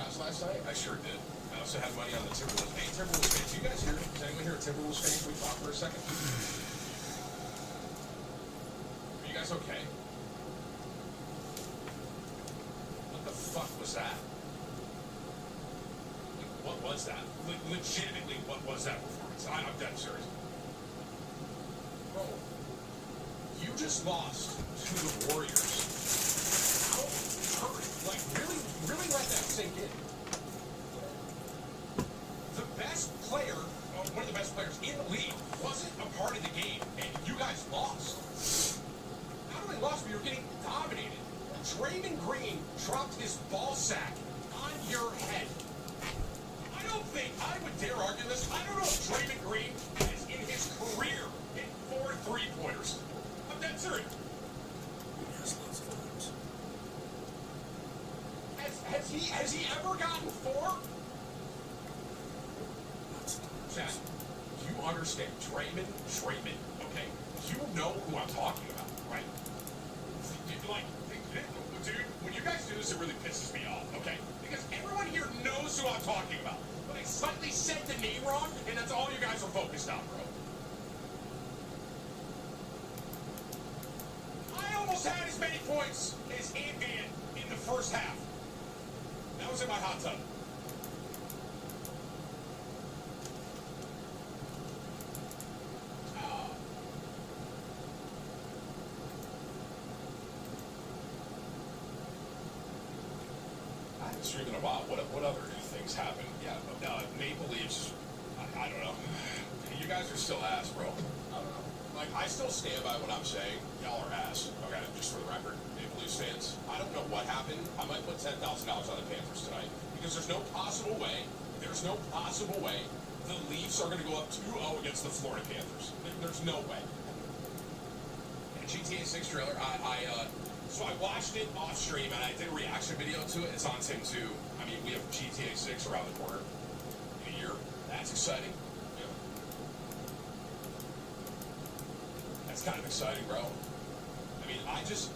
Cavs last night? I sure did. I also had money on the Timberwolves. Hey, Timberwolves fans, you guys here? Is anyone here a Timberwolves fan? Can we talk for a second? Are you guys okay? What the fuck was that? What was that? Legitimately, what was that performance? I'm dead serious. Bro, you just lost to the Warriors. How hurt? Like, really let that sink in. The best player, one of the best players in the league, wasn't a part of the game, and you guys lost. Not only lost, but you're getting dominated. Draymond Green dropped his ball sack on your head. I would dare argue this. I don't know if Draymond Green has in his career hit 4 3-pointers. I'm dead serious. Yes, lots of times. Has he ever gotten 4? Chad, you understand Draymond, okay? You know who I'm talking about, right? Like, dude, when you guys do this, it really pisses me off, okay? Because everyone here knows who I'm talking about. But I slightly said the name wrong, and that's all you guys are focused on, bro. I almost had as many points as Ant-Man in the first half. That was in my hot tub. Streaming about what other things happen? Yeah, Maple Leafs. I don't know. You guys are still ass, bro. I don't know. Like, I still stand by what I'm saying. Y'all are ass. Okay, just for the record, Maple Leafs fans. I don't know what happened. I might put $10,000 on the Panthers tonight because there's no possible way. There's no possible way the Leafs are going to go up 2-0 against the Florida Panthers. There's no way. And GTA 6 trailer. So I watched it off stream and I did a reaction video to it. It's on Tim 2. I mean, we have GTA 6 around the corner in a year. That's exciting. Yeah. That's kind of exciting, bro. I mean, I just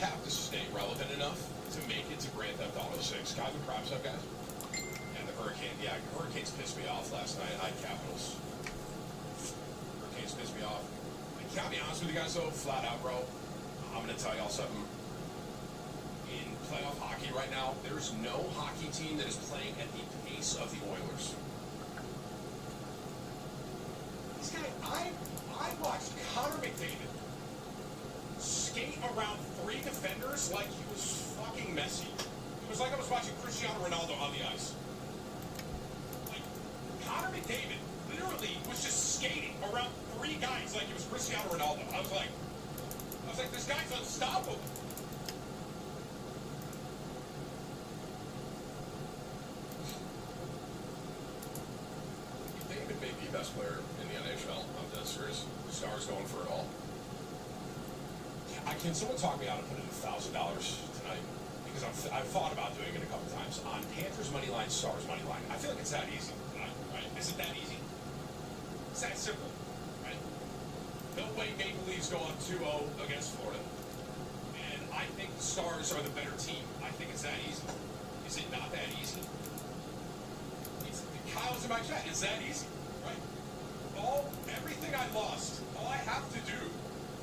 have to stay relevant enough to make it to Grand Theft Auto 6. Can I do props up, guys? And the Hurricanes pissed me off last night. I had Capitals. Hurricanes pissed me off. And can I be honest with you guys, though? Flat out, bro. I'm going to tell y'all something. In playoff hockey right now, there's no hockey team that is playing at the pace of the Oilers. This guy, I watched Connor McDavid skate around 3 defenders like he was fucking Messi. It was like I was watching Cristiano Ronaldo on the ice. Like, Connor McDavid literally was just skating around 3 guys like he was Cristiano Ronaldo. I was like, this guy's unstoppable. David may be the best player in the NHL. I'm dead serious. Stars going for it all. Can someone talk me out of putting $1,000 tonight? Because I've thought about doing it a couple times on Panthers money line, Stars money line. I feel like it's that easy, right? Is it that easy? It's that simple, right? No way Maple Leafs go up 2-0 against Florida. And I think the Stars are the better team. I think it's that easy. Is it not that easy? Kyle's in my chat. It's that easy, right? Everything I lost, all I have to do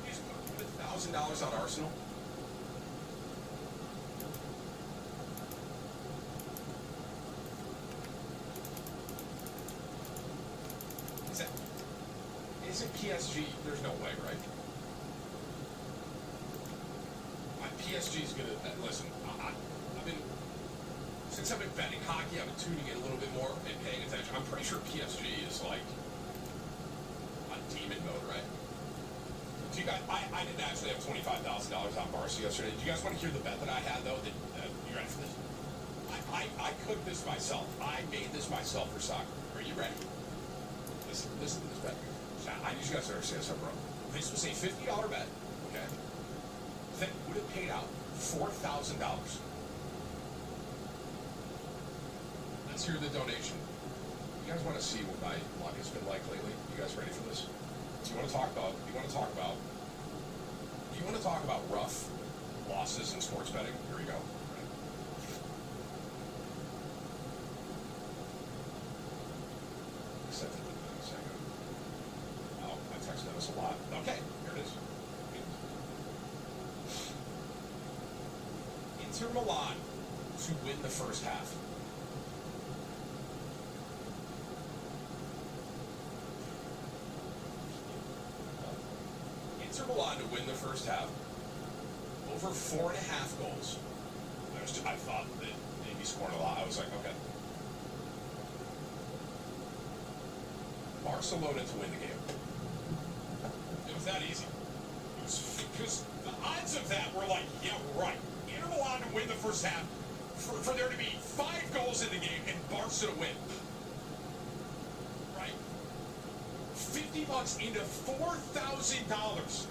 is put $1,000 on Arsenal. Isn't PSG? There's no way, right? PSG's gonna listen. I've been since I've been betting hockey. I've been tuning in a little bit more and paying attention. I'm pretty sure PSG is like on demon mode, right? Do you guys? I did actually have $25,000 on Barca yesterday. Do you guys want to hear the bet that I had though? You ready for this? I cooked this myself. I made this myself for soccer. Are you ready? Listen to this bet. I need you guys to understand something, bro. This was a $50 bet, okay? That would have paid out $4,000. Let's hear the donation. You guys want to see what my luck has been like lately? You guys ready for this? You want to talk about rough losses in sports betting? Here we go. Inter Milan to win the first half. Inter Milan to win the first half. Over 4.5 goals. I thought that they'd be scoring a lot. I was like, okay. Barcelona to win the game. It was that easy. It was because the odds of that were like, yeah, right. Inter Milan to win the first half, for there to be 5 goals in the game and Barca to win. Right? $50 into $4,000.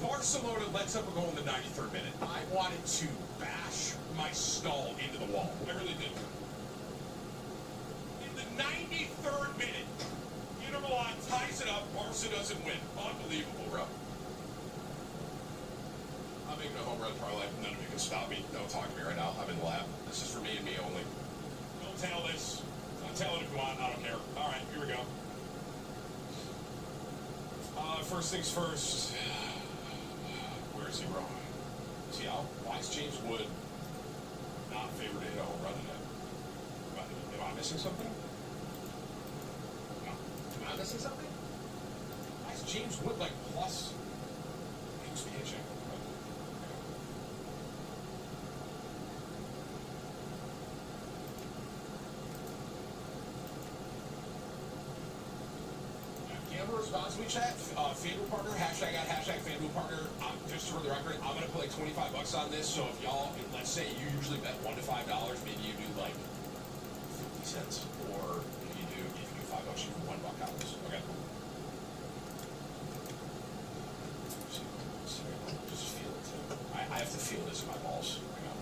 Barcelona lets up a goal in the 93rd minute. I wanted to bash my skull into the wall. I really did. In the 93rd minute, Inter Milan ties it up. Barca doesn't win. Unbelievable, bro. I'm making a home run parlay. None of you can stop me. Don't talk to me right now. I'm in the lab. This is for me and me only. Don't tell this. Don't tell it if you want. I don't care. All right, here we go. First things first. Where is he, bro? See, why is James Wood not favored to hit a home run today? Am I missing something? No. Am I missing something? Why is James Wood like plus? He was pitching. Responsibly chat, FanDuel partner, hashtag at hashtag FanDuel partner. Just for the record, I'm going to put like $25 on this. So if y'all, let's say you usually bet $1 to $5, maybe you do like 50 cents. Or if you do $5, you do $1 out of this. Okay. Just feel it too. I have to feel this in my balls. Hang on.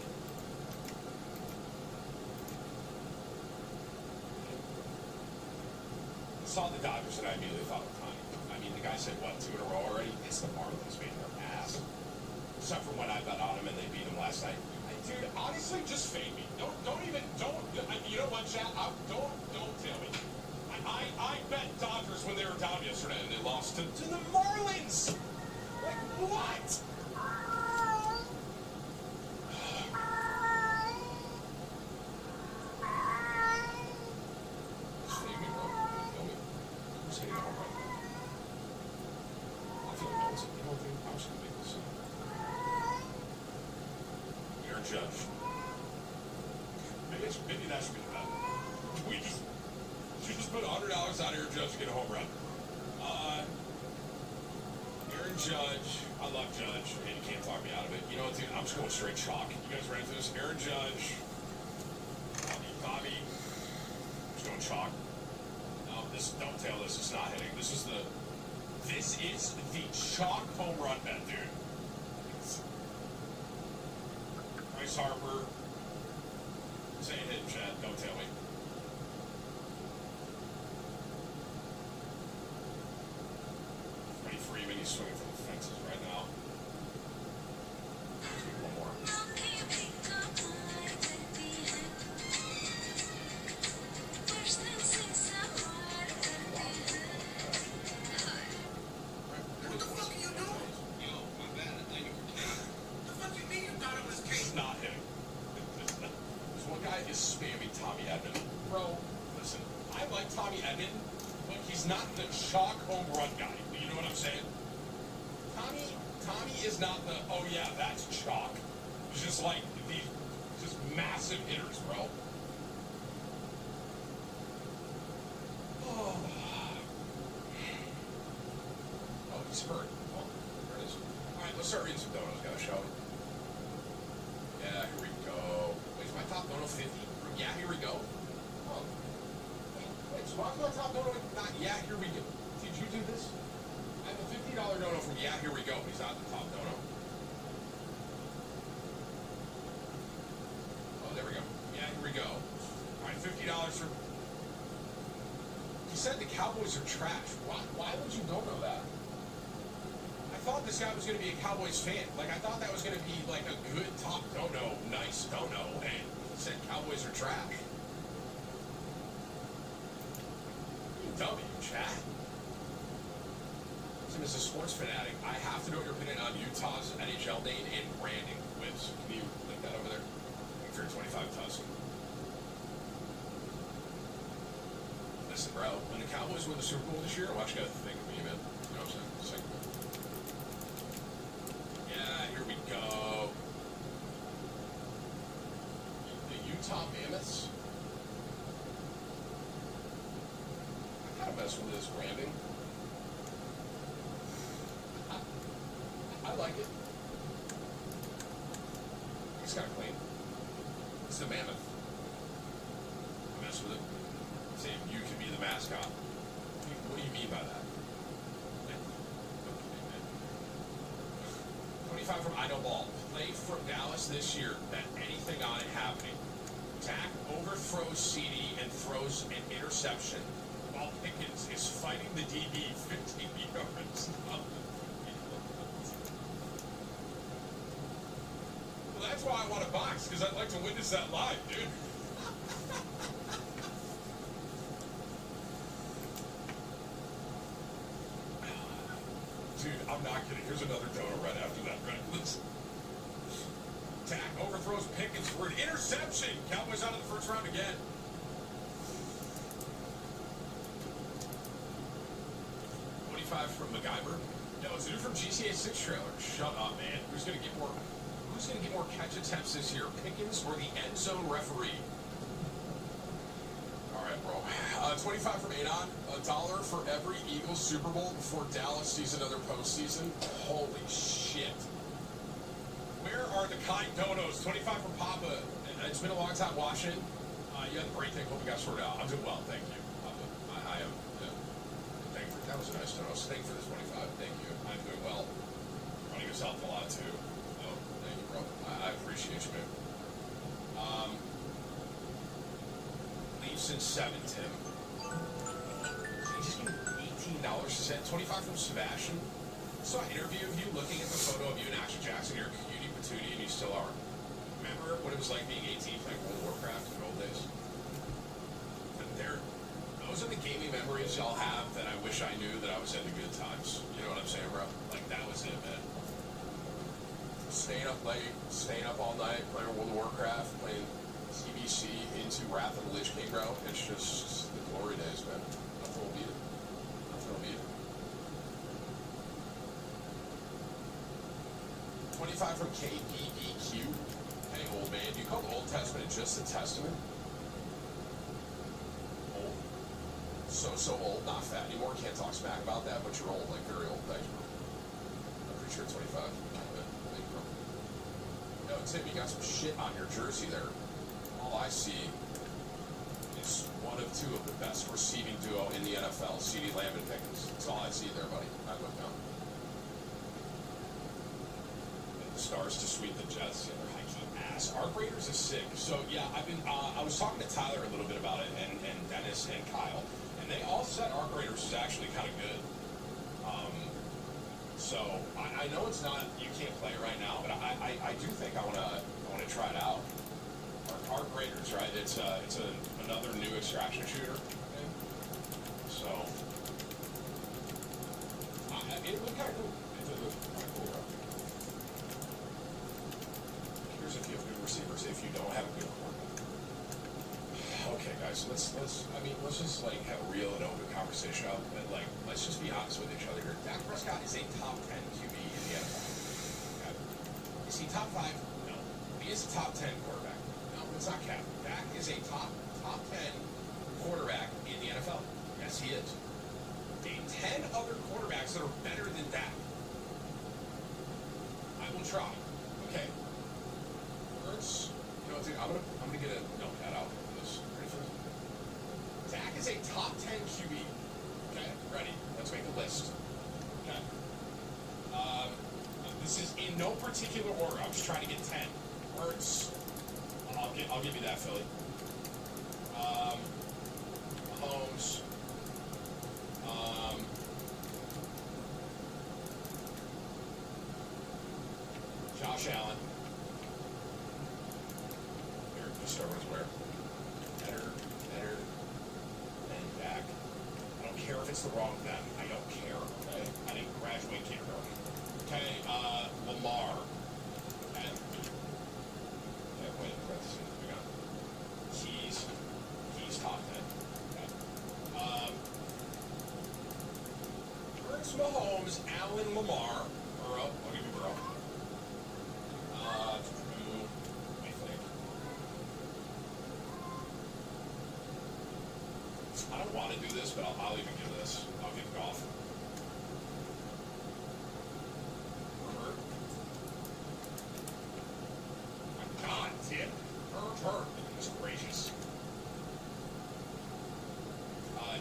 Saw the Dodgers and I immediately thought of Connie. I mean, the guy said, what, 2 in a row already? It's the Marlins beating their ass. Except for when I bet on them and they beat them last night. Dude, honestly, just fade me. Don't, you know what, chat? Don't tell me. I bet Dodgers when they were down yesterday and they lost to the Marlins. Like, what? Judge. Maybe that should be the bet. We just put $100 on Aaron Judge to get a home run. Aaron Judge, I love Judge, and you can't talk me out of it. You know what, dude? I'm just going straight chalk. You guys ready for this? Aaron Judge, Bobby. I'm just going chalk. No, don't tell this. It's not hitting. This is the chalk home run bet, dude. Bryce Harper. Say it hit, Chad. Don't tell me. Freddie Freeman, he's swinging for the fences right now. One more. What the fuck are you doing? Yo, my bad. I thought you were kidding. The fuck you mean you thought it was cake? It's not hitting. This one guy is spamming Tommy Edman. Bro, listen, I like Tommy Edman, but he's not the chalk home run guy. You know what I'm saying? Tommy is not the, oh yeah, that's chalk. It's just like these just massive hitters, bro. Oh, he's hurt. Oh, there it is. All right, let's start reading some donos, guys, shall we? Yeah, here we go. Wait, is my top dono 50? Yeah, here we go. Oh. Wait, so why's my top dono not, yeah, here we go? Did you do this? I have a $50 dono from yeah, here we go. He's not the top dono. Oh, there we go. Yeah, here we go. All right, $50 for... He said the Cowboys are trash. Why would you dono that? I thought this guy was going to be a Cowboys fan. Like, I thought that was going to be, like, a good top dono, nice dono, and he said Cowboys are trash. You W, chat. Tim is a sports fanatic. I have to know your opinion on Utah's NHL name and branding. Wiz, can you link that over there? For 25 Tusk. Listen, bro, when the Cowboys win the Super Bowl this year, I want you guys to think of me, man. You know what I'm saying? Yeah, here we go. The Utah Mammoths. I kind of mess with this branding. I like it. It's kind of clean. It's the mammoth. I mess with it. Say you can be the mascot. What do you mean by that? 25 from I Know Ball. Play from Dallas this year. Bet anything on it happening. Dak overthrows CD and throws an interception while Pickens is fighting the DB 15 yards. Well, that's why I want to box, because I'd like to witness that live, dude. Dude, I'm not kidding. Here's another dono right after that. Right? Listen. Dak overthrows Pickens for an interception. Cowboys out of the first round again. From MacGyver. No, it's a dude from GTA 6 trailer. Shut up, man. Who's gonna get more catch attempts this year? Pickens or the end zone referee? Alright, bro. 25 from Adon. $1 for every Eagles Super Bowl before Dallas sees another postseason. Holy shit. Where are the kind donos? 25 from Papa. It's been a long time watching. You had the break thing. Hope you got sorted out. I'm doing well, thank you, Papa. I am. That was a nice dono. Thank you for the 25. Thank you. I'm doing well. Running yourself a lot too. Oh, thank you, bro. I appreciate you, man. Leafs in 7, Tim. You just give me $18 to send. 25 from Sebastian. Saw an interview of you looking at the photo of you and Action Jackson. You're a cutie patootie, and you still are. Remember what it was like being 18 playing World of Warcraft in the old days? Those are the gaming memories y'all have that I wish I knew that I was in the good times. You know what I'm saying, bro? Like, that was it, man. Staying up late, staying up all night, playing World of Warcraft, playing TBC into Wrath of the Lich King, bro. It's just the glory days, man. Nothing will beat it. Nothing will beat it. 25 from KBBQ. Hey, old man, do you call the Old Testament just the Testament? So old, not fat anymore. Can't talk smack about that, but you're old, like very old. Thanks, bro. I'm pretty sure 25. Thank you, bro. No, Tim, you got some shit on your jersey there. All I see is one of two of the best receiving duo in the NFL, CeeDee Lamb and Pickens. That's all I see there, buddy. I look down. The Stars to sweep the Jets. Yeah, they're high-key ass. Our Raiders is sick. So, yeah, I was talking to Tyler a little bit about it, and Dennis and Kyle. They all said Arc Raiders is actually kind of good. So I know it's not, you can't play it right now, but I do think I wanna try it out. Arc Raiders, right? It's another new extraction shooter. Okay? So it looked kind of cool. It looked kind of cool, bro. Here's if you have good receivers. If you don't have a good quarterback. Okay, guys, let's just like have a real and open conversation up, and like let's just be honest with each other here. Dak Prescott is a top 10 QB in the NFL. Okay. Is he top 5? No. He is a top 10 quarterback. No, it's not cap. Dak is a top 10 quarterback in the NFL. Yes, he is. Name 10 other quarterbacks that are better than Dak. I will try. Okay. Words. You know what, dude? I'm gonna get a notepad out. Dak is a top 10 QB. Okay, ready? Let's make a list. Okay. This is in no particular order. I'm just trying to get 10 words. I'll give you that, Philly. Mahomes. Josh Allen. Here, just start with where. Better. And Dak. I don't care if it's the wrong them. I don't care, okay? I didn't graduate kindergarten. Okay, Lamar. Okay. Yeah, wait, parentheses. We got Keys. Keys top 10. Okay. Burks, Mahomes, Allen, Lamar. Burrow. I'll give you Burrow. Let me think. I don't want to do this, but I'll even give this. I'll give Goff. Herbert. My God, Tim. Herbert. Goodness gracious.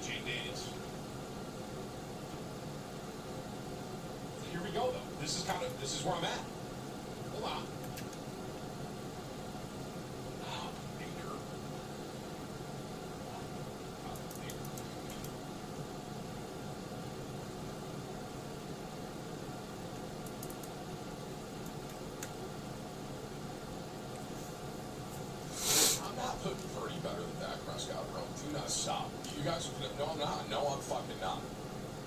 Jane Daniels. Here we go, though. This is where I'm at. Hold on. Baker. I'm not putting Purdy better than Dak Prescott, bro. Do not stop. You guys, no, I'm not. No, I'm fucking not.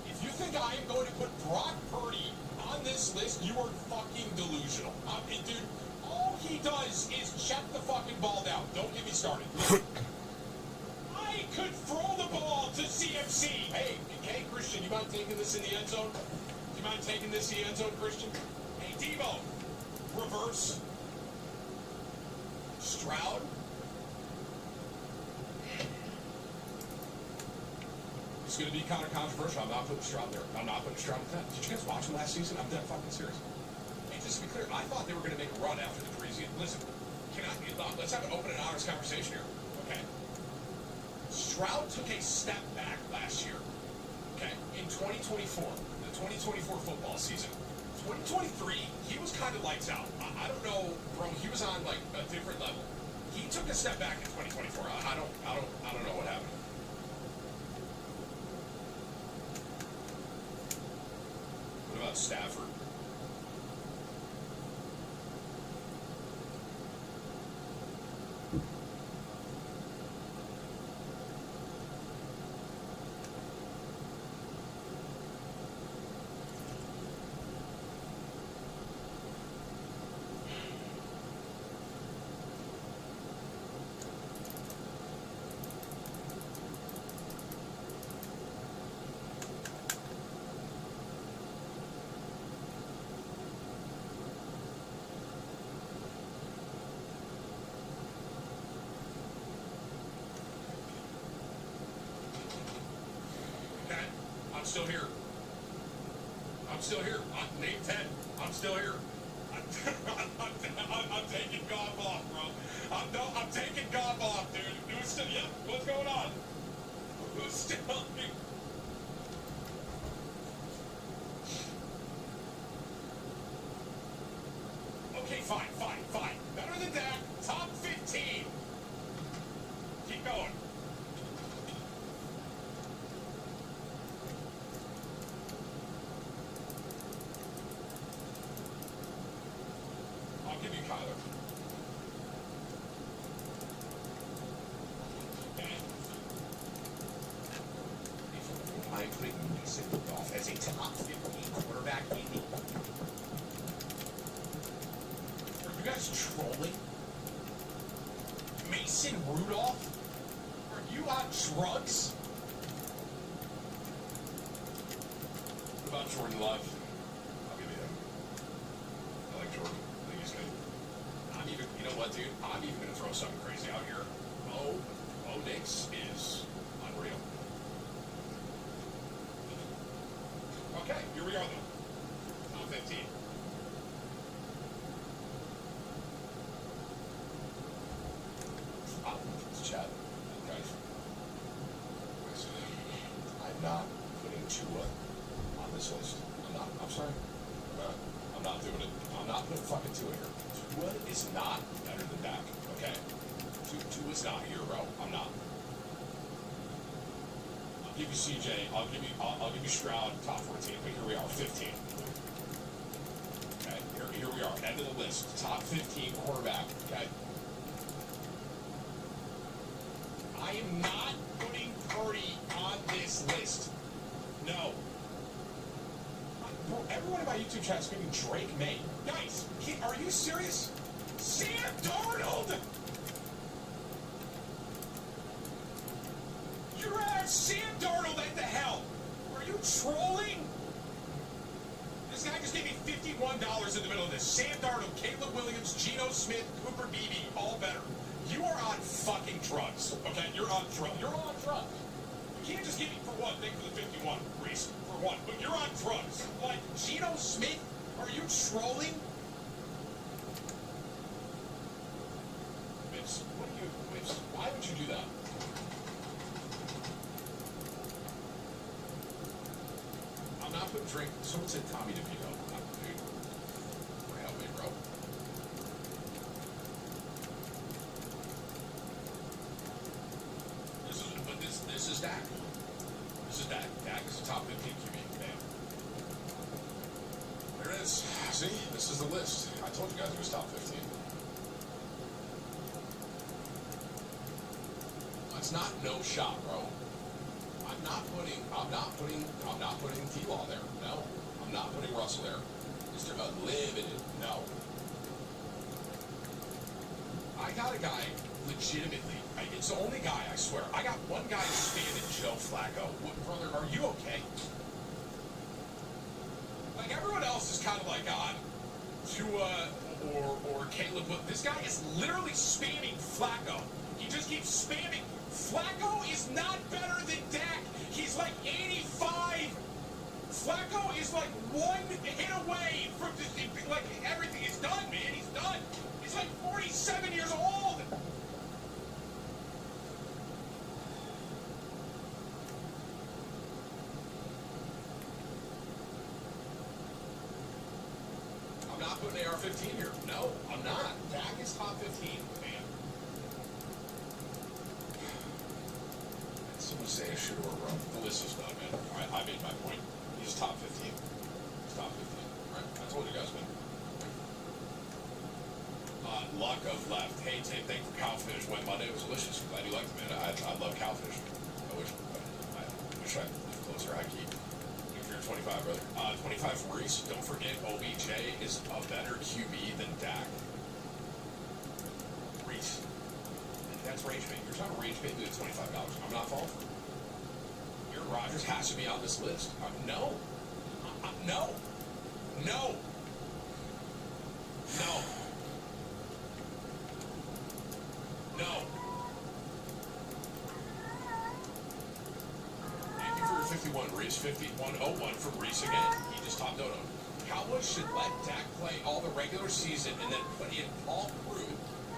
If you think I am going to put Brock Purdy on this list, you are fucking delusional. Dude, all he does is check the fucking ball down. Don't get me started. I could throw the ball to CMC. Hey, Christian, you mind taking this in the end zone? You mind taking this in the end zone, Christian? Hey, Debo, reverse. Stroud. It's going to be kind of controversial. I'm not putting Stroud there. I'm not putting Stroud in 10. Did you guys watch him last season? I'm dead fucking serious. Hey, just to be clear, I thought they were going to make a run after the Parisian. Listen, let's have an open and honest conversation here, okay? Stroud took a step back last year, okay, in 2024, the 2024 football season. 2023, he was kind of lights out. I don't know, bro. He was on like a different level. He took a step back in 2024. I don't know what happened. What about Stafford? I'm still here. I'm still here. Name 10. I'm still here. I'm taking Goff off, bro. I'm taking Goff off, dude. Who's still? Yeah. What's going on? Who's still? Okay, fine. Better than that. Top 15. Keep going. Give you Kyler. Okay. I'm putting Mason Rudolph as a top 15 quarterback in the. Are you guys trolling? Mason Rudolph? Are you on drugs? What about Jordan Love? I'll give you him. I like Jordan. You know what, dude? I'm even going to throw something crazy out here. Bo Nix is unreal. Okay, here we are, though. Top 15. It's Chad. Guys. I'm not putting Tua on this list. I'm sorry. I'm not doing it. I'm not putting fucking Tua here. Tua is not better than Dak, okay? Tua is not here, bro. I'm not. I'll give you CJ. I'll give you Stroud, top 14. But here we are, 15. Okay, here we are, end of the list. Top 15 quarterback, okay? I am not putting Purdy on this list. No. everyone in my YouTube chat screaming Drake May. Guys, are you serious? Sam Darnold! You're at Sam Darnold, what the hell? Are you trolling? This guy just gave me $51 in the middle of this. Sam Darnold, Caleb Williams, Geno Smith, Cooper Beebe, all better. You are on fucking drugs, okay? You're on drugs. You're on drugs. You can't just give me, for one, thank for the 51, Reese, for one, but you're on drugs. Like, Geno Smith, are you trolling? Mitch, why would you do that? I'm not putting drink, someone said Tommy DeVito. Dude, help me, bro. This is Dak. This is Dak. Dak is a top 15 QB. Bam. There it is. See, this is the list. I told you guys it was top 15. It's not no shot, bro. I'm not putting T-Law there. No. I'm not putting Russell there. Mr. Unlimited. No. I got a guy legitimately. It's the only guy, I swear. I got one guy spamming Joe Flacco. Brother, are you okay? Like, everyone else is kind of like on Tua or Caleb. But this guy is literally spamming Flacco. He just keeps spamming. Flacco is not better than Dak. He's like 85. Flacco is like one hit away from like everything. He's done, man. He's done. He's like 47 years old. I'm not putting AR-15 here. No, I'm not. Dak is top 15, man. Someone say a shooter or run. The list is done, man. All right, I made my point. He's top 15. He's top 15. All right, I told you guys, man. Luck of left. Hey, Tim, thank you for cow finish. Went Monday. It was delicious. Glad you liked it, man. I love cow finish. I wish I lived closer. I keep. If you're 25, brother. 25 for Reese. Don't forget, OBJ is a better QB than Dak. Reese. That's rage bait. You're trying to rage bait me at $25. I'm not falling for it. Aaron Rodgers has to be on this list. No. No. No. No. No. Thank you for your 51, Reese. 5101 from Reese again. He just topped out on. Cowboys should let Dak play all the regular season and then put in Paul Crew,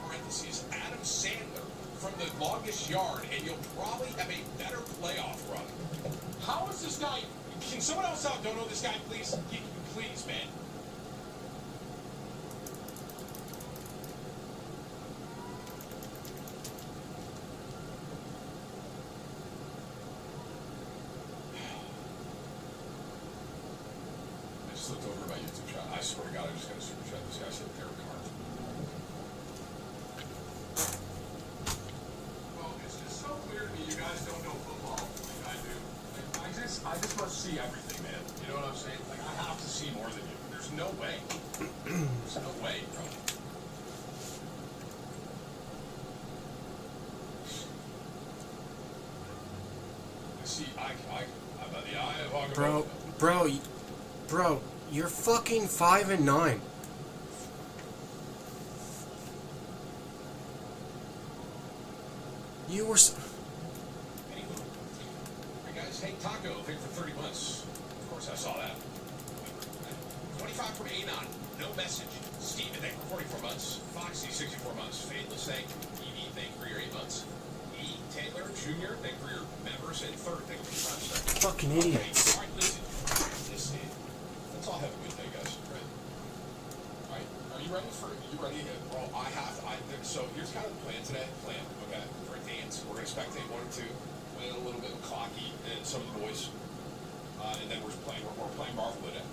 parentheses, Adam Sandler, from the longest yard, and you'll probably have a better playoff run. How is this guy? Can someone else out don't know this guy, please? Please, man. I just looked over at my YouTube chat. I swear to God, I just got a super chat. This guy said Derek Carr. You guys don't know football like I do. Like, I just must see everything, man. You know what I'm saying? Like, I have to see more than you. There's no way. There's no way, bro. I see. I'm on the eye of Agamotto. Bro, you're fucking 5-9. You were. Hey, Taco, thank you for 30 months. Of course, I saw that. 25 from Anon, no message. Steven, thank you for 44 months. Foxy, 64 months. Fadeless, thank you. EV, thank you for your 8 months. E. Taylor, Jr., thank you for your members. And third, thank you for your time. Fucking idiots. All right, listen. Let's all have a good day, guys. Right? All right, are you ready for it? You ready? Well, so here's kind of the plan today. Okay, for a dance. We're going to spectate 1 or 2. A little bit of Clocky and some of the boys, and then we're playing Marvel today.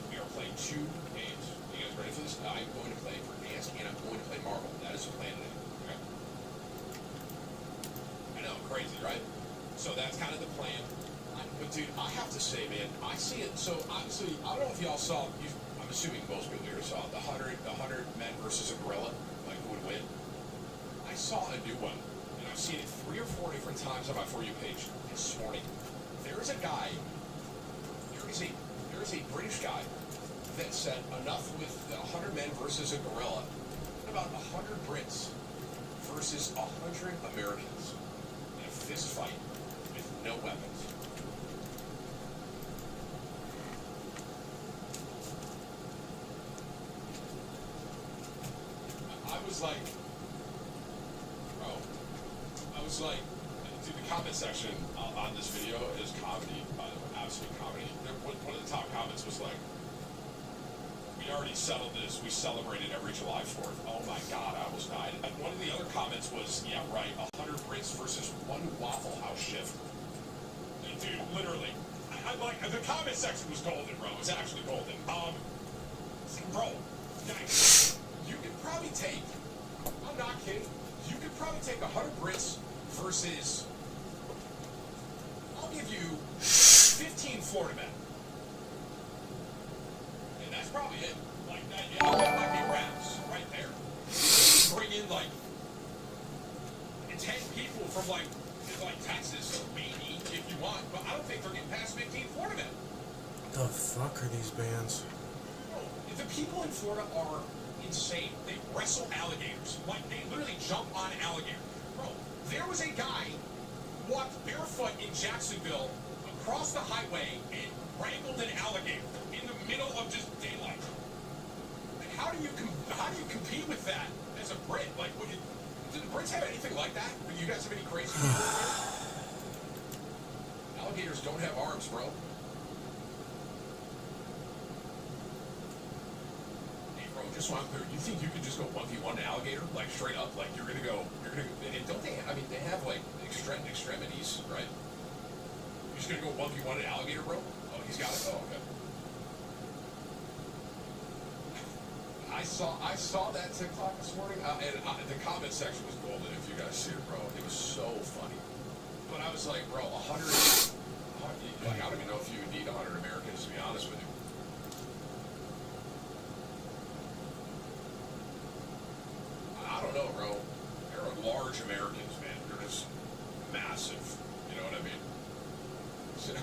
We are playing 2 games. You guys ready for this? I'm going to play for dance and I'm going to play Marvel. That is the plan today. Okay. I know, crazy, right? So that's kind of the plan. I But dude, I have to say, man, I see it. So obviously, I don't know if y'all saw. I'm assuming most people here saw the 100 men versus a gorilla, like who would win. I saw a new one, and I've seen it 3 or 4 different times on my For You page this morning. There is a guy. There is a British guy that said enough with the 100 men versus a gorilla. About 100 Brits versus 100 Americans in a fist fight with no weapons. I was like, dude, the comment section on this video is comedy, by the way, absolute comedy. One of the top comments was like, we already settled this, we celebrated every July 4th. Oh my God, I almost died. And one of the other comments was, yeah, right, 100 Brits versus 1 Waffle House shift. Dude, literally, I like, the comment section was golden, bro. It was actually golden. Bro, guys, you could probably take, I'm not kidding, you could probably take 100 Brits versus, I'll give you 15 Florida men. And that's probably it. Like, that might be rounds right there. Bring in, like, 10 people from, like Texas, maybe, if you want. But I don't think they're getting past 15 Florida men. The fuck are these bands? The people in Florida are insane. They wrestle alligators. Like, they literally jump on alligators. Bro, there was a guy walked barefoot in Jacksonville across the highway and wrangled an alligator in the middle of just daylight. Like, how do you compete with that as a Brit? Like, do the Brits have anything like that? Do you guys have any crazy people in here? Alligators don't have arms, bro. Just so I'm clear, you think you could just go 1v1 an alligator, like straight up, like and don't they, I mean, they have like extremities, right? You're just gonna go 1v1 an alligator, bro? Oh, he's got it? Oh, okay. I saw that TikTok this morning, and the comment section was golden if you guys see it, bro. It was so funny. But I was like, bro, 100, like, I don't even know if you would need 100 Americans, to be honest with you. I don't know, bro. They're large Americans, man. They're just massive. You know what I mean?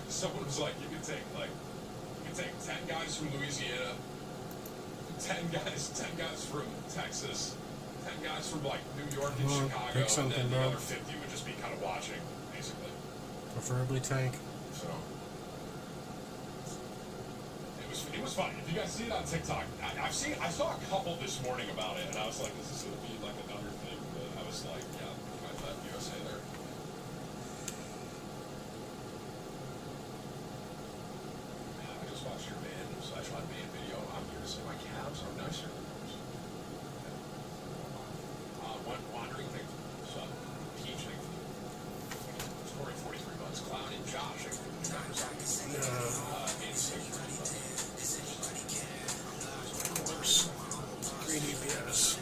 Someone was like, you can take 10 guys from Louisiana, 10 guys from Texas, 10 guys from like New York and Chicago, and then the other 50 would just be kind of watching, basically. Preferably tank. So it was funny. If you guys see it on TikTok, I saw a couple this morning about it, and I was like, is this gonna be like another thing? But I was like, yeah, I thought USA there. Yeah, I just watched your /my band video. I'm here to say my calves are nicer than yours. Wandering thing. So, Peach thing. Scoring 43 months. Clown and Josh. 3 DPS.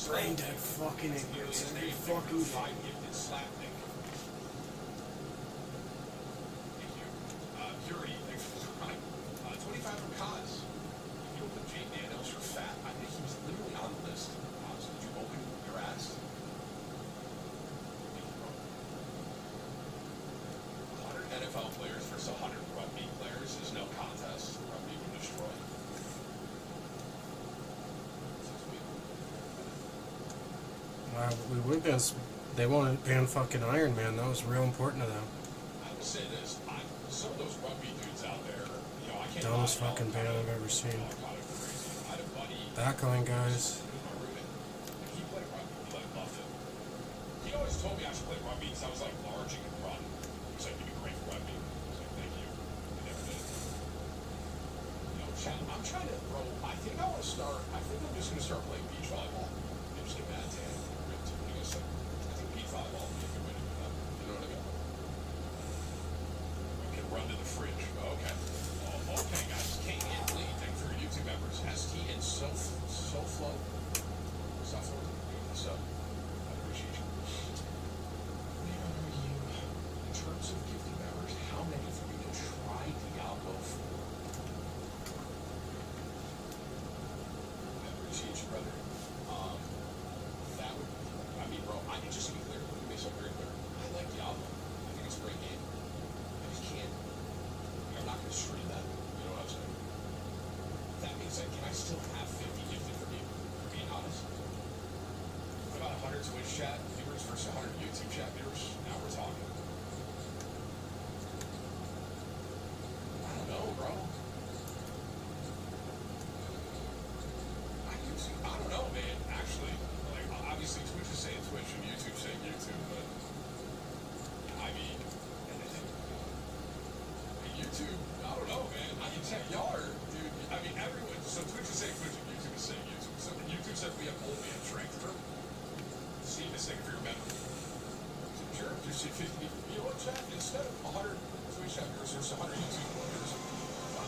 Brain dead fucking idiots. They fucking five-gifted slap thing. Thank you. Purity, thanks for the crime. 25 from Kaz. You open Jake Daniels for fat. I think he was literally on the list. So did you open your ass? Thank you, bro. 100 NFL players versus 100 rugby players is no contest. Rugby would destroy. Wow, we would have been. They wanted to ban fucking Iron Man. That was real important to them. I will say this: some of those rugby dudes out there, you know, I can't. Dumbest fucking ban I've ever seen. I had a buddy. Backline guys. My roommate. He played rugby. He loved it. He always told me I should play rugby because I was like large and could run. He was like, "You'd be great for rugby." I was like, "Thank you." I never did. You know, I'm trying to, bro. I think I want to start. I think I'm just gonna start playing beach volleyball. And just get mad at Dan. I think beach volleyball would be a good way to do that. You know what I mean? We can run to the fridge. Okay. Oh, okay, guys. King and Lee, thank you for your YouTube members. ST and So. YouTube, I don't know, man. Y'all are, dude. I mean, everyone. So Twitch is saying Twitch, and YouTube is saying YouTube. So YouTube said we have old man strength. See this thing if you remember. So sure, just see 50. You know what, chat? Instead of 100 Twitch chat viewers, there's 100 YouTube viewers.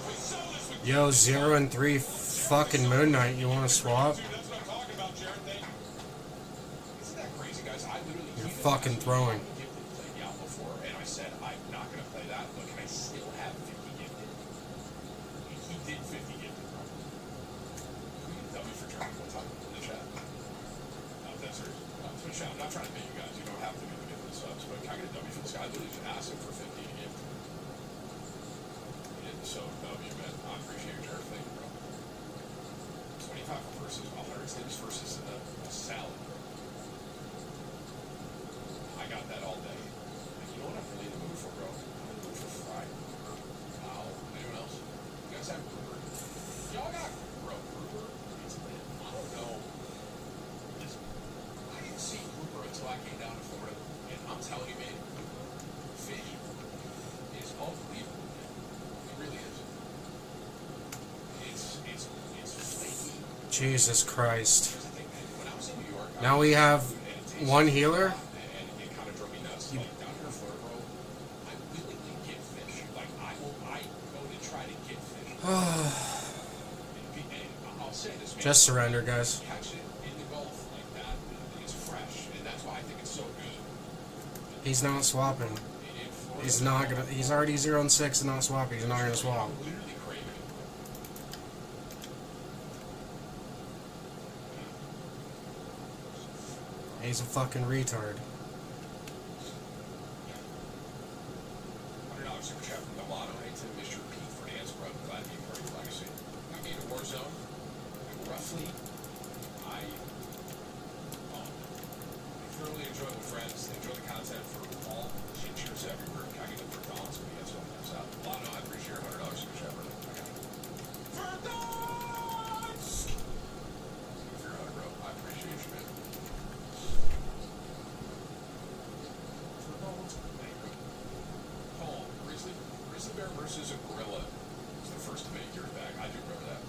We sell this with Yo, 0 and 3 fucking Moon Knight. You want to swap? Dude, that's what I'm talking about, Jared. Isn't that crazy, guys? I literally. You're fucking throwing. Played Diablo 4, and I said I'm not gonna play that, but can I still have 50 gifted? And he did 50 gifted, bro. Who did W for German one time in the chat? That's serious. Twitch chat. I'm not trying to pay you guys. You don't have to be able to get the subs, but can I get a W for this guy? I literally just asked him for 50 to gift. He did so W, man. I appreciate your Thank you, bro. 25 for versus 100 tips versus a salad, bro. I got that all day. Like, you know what I'm really in the mood for, bro? I'm in the mood for fried burger. Wow. Anyone else? You guys have burger? Y'all got, bro, burger? It's lit. I don't know. Listen, I didn't see grouper until I came down to Florida. And I'm telling you, man, fish is unbelievable, man. It really is. It's flaky. Jesus Christ. Here's the thing, man. When I was in New York, Now we have one healer. and it kind of drove me nuts. Like down here in Florida, bro, I willingly get fish. Like I go to try to get fish. and I'll say this, man. Just surrender, guys. Catch it in the Gulf like that. It's fresh, and that's why I think it's so good. He's not swapping. In Florida, He's not gonna. He's already 0 and 6 and not swapping. He's not gonna swap. I'm literally craving it, bro. He's a fucking retard. $100 super chat from Milano. Hey, to Mr. Pete Fernandez, bro. Glad to be part of your legacy. I made a Warzone. Roughly, I thoroughly enjoy with friends. Enjoy the content for all. Cheers everywhere. Can I get it for dollars? But yes, one comes out. Milano, I appreciate your $100 super chat, brother. I got it. For dollars! If you're on it, bro, I appreciate you, man. Paul, grizzly bear versus a gorilla. It's the first debate years back. I do remember that.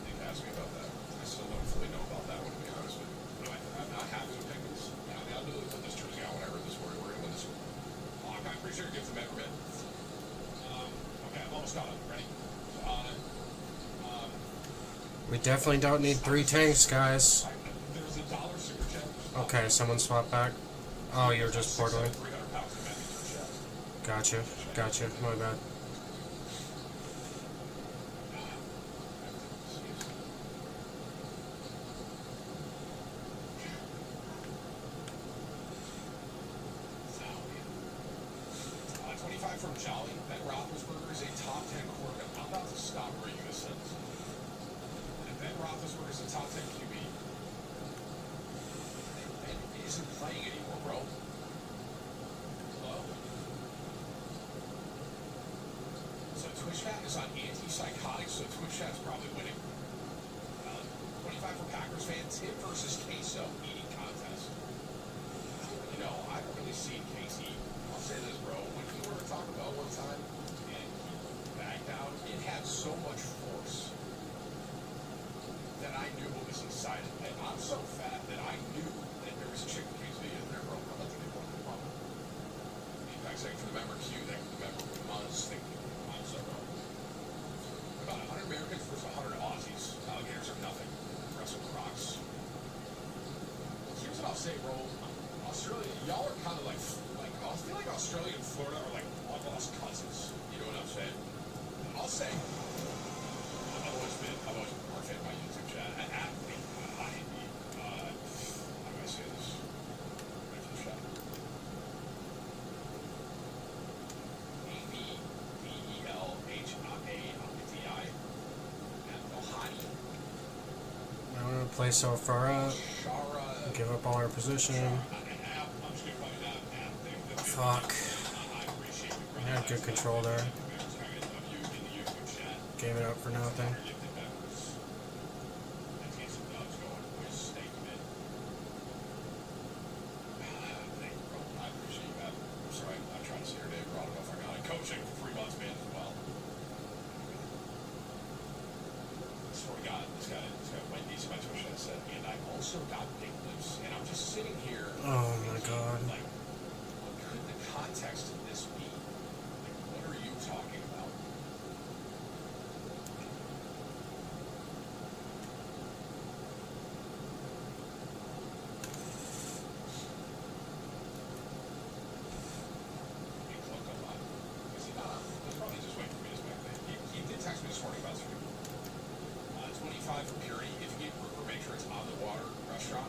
Nick asked me about that. I still don't fully know about that one, to be honest with you. But I'm not happy with Pickens. I mean, I'll really put this jersey on whenever this we're going to win this one. I appreciate your gift from Edgar, man. Okay, I'm almost got it. Ready? We definitely don't need 3 tanks, guys. There's a dollar super chat. Okay, someone swap back. Oh, you're just portaling. 300 pounds of Matthew super chat. Gotcha. My bad. From Jolly, Ben Roethlisberger is a top 10 quarterback. I'm about to stop reading this sentence. And Ben Roethlisberger is a top 10 QB. Ben isn't playing anymore, bro. Hello? So Twitch chat is on antipsychotics, so Twitch chat's probably winning. 25 for Packers fan. Tim versus Queso eating contest. You know, I haven't really seen Casey. I'll say this, bro. When we were to talk about one time and he backed out, it had so much force that I knew what was inside it. And I'm so fat that I knew that there was chicken quesadilla in there, bro. I'm about to get one. In fact, saying for the member Q, that the member Muzz thinking Muzz, bro. About 100 Americans versus 100 Aussies. Alligators are nothing. Russell Crocs. Here's what I'll say, bro. Australia, y'all are kind of like I feel like Australia and Florida are like long-lost cousins. You know what I'm saying? I'll say, I've always been a fan of my YouTube chat. How do I say this? Ready for the chat? ABBELHADI. Ohadi. I'm gonna play Sofara. Shara. Give up all our position. Fuck. We had good control there. Gave it up for nothing. Coaching for 3 months, man. 95 for purity. If you get grouper, make sure it's on the water restaurant.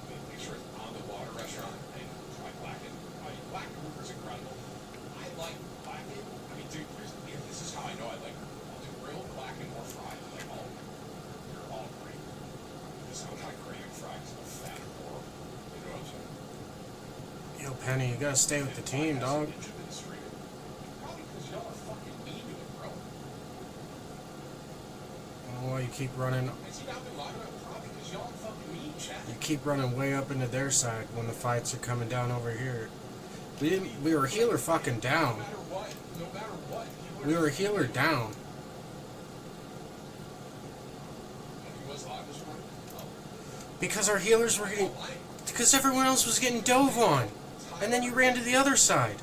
Make sure it's on the water restaurant and try Blackened. Blackened grouper is incredible. I like Blackened. I mean, dude, this is how I know I like grouper. I'll do grilled, Blackened, or fried. Like all of them. They're all great. This I'm kind of craving fried because I'm fat and poor. You know what I'm saying? Yo, Penny, you gotta stay with the team, dog. Probably because y'all are fucking mean to it, bro. Oh, you keep running. Has he not been live about probably because y'all are fucking mean, chat? You keep running way up into their side when the fights are coming down over here. We were healer fucking down. No matter what. No matter what. We were healer down. He was live this morning? Oh. Because our healers were getting... Because everyone else was getting dove on. And then you ran to the other side.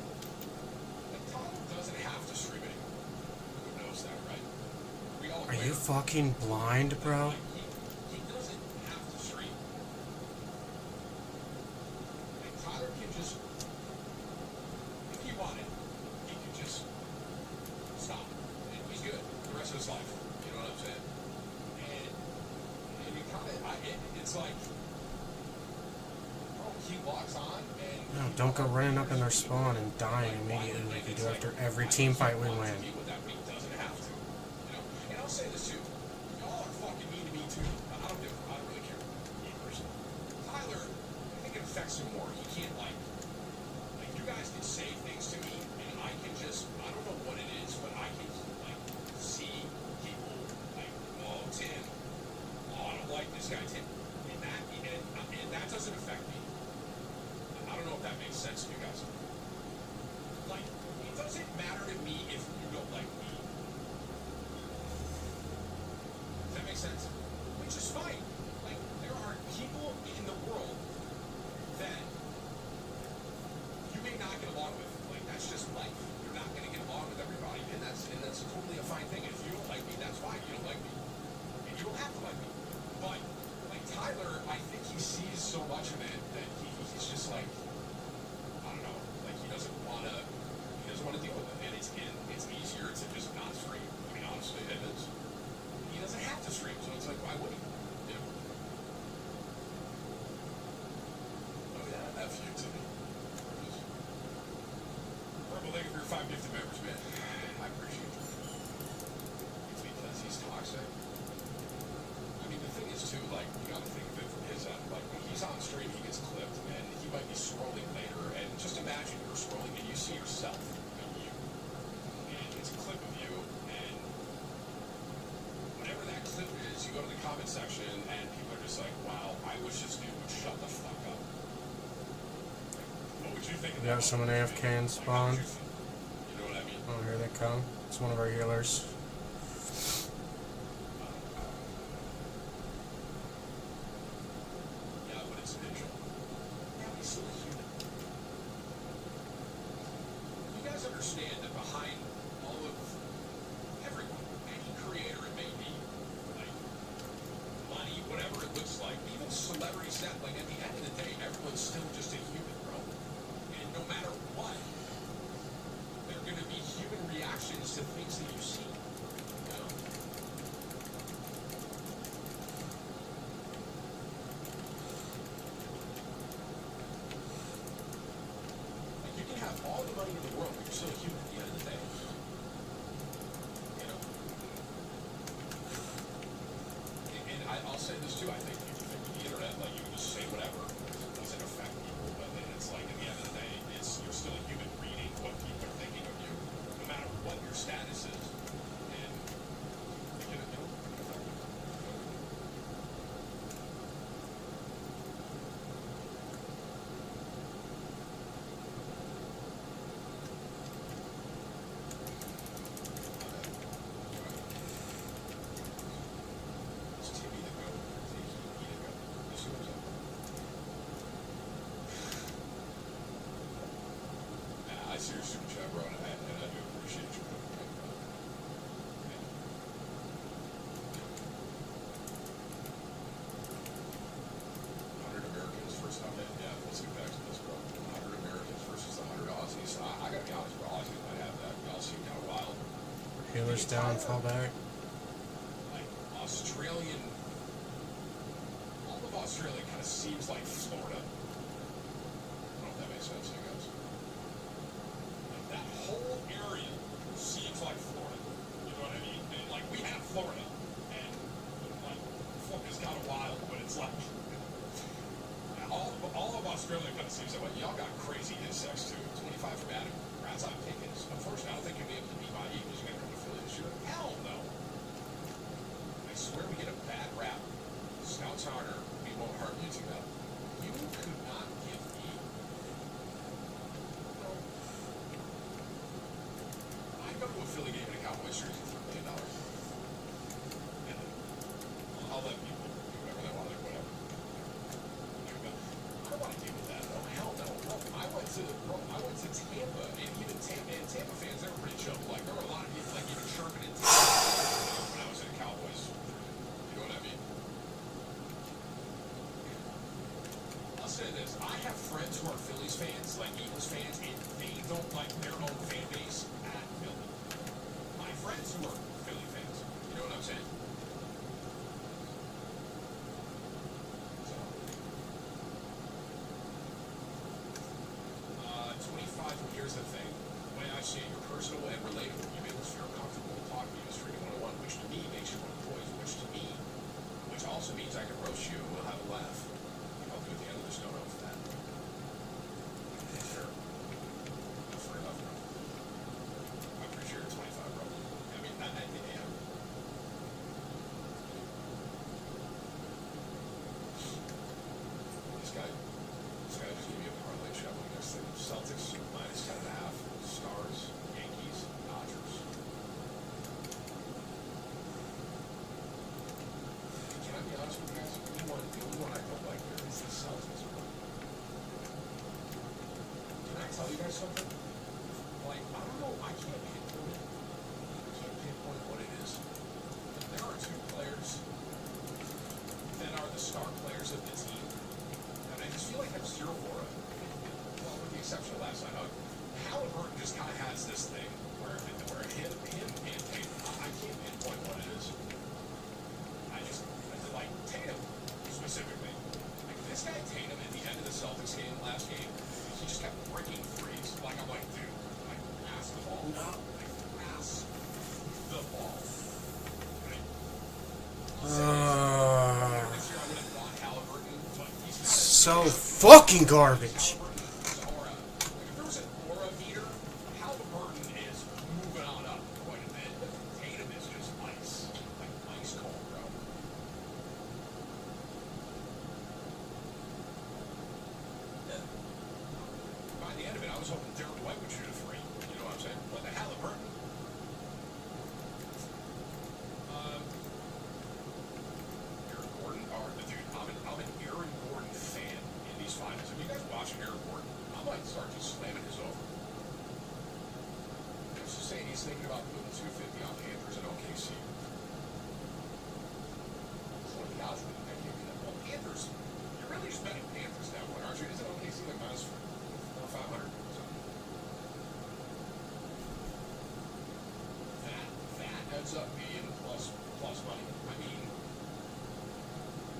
Tyler doesn't have to stream anymore. Who knows that, right? We all Are you fucking blind, bro? He doesn't have to stream. Like, Tyler can just, if he wanted, he could just stop. And he's good the rest of his life. You know what I'm saying? And you kind of, it's like, oh, he logs on and... No, don't go running up in their spawn and dying immediately like you do after every team fight we win. Doesn't have to. You know? And I'll say this too. Y'all are fucking mean to me too. I don't really care. Me personally. Tyler, I think it affects him more. He can't like you guys can say things to me and I can just, I don't know what it is, but I can like see people like, oh Tim, oh I don't like this guy Tim. And that doesn't affect me. I don't know if that makes sense to you guys. Like, it doesn't matter to me if you don't like me. Does that make sense? Which is fine. Like, there are people in the world that you may not get along with. Like, that's just life. You're not going to get along with everybody, and that's totally a fine thing. And if you don't like me, that's fine. You don't like me. And you don't have to like me. But, like, Tyler, I think he sees so much of it that he's just like, I don't know, like he doesn't want to deal with it, and it's easier to just not stream. I mean, honestly, it is. He doesn't have to stream, so it's like, why would he? You know? Oh yeah, F you to me. Purple, thank you for your 5 gifted members, man. I appreciate you. It's because he's toxic. I mean, the thing is too, like, you gotta think of it from his end. Like, when he's on stream, he gets clipped, and he might be scrolling later, and just imagine you're scrolling and you see yourself, you, and it's a clip of you, and whatever that clip is, you go to the comment section, and people are just like, wow, I wish this dude would shut the fuck up. Like, what would you think of We that? got someone AFK in spawn. You know what I mean? Oh, here they come. It's one of our healers. Yeah, but it's digital. Yeah, but he's still a human. You guys understand that behind all of everyone, any creator it may be, like money, whatever it looks like, even celebrity stuff, like at the end of the day, everyone's still just a human, bro. And no matter what, there are going to be human reactions to things that you see. You know? Like you can have all the money in the world, but you're still a human at the end of the day. You know? And I'll say this too, I think with the internet, like you can just say whatever, it doesn't affect people, but then it's like at the end of the day, you're still a human reading what people are thinking of you, no matter what your status is. And it can affect you. It's Timmy the goat. He the goat. You see what I'm saying? I see your super chat, bro, and I do appreciate you. 100 Americans versus yeah, let's get back to this, bro. 100 Americans versus 100 Aussies. I gotta be honest, bro. Aussies might have that. Y'all seem kind of wild. Healers down, fall back. seems like Florida. I don't know if that makes sense to you guys. Like, that whole area seems like Florida. You know what I mean? And like we have Florida, and like Florida's kind of wild, but it's like all of Australia kind of seems that way. Y'all got crazy insects too. 25 for batting. Rats on pickets. Unfortunately, I don't think you'll be able to beat my Eagles. You're gonna come to Philly this year. Hell no. I swear we get a bad rap. Scouts Harder, we won't hurt you too bad. You could not give me. No. I go to a Philly game in a Cowboys jersey for $1 million. And I'll let people do whatever they want, like whatever. I don't want to deal with that though. Hell no. Bro, I went to Tampa, and even Tampa fans, they were pretty chill. Like there were a lot of people like even chirping in Tampa when I was in a Cowboys jersey. You know what I mean? I'll say this. I have friends who are Phillies fans, like Eagles fans, and they don't like their own fan base at Philly. My friends who are Philly fans, you know what I'm saying? So, 25, here's the thing. The way I see it, you're personal and relatable. You make us feel comfortable talking to you straight 101, which to me makes you one of the boys, which also means I can roast you and we'll have a laugh. I'll do at the end of this, don't know for that. Sure. That's fair enough, bro. I appreciate your 25, bro. I mean, I think, yeah. This guy just gave me a parlay shovel against the Celtics, minus 10.5, Stars, Yankees, Dodgers. Can I be honest with you guys? The only one I don't like here is the Celtics. Can I tell you guys something? Like, I don't know, I can't pinpoint it. I can't pinpoint what it is. But there are two players that are the star players of the team. And I just feel like I'm zero for it. Well, with the exception of last night, Halliburton just kind of has this thing where him and Tatum, I can't pinpoint what it is. I like Tatum specifically. Like this guy Tatum at the end of the Celtics game last game, he just kept breaking threes. Like I'm like, dude, like pass the ball. No. Like pass the ball. Right? This year I would have thought Halliburton, but he's kind of So fucking garbage. If there was an aura meter, Halliburton is moving on up quite a bit. Tatum is just ice. Like ice cold, bro. By the end of it, I was hoping Derek White would shoot a three. You know what I'm saying? But the Halliburton. Aaron Gordon, dude, I'm an Aaron Gordon fan in these finals. If you guys watching Aaron Gordon, I might start just slamming his over. I was just saying he's thinking about putting 250 on Panthers and OKC. What are the odds that I can't do that? Well, Panthers, you're really just betting Panthers now, aren't you? Isn't OKC like minus 400 or 500? That ends up being plus money. I mean,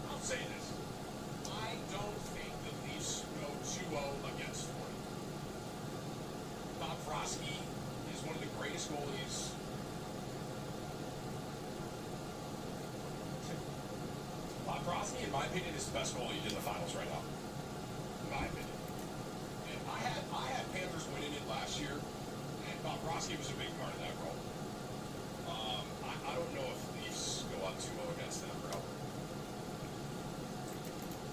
I'll say this. I don't think the Leafs go 2-0 against Florida. Bob Frosky is one of the greatest goalies. Bob Frosky, in my opinion, is the best goalie in the finals right now. In my opinion. And I had Panthers winning it last year, and Bob Frosky was a big part of that role. I don't know if Leafs go up 2-0 against them, bro.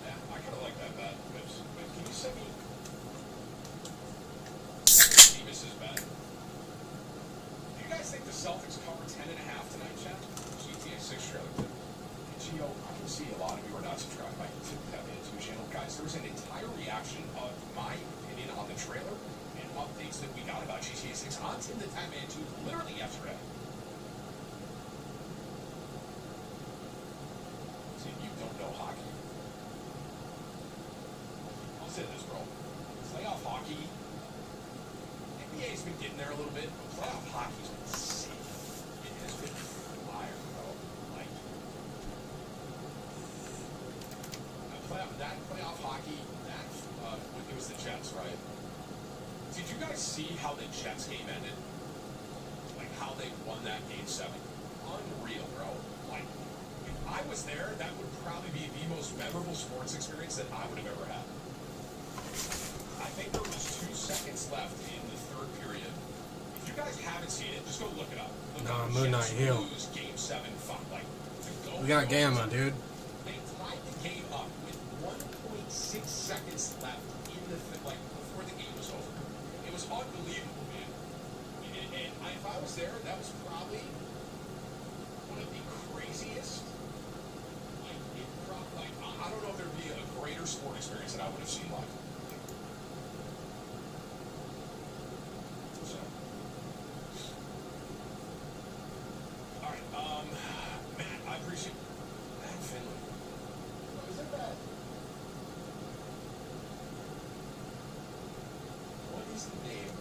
Yeah, I kind of like that bet. But can you send me Davis's bet? Do you guys think the Celtics cover 10.5 tonight, Chad? GTA 6 trailer tip. And Gio, I can see a lot of you are not subscribed by YouTube to that YouTube channel. Guys, there was an entire reaction of my opinion on the trailer and updates that we got about GTA 6 on Tim the Time Man 2 literally yesterday. You don't know hockey. I'll say this, bro. Playoff hockey, NBA's been getting there a little bit, but playoff hockey's been safe. It has been fire, bro. Like, playoff that playoff hockey, that it was the Jets, right? Did you guys see how the Jets game ended? Like how they won that game 7? Unreal, bro. Like if I was there, that would probably be the most memorable sports experience that I would have ever had. I think there was 2 seconds left in the third period. If you guys haven't seen it, just go look it up. Look up Moon Knight Jets Hill. lose Game 7. Like We got Gamma, dude. They tied the game up with 1.6 seconds left in the before the game was over. It was unbelievable, man. And if I was there, that was probably one of the craziest. I don't know if there'd be a greater sport experience that I would have seen live. So, all right, Matt, I appreciate Matt Finley. Oh, is that bad? What is the name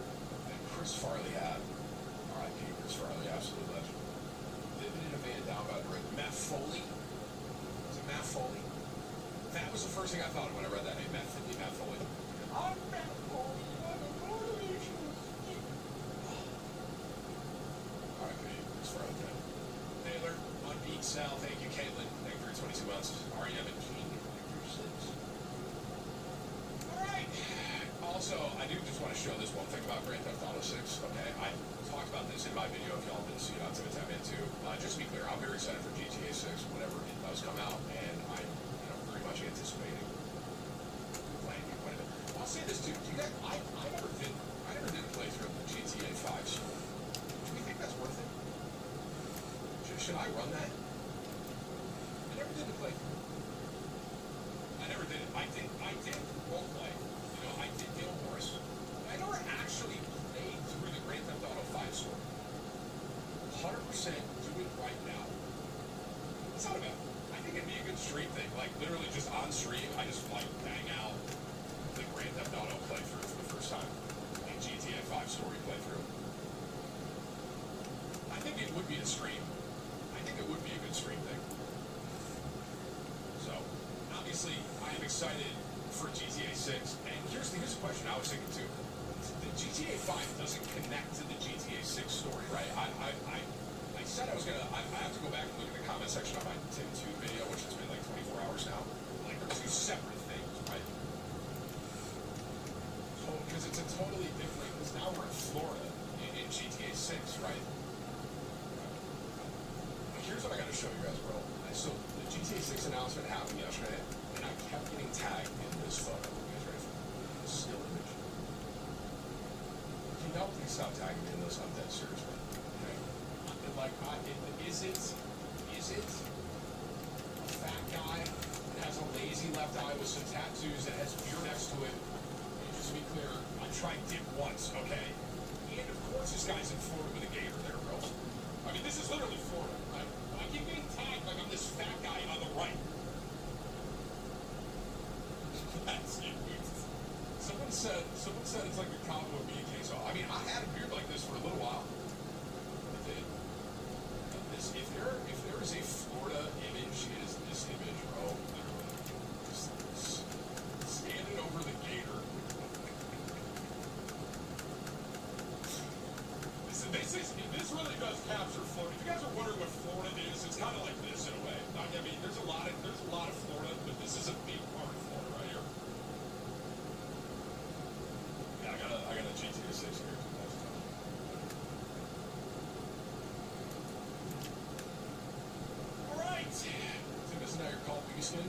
that Chris Farley had? R.I.P. Chris Farley, absolute legend. Living in a van down by the river. Matt Foley? Was it Matt Foley? That was the first thing I thought of when I read that name. Matt Finley, Matt Foley. I'm Matt Foley. I'm a motivational speaker. R.I.P. Chris Farley. Taylor, Unbeat Sal, thank you. Caitlin, thank you for 22 months. R.E.M. and King, thank you for 6. Alright. Also, I do just want to show this one thing about Grand Theft Auto 6. Okay, I talked about this in my video if y'all didn't see it on Tim and Tam into. Just to be clear, I'm very excited for GTA 6 whenever it does come out, and I'm very much anticipating playing it quite a bit. I'll say this too. You guys, I never did a playthrough of the GTA 5 story. Do you think that's worth it? Should I run that? I never did the playthrough. I never did it. I did roleplay. I did Neil Morris. I never actually played through the Grand Theft Auto 5 story. 100% do it right now. It's not bad. I think it'd be a good stream thing. Like, literally just on stream, I just, bang out the Grand Theft Auto playthrough for the first time. And GTA 5 story playthrough. I think it would be a stream. I think it would be a good stream thing. So, obviously, I am excited for GTA 6. And here's the question I was thinking, too. The GTA 5 doesn't connect to the GTA 6 story, right? I said I was going to... I have to go back and look at the comment section on my Tim 2 video, which has been 24 hours now. They're 2 separate things, right? Because it's a totally different... Because now we're in Florida in GTA 6, right? Here's what I got to show you guys, bro. So the GTA 6 announcement happened yesterday, and I kept getting tagged in this photo. You guys ready for this still image? Can y'all please stop tagging me in this? I'm dead serious, man. Okay? Is it a fat guy that has a lazy left eye with some tattoos that has beer next to it? And just to be clear, I tried dip once, okay? And of course this guy's in Florida with a gator there, bro. I mean, this is literally Florida, right? I keep getting tagged like I'm this fat guy on the right. That's it. Someone said it's like the combo of me and Queso. I mean, I had a beard like this for a little while. I did. If there is a Florida image, it is this image, bro. Literally. Just standing over the gator. This really does capture Florida. If you guys are wondering what Florida is, it's kind of like this in a way. I mean, there's a lot of Florida, but this is a big part of Florida right here. Yeah, I got a GTA 6 here. All right. Tim, isn't that your call, Biggie Skin?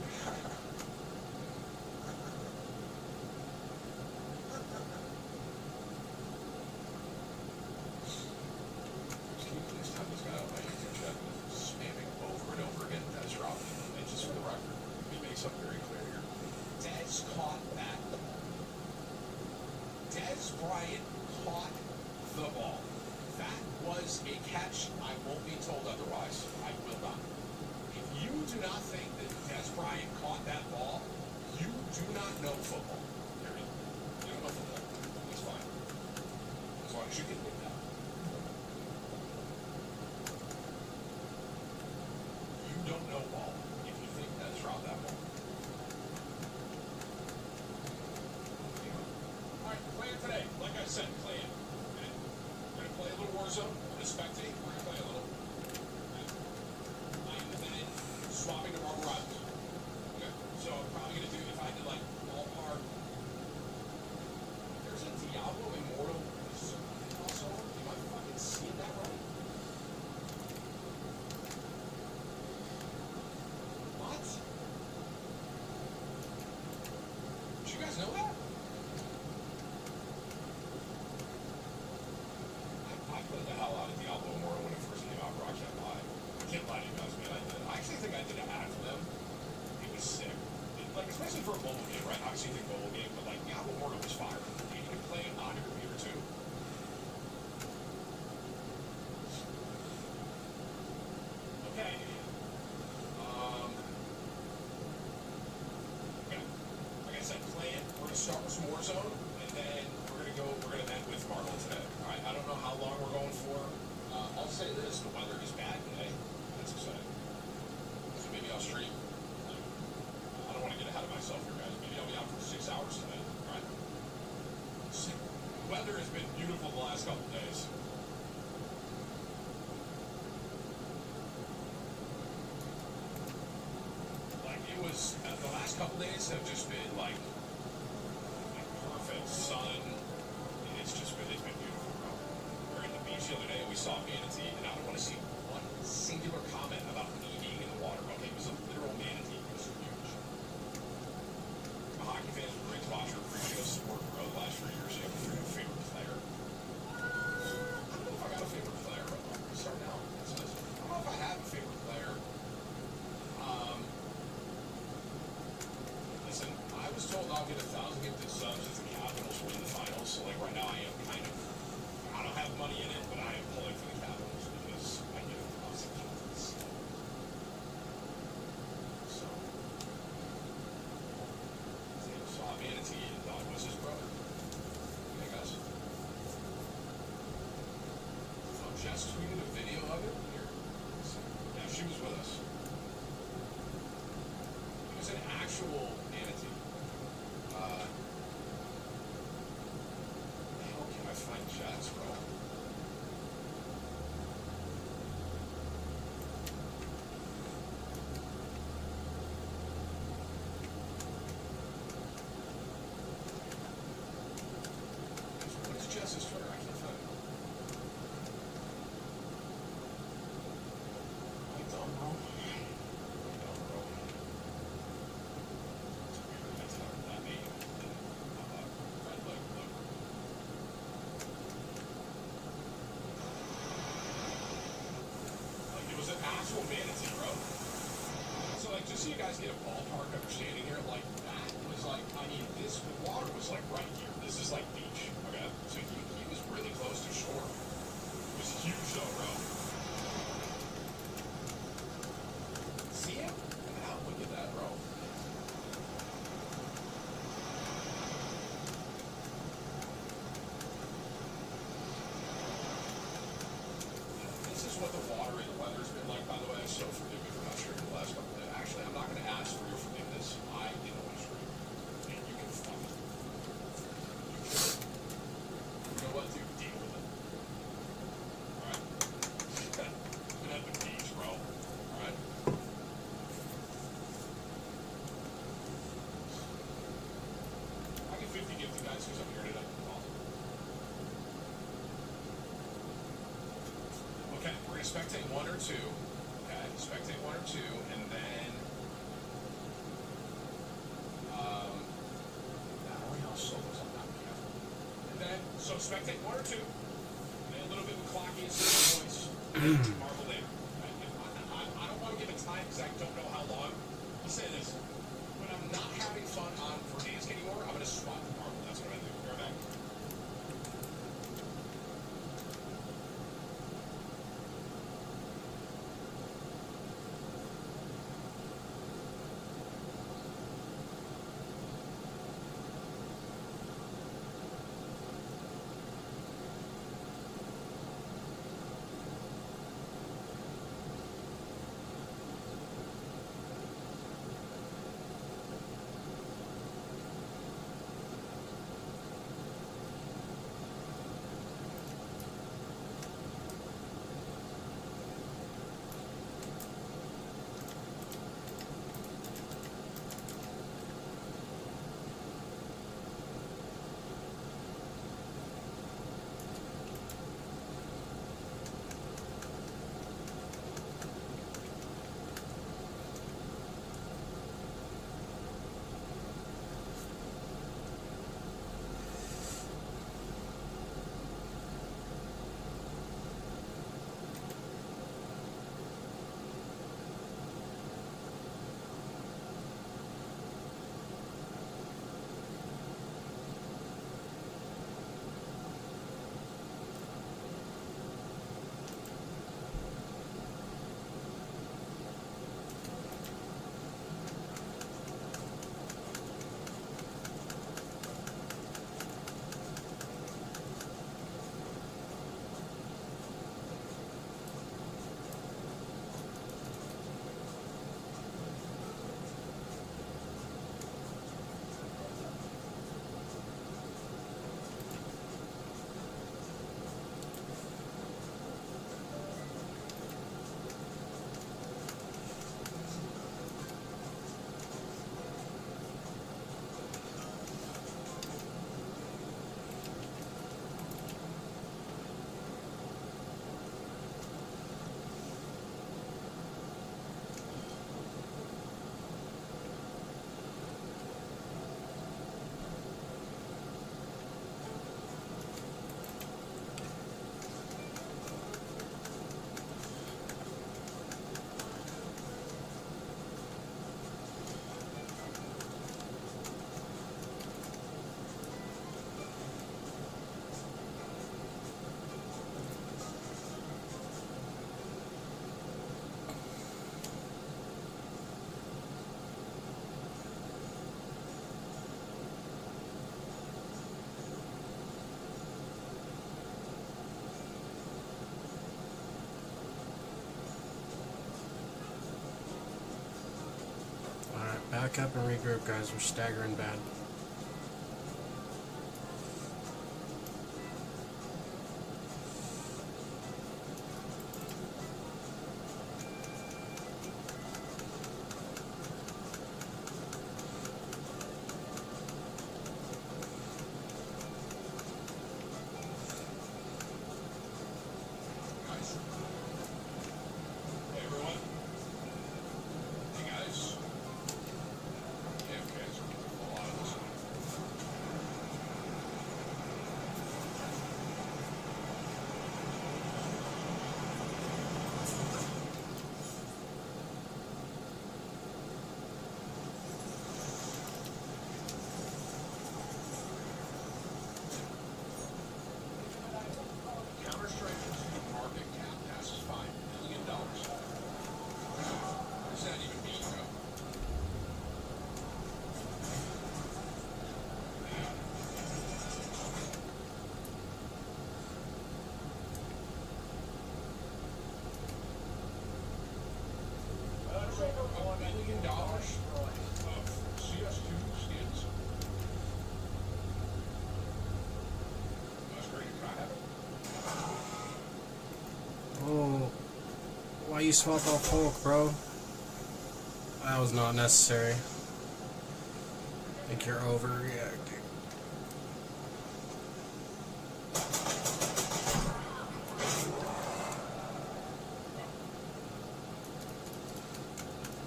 Bryant caught the ball. That was a catch. I won't be told otherwise. I will not. If you do not think that Des Bryant caught that ball, you do not know football. Period. You don't know football. That's fine. As long as you can win that. You don't know ball if you think Des dropped that ball. I said, play it. Okay? We're gonna play a little Warzone. I'm gonna spectate. We're gonna play a little. Okay? And then swapping to Marvel Rivals. Okay? So I'm probably gonna do, if I did like ballpark, there's a Diablo Immortal also. Am I fucking seeing that right? What? Did you guys know that? I played the hell out of Diablo Immortal when it first came out, bro. I can't lie. I can't lie to you guys, man. I actually think I did an ad for them. It was sick. Like, especially for a mobile game, right? Obviously, you think mobile game, but like Diablo Immortal was fire. And you can play it on your computer too. Okay. Okay. Like I said, play it. We're gonna start with some Warzone, and then we're gonna end with Marvel today. Alright, I don't know how long we're going for. I'll say this, the weather is bad today. That's exciting. So maybe I'll stream. I don't want to get ahead of myself here, guys. Maybe I'll be out for 6 hours tonight, alright? The weather has been beautiful the last couple days. Like, it was, the last couple days have just been like perfect sun. It's been beautiful, bro. We were at the beach the other day and we saw manatee, and I don't want to see one singular comment about me being in the water. Okay, it was a literal manatee. It was huge. I'm a hockey fan, a great watcher, appreciate the sport, bro. The last 3 years, you have a favorite player. I don't know if I got a favorite player, bro. Start now. I don't know if I have a favorite player. Listen, I was told I'll get 1,000 gifted subs if the Capitals win the finals. So like right now I am kind of, I don't have money in it, but I am pulling for the Capitals because I get 1,000 gifted subs. So, Taylor saw a manatee and thought it was his brother. Okay, guys. Oh, Jess tweeted a video of it here. Yeah, she was with us. It was an actual manatee. How can I find Jess, bro? What is Jess's Twitter? I can't find it. I don't know. Bro. It's weird that I typed that name and red leg look. Like, it was an actual manatee, bro. So, like, just so you guys get a ballpark understanding here, like, that was like, I mean, this water was like right here. This is like beach, okay? So he was really close to shore. It was huge though, bro. See him? Wow, look at that, bro. This is what the water and the weather's been like, by the way. So forgive me for not streaming the last couple of days. Actually, I'm not going to ask for your forgiveness. I didn't want to stream. And you can fuck it. You know what, dude? Deal with it. Alright? Been at the beach, bro. Alright? I get 50 gifted guys because I'm here today. Okay, we're gonna spectate 1 or 2. Okay, spectate 1 or 2, and then solos, I'm not careful. And then so spectate 1 or 2, and then a little bit of clocky and simple voice. Marvel in. I don't want to give a time because I don't know how long. I'll say this. When I'm not having fun on Verdansk anymore, I'm gonna swap to Marvel. That's what I do. You're back. Back up and regroup, guys. We're staggering bad. Hey everyone. Hey guys. Yeah, okay, so a lot of this. Counter-Strike's market cap passes $5 billion. What does that even mean, bro? $1 billion of CS2 skins. That's great. Can I have it? Oh, why you swap off Hulk, bro? That was not necessary. I think you're overreacting.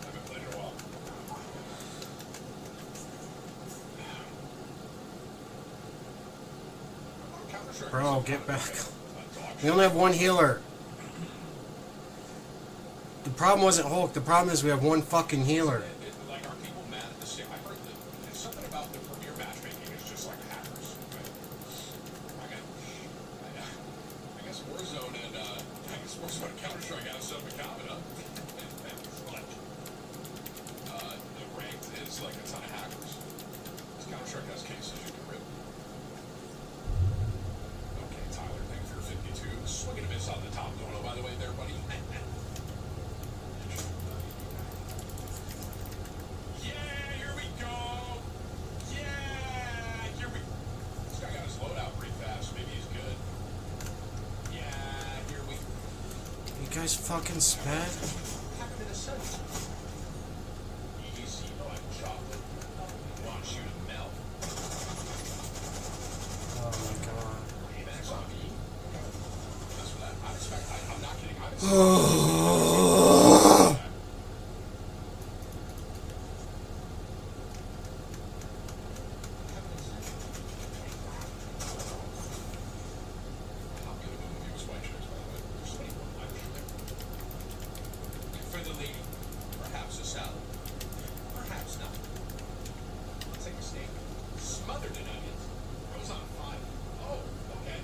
Haven't played in a while. Counter-Strike Bro, is get back. dog We shit. only have one healer. The problem wasn't Hulk. The problem is we have one fucking healer. Like, are people mad at the state? I heard that there's something about the premier matchmaking is just like hackers. Okay? I guess Warzone and Counter-Strike have something in common, huh? It's like, the ranked is like a ton of hackers. This Counter-Strike has cases you can rip. Okay, Tyler, thank you for 52. Swinging a miss on the top dono, by the way, there, buddy. Yeah, here we go. Yeah, here we. This guy got his loadout pretty fast. Maybe he's good. Yeah, here we. You guys fucking sped? Pack him in a sense. Easy like chocolate. Wants you to melt. Oh my god. Hey, that's on me. That's what I expect. I'm not kidding. I For the lady, perhaps a salad, perhaps not. I'll take a steak, smothered in onions, rose on 5. Oh, okay.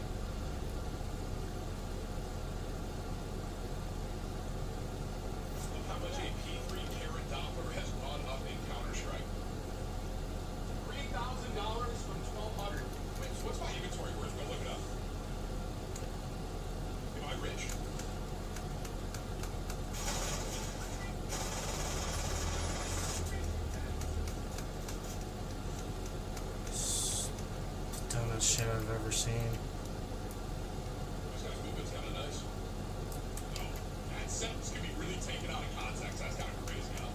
Look how much a P3 carat Doppler has gone up in Counter-Strike. $3,000 from 1,200. Wait, so what's my inventory worth? Go look it up. Am I rich? The dumbest shit I've ever seen. This guy's movement's kind of nice. No, that sentence can be really taken out of context. That's kind of crazy, huh?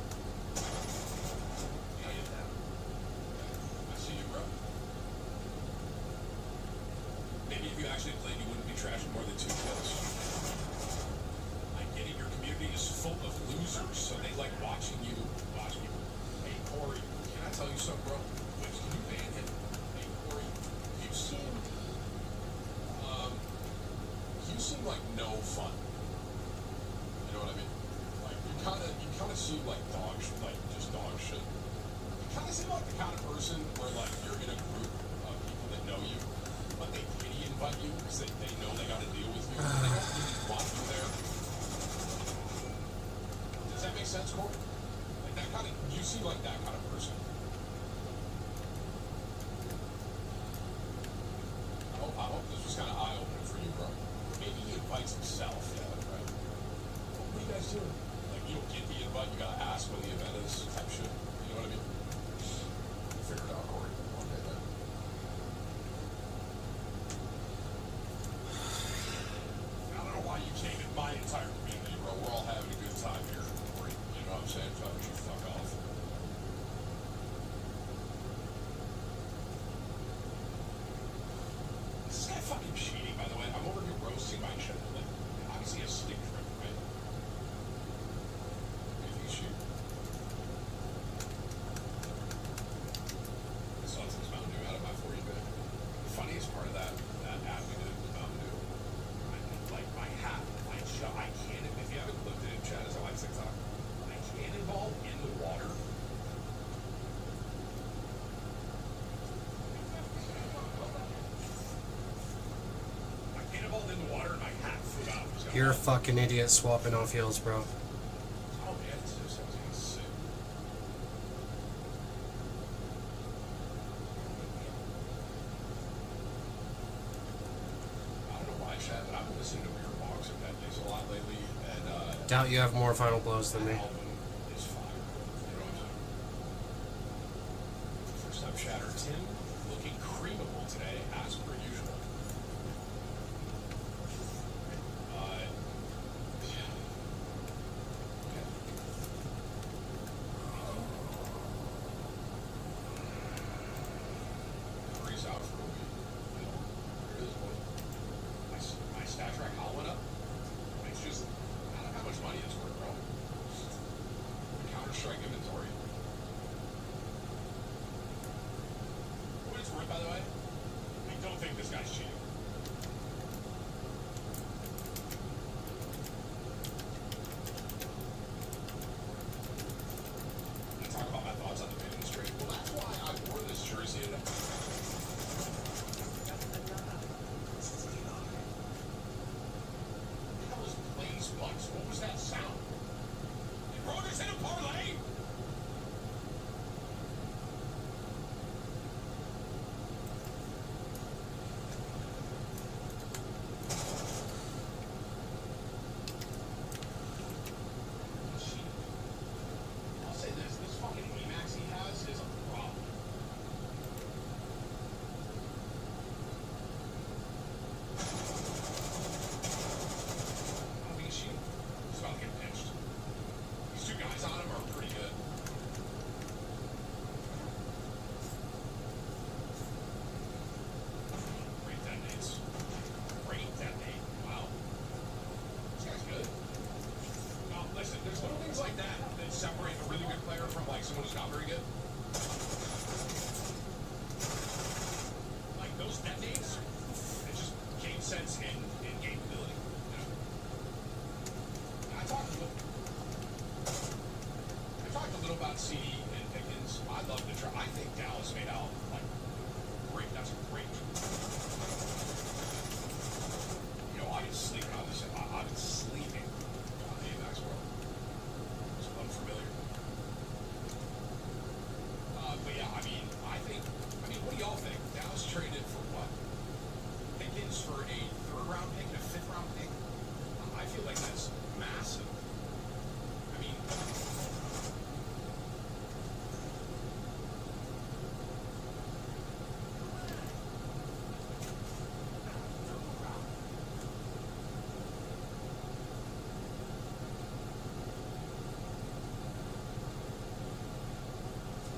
Yeah, you have. I see you, bro. Maybe if you actually played, you wouldn't be trashing more than 2 kills. I get it. Your community is full of losers, so they like watching you. Hey, Corey, can I tell you something, bro? Which, can you ban him? Hey, Corey, you seem like no fun. You know what I mean? Like you kind of seem like dog shit, like just dog shit. You kind of seem like the kind of person where like you're in a group of people that know you, but they pity invite you because they know they got to deal with you. They don't really want you there. Does that make sense, Corey? Like that kind of, you seem like that kind of person. I hope this was kind of eye-opening for you, bro. Maybe he invites himself, yeah, right? What are you guys doing? Like, you don't get the invite, you gotta ask when the event is, type shit. You know what I mean? You're a fucking idiot swapping off heals, bro. Oh man, this is something sick. I don't know why, Chad, but I've been listening to Weird Walks and Pet Days a lot lately, and Doubt you have more final blows than me. album is fire. You know what I'm saying? First up, Shatter Tim, looking creamable today, as per usual. Freeze out for a week. You know, there it is, boy. My stat track all went up. It's just, I don't know how much money it's worth, bro. Counter-Strike inventory. What it's worth, by the way, I don't think this guy's cheating. I talk about my thoughts on the Pickens trade. Well, that's why I wore this jersey today. What was Blaze Bucks? What was that sound? Did Rogers hit a parlay? I'll say this fucking Emax he has is a problem. I don't think he's cheating. He's about to get pinched. These two guys on him are pretty good. Great detonates. Great detonate. Wow. This guy's good. No, listen, there's little things like that that separate a really good player from like someone who's not very good. Like those detonates, it just game sense and game ability. You know? I talked a little about CD and Pickens. I'd love to try. I think Dallas made out like great. That's a great. You know, I've been sleeping on this. I've been sleeping on the Emax world. It's unfamiliar. But yeah, I mean, what do y'all think? Dallas traded for what? Pickens for a third-round pick and a fifth-round pick? I feel like that's massive. I mean,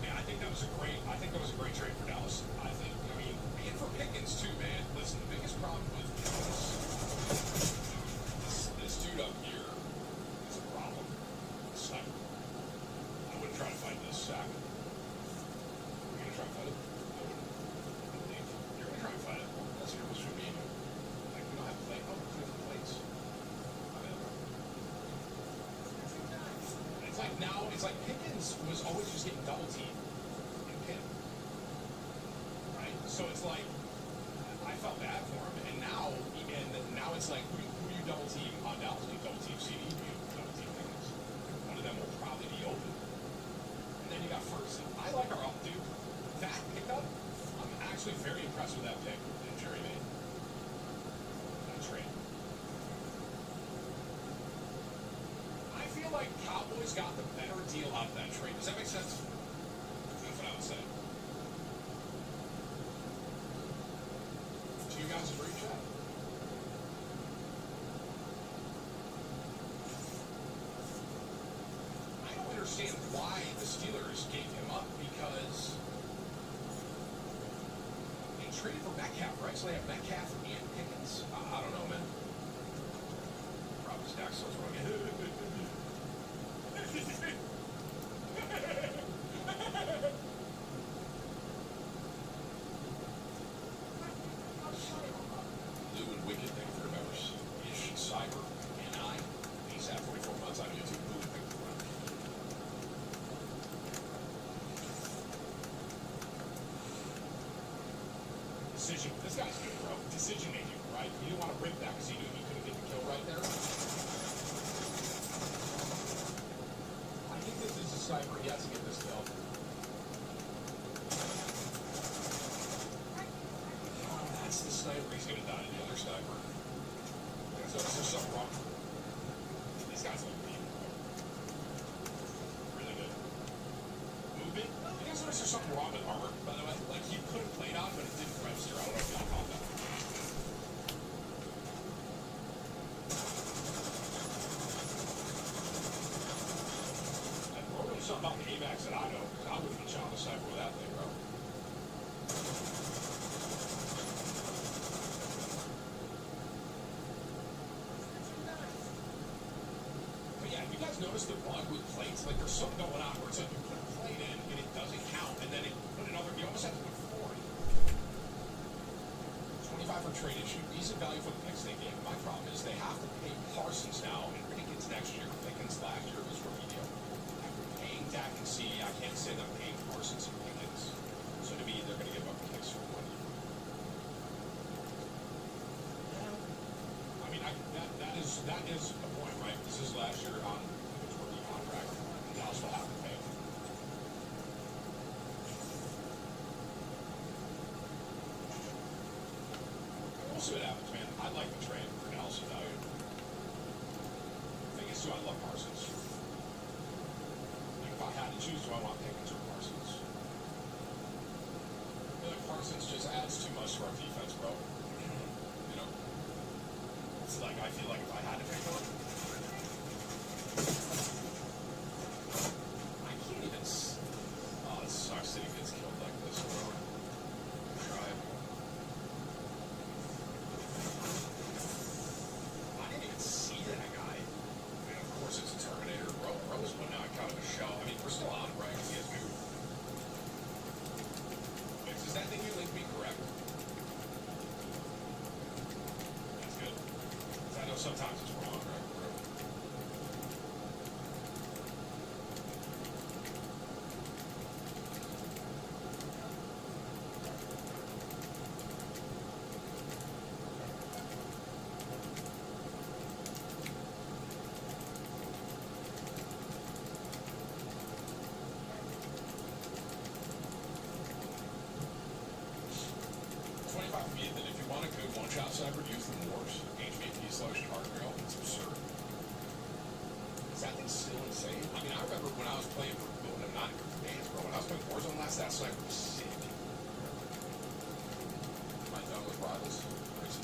yeah, I think that was a great trade for Dallas. I mean, and for Pickens too, man. Listen, the biggest problem with this dude up here is a problem. Sniper. I wouldn't try to fight this sack. Are you gonna try to fight it? I wouldn't. I think you're gonna try to fight it. That's your between me and you. Like we don't have to play. Oh, we have plates. My bad, bro. It's like now. It's like Pickens was always just getting double teamed and pinned. Right? So it's like I felt bad for him, and now it's like who do you double team on Dallas? Do you double team CD? Do you double team Pickens? One of them will probably be open. And then you got Ferguson. I like our up dude. That pickup, I'm actually very impressed with that pick that Jerry made. That trade. I feel like Cowboys got the better deal out of that trade. Does that make sense? That's what I would say. Do you guys agree, Chad? I don't understand why the Steelers gave him up because they traded for Metcalf, right? So they have Metcalf and Pickens. I don't know, man. Probably Stack Soul's wrong. Lou and Wicked, thank you for your members. Ish, Cyber, and I. ASAP 44 months on YouTube. Lou, thank you for your decision. This guy's good, bro. Decision making, right? He didn't want to rip that because he knew he couldn't get the kill right there. sniper, he has to get this kill. That's the sniper. He's gonna die to the other sniper. You guys notice there's something wrong? These guys look mean. Really good. Movement. You guys notice there's something wrong with armor, by the way? Like, he put a plate on, but it didn't register. I don't know if y'all caught that. And bro knows something about the AMAX that I know, because I wouldn't be shot on the sniper with that thing, bro. But yeah, you guys notice the bug with plates? Like, there's something going on where it's like you put a plate in and it doesn't count, and then it put another, you almost have to put 40. 25 for trade issue. Decent value for the picks they gave. My problem is they have to pay Parsons now and Pickens next year. Pickens last year was rookie deal. After paying Dak and CD, I can't say them paying Parsons and Pickens. So to me, they're going to give up picks for 1 year. I mean, that is the point, right? This is last year on Pickens' rookie contract. And Dallas will have to pay him. We'll see what happens, man. I like the trade for Dallas value. The thing is, too, I love Parsons. Like, if I had to choose, do I want Pickens or Parsons? I feel like Parsons just adds too much to our defense, bro. You know? It's like, I feel like if I had to pick one, I can't even. Oh, it sucks that he gets killed like this, bro. Try it. I didn't even see that guy. I mean, of course it's a Terminator. Bro was putting out kind of a show. I mean, we're still on, right? Because he has moved. Does that thing you link me correct? That's good. 'Cause I know sometimes it's wrong, right? Bro? 25 feet, then if you want a good one-shot sniper, use the Morse. HVP/Cardinal. It's absurd. Is that thing still insane? I mean, I remember when I was playing for, well, not games, bro. When I was playing Warzone last, that sniper was sick. Am I done with rivals?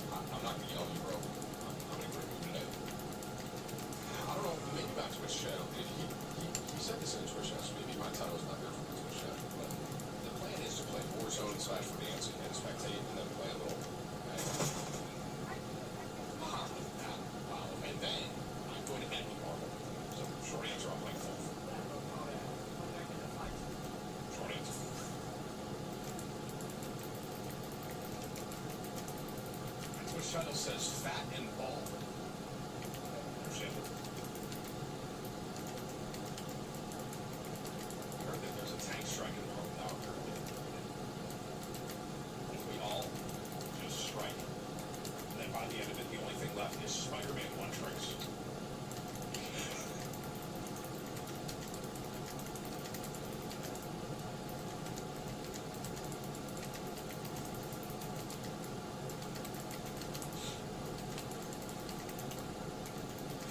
I'm not gonna yell at you, bro. I'm in a great mood today. I don't know, maybe my Twitch channel. He said this in Twitch channel, so maybe my title's not there for my Twitch channel, but the plan is to play Warzone / Verdansk and spectate and then play a little. Wow. And then I'm going to end with Marvel. So short answer, I'm playing full. Short answer. My Twitch channel says fat and bald. Understand it? I heard that there's a tank strike in the world now currently. If we all just strike, and then by the end of it, the only thing left is Spider-Man one tricks.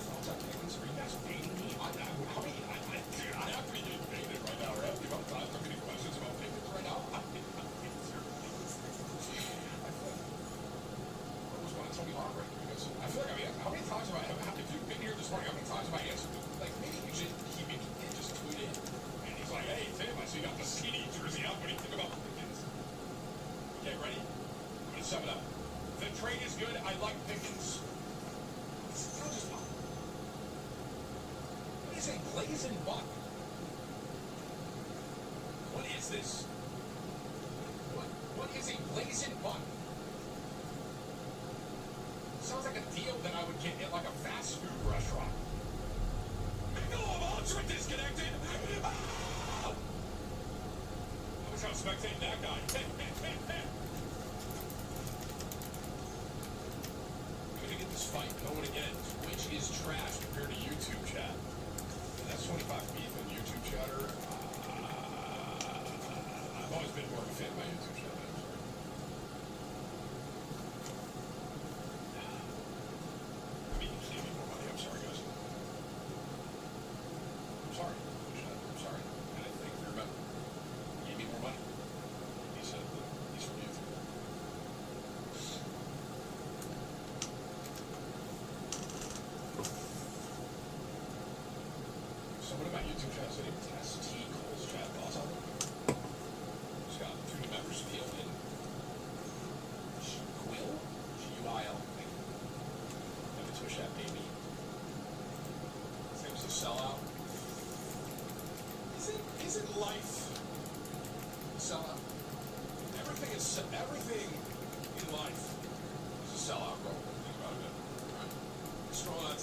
Thoughts on Pickens? Are you guys baiting me? I have to be getting baited right now, right? You don't have any questions about Pickens right now? I feel like what was one Tony Hawk right there? I feel like, I mean, how many times have if you've been here this morning, how many times have I answered? Like, maybe you should keep it, just tweet it. And he's like, hey, Tim, I see you got the CD jersey up. What do you think about Pickens? Okay, ready? I'm going to sum it up. The trade is good. I like Pickens. Still just not. What is a blazing buck? What is this? What is a blazing buck? Sounds like a deal that I would get at like a fast food restaurant. Michelob Ultra disconnected! Ah! I wish I was spectating that guy. I'm gonna get this fight going again. Twitch is trash compared to YouTube chat. And that's 25 beef in YouTube chatter.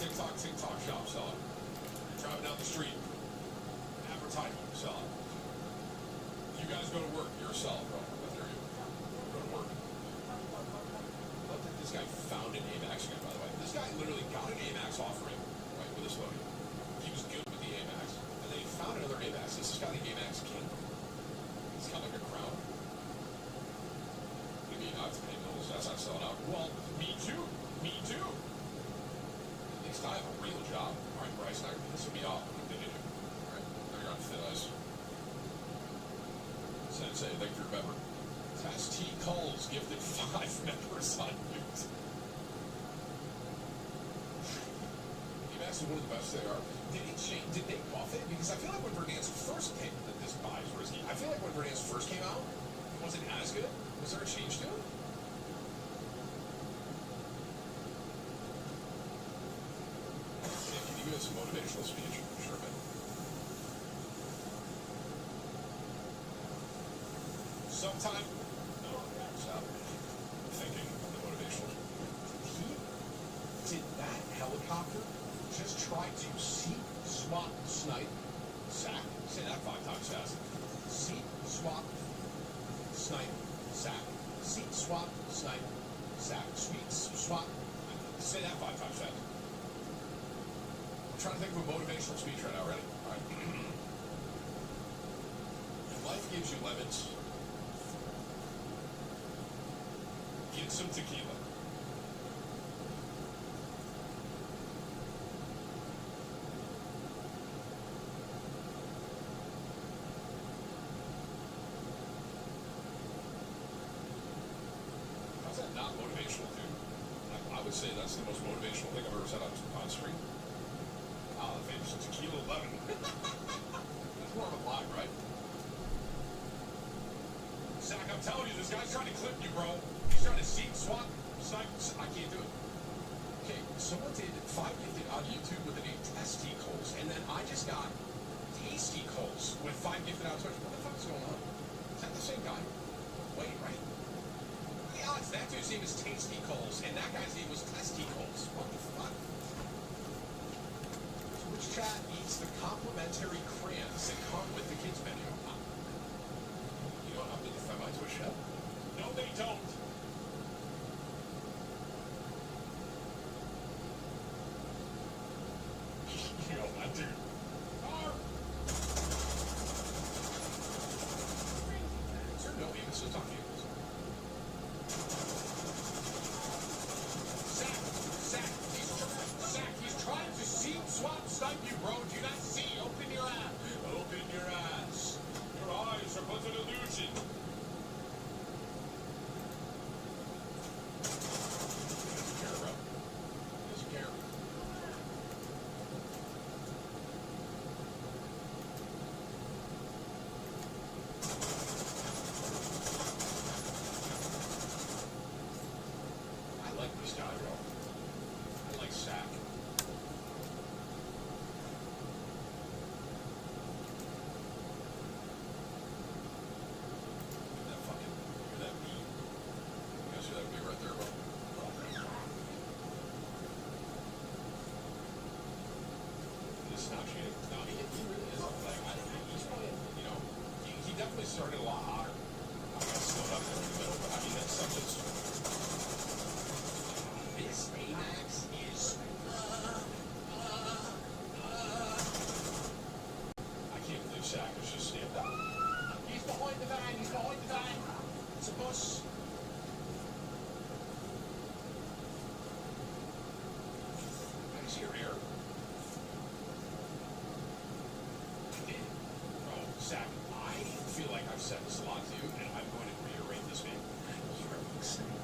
TikTok shop, sell it. You're driving down the street, advertisement, sell it. You guys go to work, you're a seller, bro. But there you go to work. I love that this guy found an Amex again, by the way. This guy literally got an Amex offering, right, with his loading. He was good with the Amex. And then he found another Amex. This has got the Amex King. He's got like a crown. What do you mean I have to pay bills? That's not selling out. Well, me too. Me too. At least I have a real job. All right, Bryce, now this will be off. What did you do? All right, now you're on thin ice. Sensei, thank you for your member. Tess T. Coles gifted 5 members on YouTube. Amex is one of the best they are. Did they buff it? Because I feel like when Verdansk first came, that this buys risky. I feel like when Verdansk first came out, it wasn't as good. Was there a change to it? Can you give us a motivational speech? Sure, man. Sometime. No, stop thinking the motivational. Did that helicopter just try to seek, swap, snipe, sack? Say that 5 times fast. Seek, swap, snipe, sack. Seek, swap, snipe, sack. Sweet, swap. Say that 5 times fast. I'm trying to think of a motivational speech right now. Ready? All right. Life gives you lemons. Get some tequila. How's that not motivational, dude? I would say that's the most motivational thing I've ever said on screen. Ah, the famous tequila lemon. That's more of a lie, right? Zach, I'm telling you, this guy's trying to clip you, bro. He's trying to seat swap. Snipe. I can't do it. Okay, someone did 5 gifted on YouTube with the name Testy Coles, and then I just got Tasty Coles with 5 gifted on Twitch. What the fuck is going on? Is that the same guy? Wait, right? The odds that dude's name is Tasty Coles, and that guy's name was Testy Coles. What the fuck? Twitch chat eats the complimentary crayons that come with the kids menu. You know how to defend my Twitch chat? No, they don't. Yo, that dude. Is there no Amos to talk to you? Zach, he's trying to seat swap snipe you, bro. Do you not see? Open your ass. Open your ass. Your eyes are but an illusion. He doesn't care, bro. He doesn't care. I like this guy, bro. I like Sack. Hear that beat? You guys hear that beat right there, bro? This is not cheating. No, he really is. Like, I don't think he's probably, you know, he definitely started a lot hotter. I got slowed up there in the middle, but I mean, that's such a... This Amex is... I can't believe Sack is just standing up. He's behind the van, he's behind the van. It's a bus. Can I see your hair? Bro, Zach, I feel like I've said this a lot to you, and I'm going to reiterate this, man. You're insane.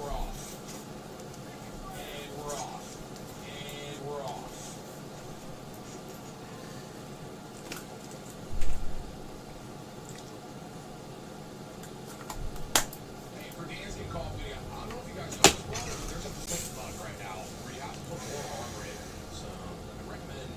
we're off. And we're off. And we're off. Hey, for Dan's Game Call of Duty, I don't know if you guys know this, brother, but there's a flip bug right now where you have to put more armor in. So I recommend.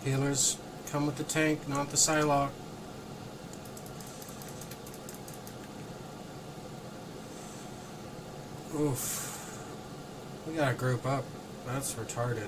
Healers come with the tank, not the Psylocke. Oof. We gotta group up. That's retarded.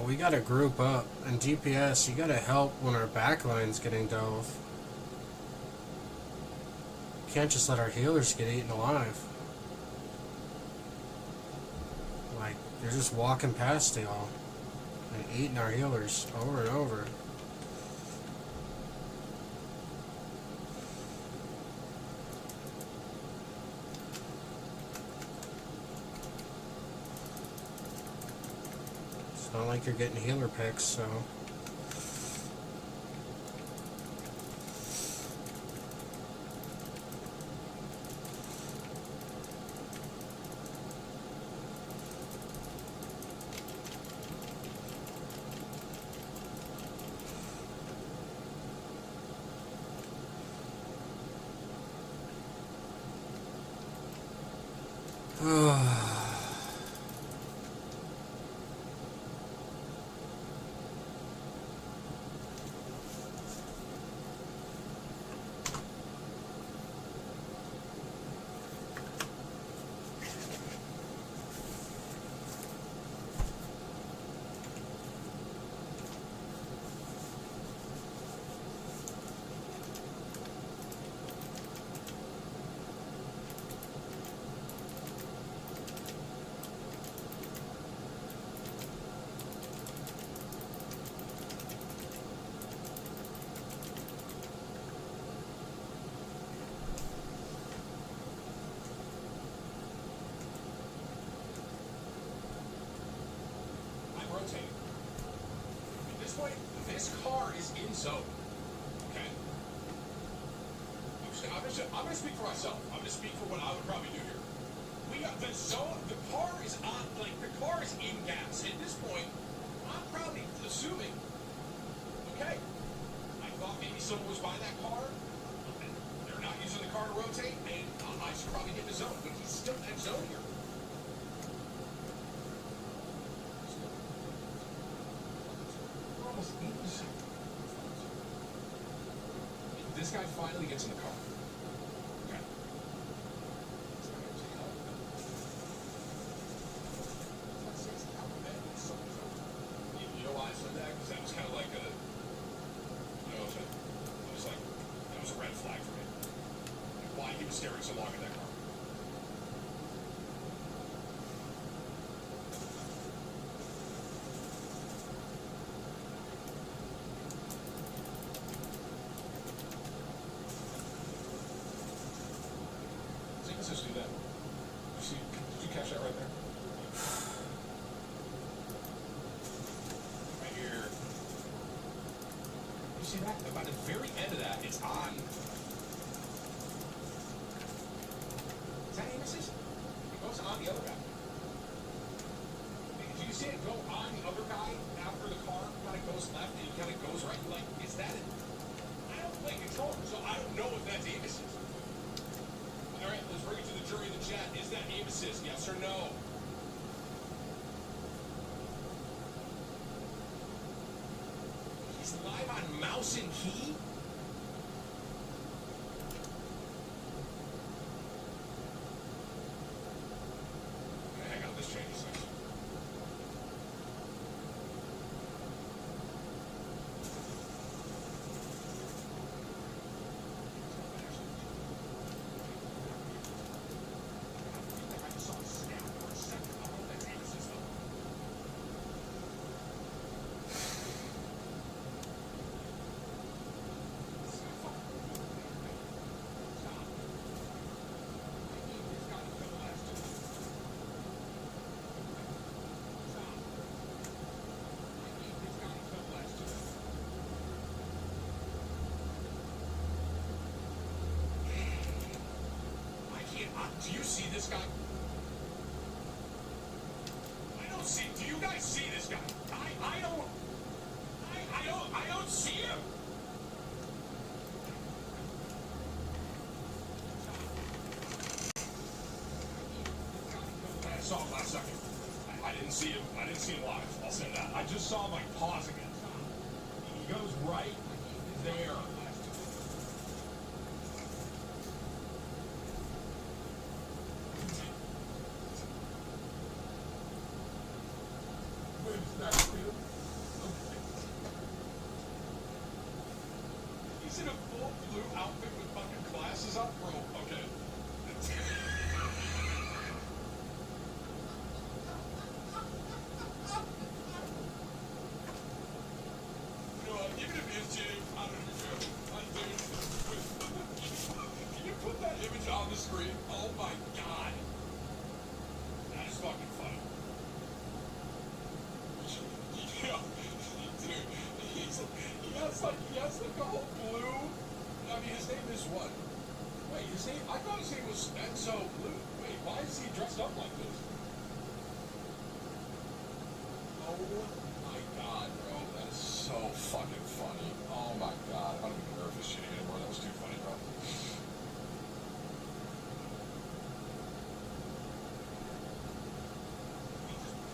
we gotta group up. And DPS, you gotta help when our backline's getting dove. Can't just let our healers get eaten alive. Like, they're just walking past y'all and eating our healers over and over. It's not like you're getting healer picks, so... rotating. At this point, this car is in zone. Okay? I'm gonna speak for myself. I'm gonna speak for what I would probably do here. We got the zone, the car is on, like, the car is in gas. At this point, I'm probably assuming, okay, I thought maybe someone was by that car, and they're not using the car to rotate, and I should probably get the zone, but he's still in zone here. This guy finally gets in the car. Okay. You know why I said that? Because that was kind of like a, you know, it was like, that was a red flag for me. Like why he was staring so long at that car. Let's just do that. Did you catch that right there? Right here. You see that? By the very end of that, it's on. Is that Amos's? It goes on the other guy. Do you see it go on the other guy after the car kind of goes left and he kind of goes right? Like, is that it? I don't play controller, so I don't know if that's Amos's. All right, let's bring it to the jury in the chat. Is that Amos's? Yes or no? He's live on mouse and key? Okay, hang on. This changes things. Do you see this guy? I don't see. Do you guys see this guy? I don't see him. I saw him last second. I didn't see him. I didn't see him live. I'll say that. I just saw him like pausing it. He goes right there. That is what? Wait, his name? I thought his name was Enzo Blue. Wait, why is he dressed up like this? Oh my god, bro. That is so fucking funny. Oh my god. I don't even know if this shit anymore. That was too funny, bro.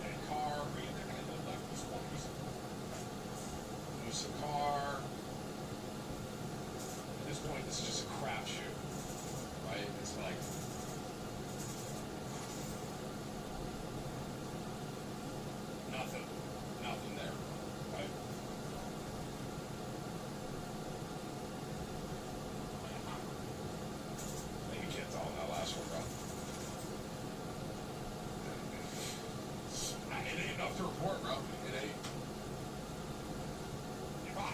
A car. Bring it back. I left these ones. Lose the car. At this point, this is just a crapshoot. Right? It's like. Nothing there, right? Maybe you can't tell on that last one, bro. It ain't enough to report, bro. It ain't.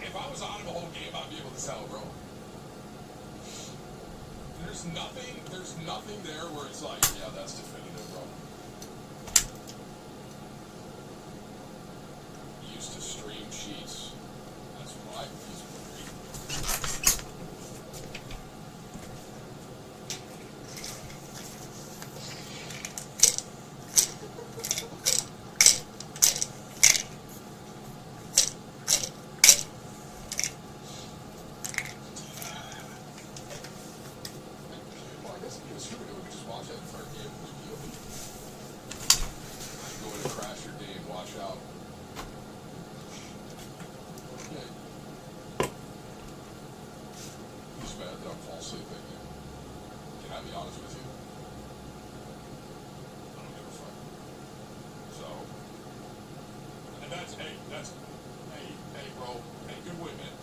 If I was on the whole game, I'd be able to tell, bro. There's nothing there where it's like, yeah, that's definitive, bro. Used to stream cheats. That's why he's worried. Well, I guess if you was stupid, we could just watch that entire game. It was beautiful. Go in and crash your game. Watch out. He's mad that I'm falsely thinking. Can I be honest with you? I don't give a fuck. So, and hey, bro. Hey, good win, man.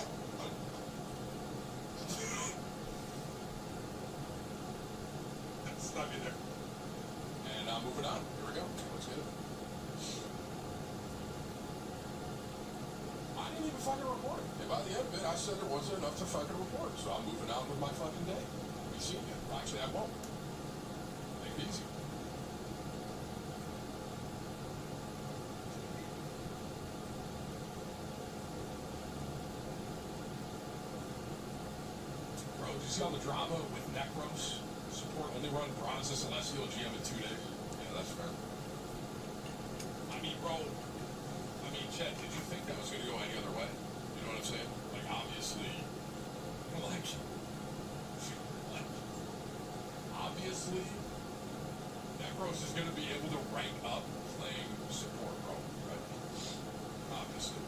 Stop you there. And I'm moving on. Here we go. Let's get it. I didn't even fucking report it. And by the end of it, I said there wasn't enough to fucking report. So I'm moving on with my fucking day. Be seeing you. Actually, I won't. Take it easy. Bro, did you see all the drama with Necros? Support only run Bronze and Celestial GM in 2 days. Yeah, that's fair. I mean, bro. Chet, did you think that was going to go any other way? You know what I'm saying? Like, obviously, obviously, Necros is going to be able to rank up playing support, bro. Right? Obviously.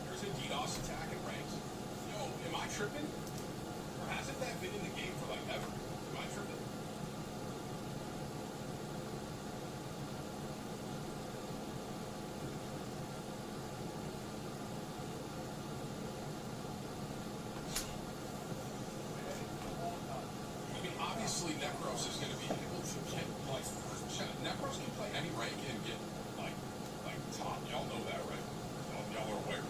There's a DDoS attack at ranks. Yo, am I tripping? Or hasn't that been in the game for like ever? Am I tripping? Obviously, Necros is going to be able to get, like, Necros can play any rank and get, like top. Y'all know that, right? Y'all are aware.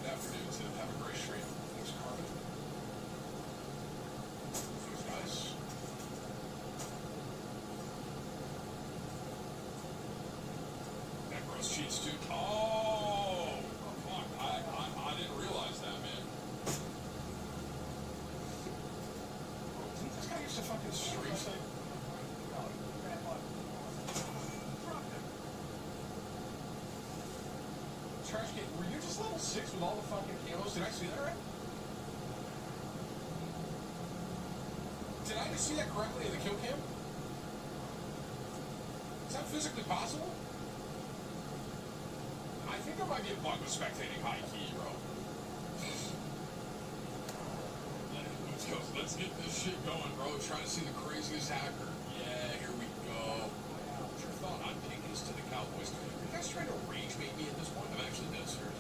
Good afternoon, Tim. Have a great stream. Thanks, Carmen. Thanks, guys. Necros cheats, too. Oh, fuck. I didn't realize that, man. Bro, didn't this guy used to fucking stream thing? Trash can, were you just level 6 with all the fucking camos? Did I see that right? Did I just see that correctly in the kill cam? Is that physically possible? I think there might be a bug with spectating high key, bro. Let's go. Let's get this shit going, bro. Trying to see the craziest hacker. Yeah, here we go. What's your thought on Pickens to the Cowboys? Are you guys trying to rage bait me at this point? I'm actually dead serious.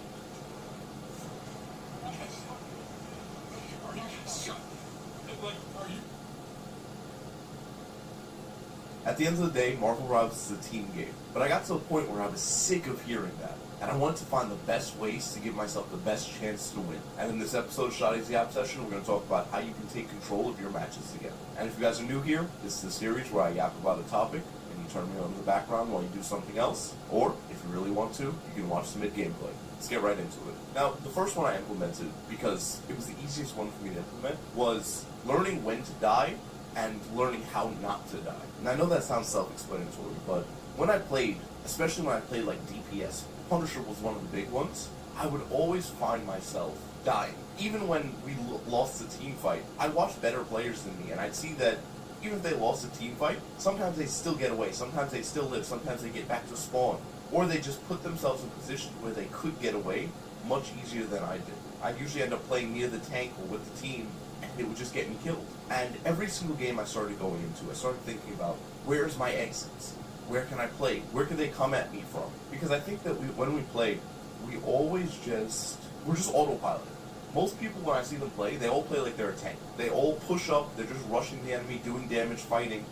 Are you guys trying? Like, are you? At the end of the day, Marvel Rivals is a team game, but I got to a point where I was sick of hearing that, and I wanted to find the best ways to give myself the best chance to win. And in this episode of Shotty's Yap Session, we're going to talk about how you can take control of your matches again. And if you guys are new here, this is the series where I yap about a topic, and each turn me on in the background while you do something else, or if you really want to, you can watch the mid-gameplay. Let's get right into it. Now, the first one I implemented, because it was the easiest one for me to implement, was learning when to die and learning how not to die. And I know that sounds self-explanatory, but when I played, especially when I played like DPS, Punisher was one of the big ones, I would always find myself dying. Even when we lost the team fight, I watched better players than me, and I'd see that even if they lost a team fight, sometimes they still get away, sometimes they still live, sometimes they get back to spawn, or they just put themselves in positions where they could get away much easier than I did. I'd usually end up playing near the tank or with the team, and it would just get me killed. And every single game I started going into, I started thinking about, where's my exits? Where can I play? Where can they come at me from? Because I think that when we play, we're just autopilot. Most people, when I see them play, they all play like they're a tank. They all push up, they're just rushing the enemy, doing damage, fighting,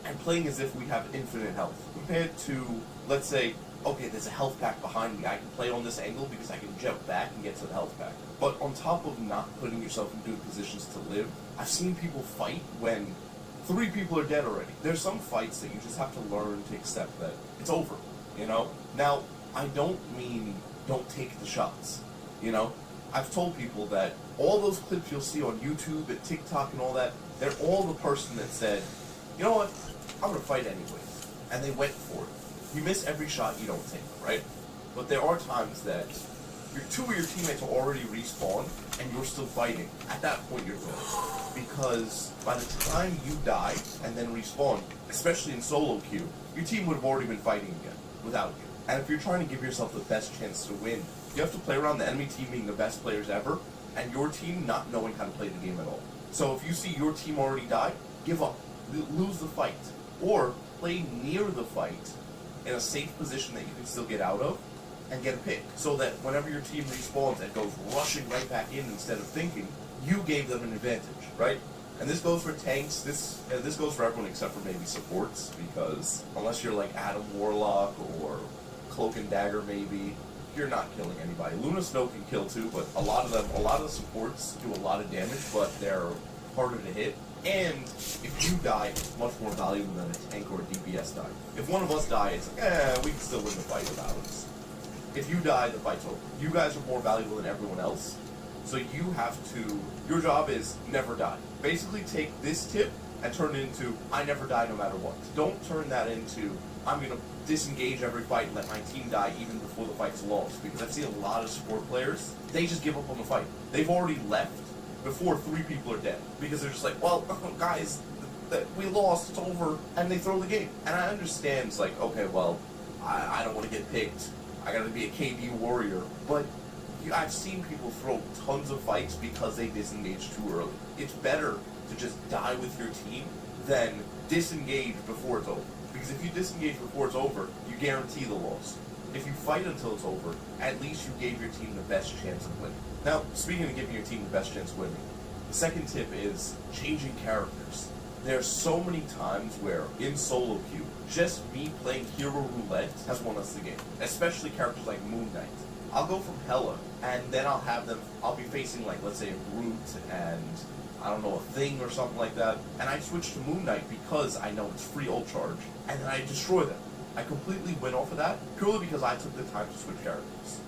and playing as if we have infinite health. Compared to, let's say, okay, there's a health pack behind me, I can play on this angle because I can jump back and get to the health pack. But on top of not putting yourself in good positions to live, I've seen people fight when 3 people are dead already. There's some fights that you just have to learn to accept that it's over, you know? Now, I don't mean don't take the shots, you know? I've told people that all those clips you'll see on YouTube and TikTok and all that, they're all the person that said, you know what, I'm going to fight anyways. And they went for it. You miss every shot you don't take, right? But there are times that two of your teammates are already respawned and you're still fighting. At that point, you're finished. Because by the time you die and then respawn, especially in solo queue, your team would have already been fighting again without you. And if you're trying to give yourself the best chance to win, you have to play around the enemy team being the best players ever, and your team not knowing how to play the game at all. So if you see your team already die, give up. Lose the fight. Or play near the fight in a safe position that you can still get out of, and get a pick. So that whenever your team respawns and goes rushing right back in instead of thinking, you gave them an advantage, right? And this goes for tanks, this goes for everyone except for maybe supports, because unless you're like Adam Warlock or Cloak and Dagger maybe, you're not killing anybody. Luna Snow can kill too, but a lot of the supports do a lot of damage, but they're harder to hit. And if you die, it's much more valuable than a tank or a DPS die. If one of us die, it's like, we can still win the fight without us. If you die, the fight's over. You guys are more valuable than everyone else, so you have to, your job is never die. Basically take this tip and turn it into, I never die no matter what. Don't turn that into, I'm going to disengage every fight and let my team die even before the fight's lost. Because I've seen a lot of support players, they just give up on the fight. They've already left before 3 people are dead. Because they're just like, well, guys, we lost, it's over, and they throw the game. And I understand, it's like, okay, well, I don't want to get picked. I gotta be a KD warrior. But I've seen people throw tons of fights because they disengage too early. It's better to just die with your team than disengage before it's over. Because if you disengage before it's over, you guarantee the loss. If you fight until it's over, at least you gave your team the best chance of winning. Now, speaking of giving your team the best chance of winning, the second tip is changing characters. There's so many times where, in solo queue, just me playing Hero Roulette has won us the game. Especially characters like Moon Knight. I'll go from Hela, and then I'll be facing, like, let's say a Groot and, I don't know, a Thing or something like that, and I switch to Moon Knight because I know it's free ult charge, and then I destroy them. I completely win off of that, purely because I took the time to switch characters.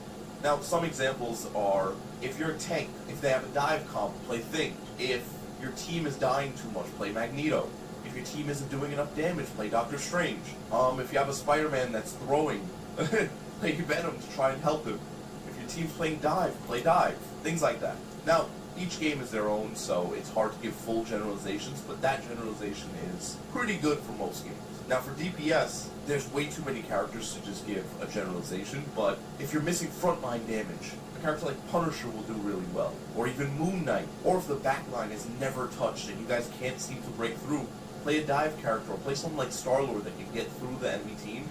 Now, some examples are, if you're a tank, if they have a dive comp, play Thing. If your team is dying too much, play Magneto. If your team isn't doing enough damage, play Doctor Strange. If you have a Spider-Man that's throwing, play Venom to try and help him. If your team's playing Dive, play Dive. Things like that. Now, each game is their own, so it's hard to give full generalizations, but that generalization is pretty good for most games. Now, for DPS, there's way too many characters to just give a generalization, but if you're missing frontline damage, a character like Punisher will do really well, or even Moon Knight, or if the backline is never touched and you guys can't seem to break through, play a dive character, or play someone like Star-Lord that can get through the enemy team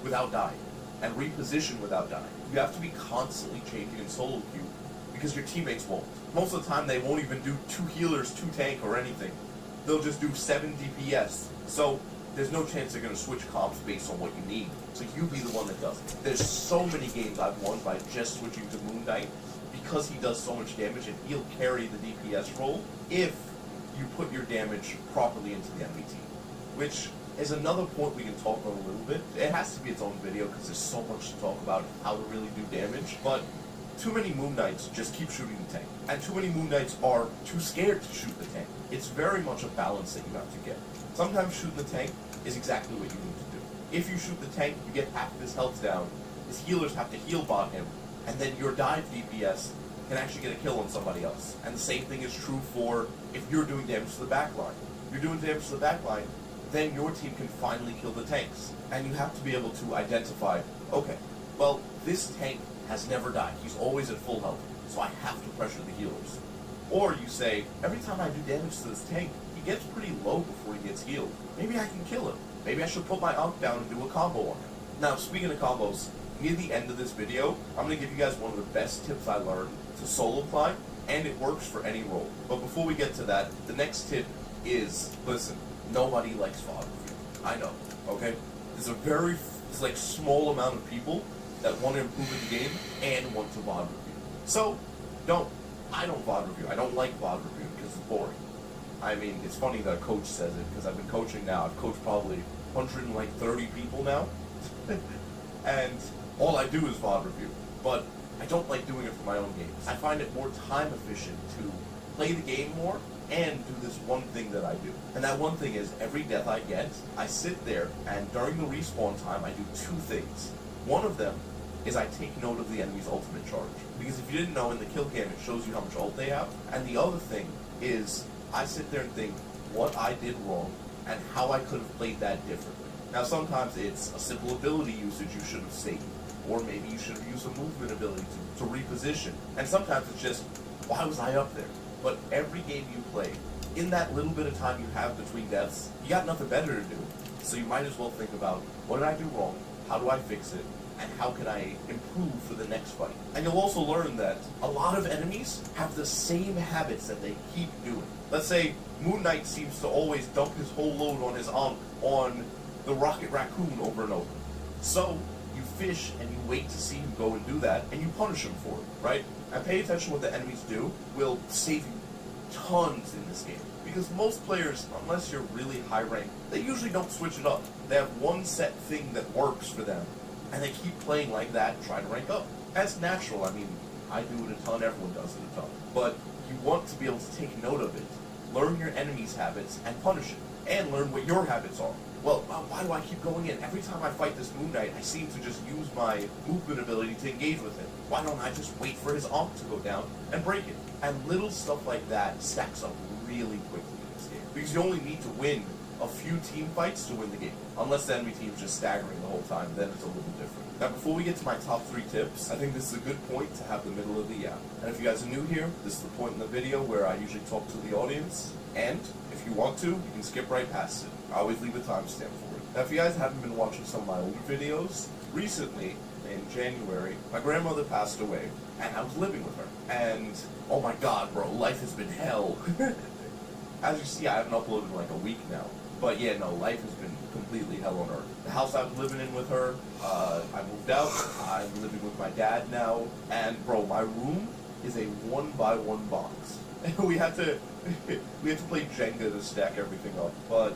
without dying, and reposition without dying. You have to be constantly changing in solo queue, because your teammates won't. Most of the time, they won't even do 2 healers, 2 tank, or anything. They'll just do 7 DPS. So, there's no chance they're going to switch comps based on what you need. So you be the one that does it. There's so many games I've won by just switching to Moon Knight, because he does so much damage, and he'll carry the DPS role if you put your damage properly into the enemy team. Which, is another point we can talk on a little bit. It has to be its own video because there's so much to talk about how to really do damage, but too many Moon Knights just keep shooting the tank, and too many Moon Knights are too scared to shoot the tank. It's very much a balance that you have to get. Sometimes shooting the tank is exactly what you need to do. If you shoot the tank, you get half of his health down, his healers have to heal bot him, and then your dive DPS can actually get a kill on somebody else. And the same thing is true for if you're doing damage to the backline. If you're doing damage to the backline, then your team can finally kill the tanks. And you have to be able to identify, okay, well, this tank has never died. He's always at full health, so I have to pressure the healers. Or you say, every time I do damage to this tank, he gets pretty low before he gets healed. Maybe I can kill him. Maybe I should put my ult down and do a combo on him. Now, speaking of combos, near the end of this video, I'm going to give you guys one of the best tips I learned to solo climb, and it works for any role. But before we get to that, the next tip is, listen, nobody likes VOD review. I know, okay? There's like small amount of people that want to improve in the game and want to VOD review. So, I don't VOD review. I don't like VOD review because it's boring. I mean, it's funny that a coach says it because I've been coaching now. I've coached probably 130 people now. And all I do is VOD review. But I don't like doing it for my own games. I find it more time efficient to play the game more and do this one thing that I do. And that one thing is, every death I get, I sit there and during the respawn time I do two things. One of them is I take note of the enemy's ultimate charge. Because if you didn't know, in the kill cam it shows you how much ult they have. And the other thing is, I sit there and think what I did wrong and how I could have played that differently. Now sometimes it's a simple ability usage you should have saved. Or maybe you should have used a movement ability to reposition. And sometimes it's just, why was I up there? But every game you play, in that little bit of time you have between deaths, you got nothing better to do. So you might as well think about, what did I do wrong? How do I fix it? And how can I improve for the next fight? And you'll also learn that a lot of enemies have the same habits that they keep doing. Let's say Moon Knight seems to always dump his whole load on his on the Rocket Raccoon over and over. So you fish and you wait to see him go and do that, and you punish him for it, right? And pay attention to what the enemies do will save you tons in this game. Because most players, unless you're really high ranked, they usually don't switch it up. They have one set thing that works for them, and they keep playing like that and try to rank up. That's natural. I mean, I do it a ton, everyone does it a ton. But you want to be able to take note of it, learn your enemy's habits, and punish it, and learn what your habits are. Well, why do I keep going in? Every time I fight this Moon Knight, I seem to just use my movement ability to engage with him. Why don't I just wait for his ult to go down and break it? And little stuff like that stacks up really quickly in this game. Because you only need to win a few team fights to win the game. Unless the enemy team's just staggering the whole time, then it's a little different. Now, before we get to my top 3 tips, I think this is a good point to have the middle of the app. And if you guys are new here, this is the point in the video where I usually talk to the audience. And if you want to, you can skip right past it. I always leave a timestamp for it. Now, if you guys haven't been watching some of my older videos, recently, in January, my grandmother passed away, and I was living with her. And, oh my god, bro, life has been hell. As you see, I haven't uploaded in like a week now. But yeah, no, life has been completely hell on earth. The house I was living in with her, I moved out, I'm living with my dad now, and bro, my room is a 1x1 box. And we had to play Jenga to stack everything up, but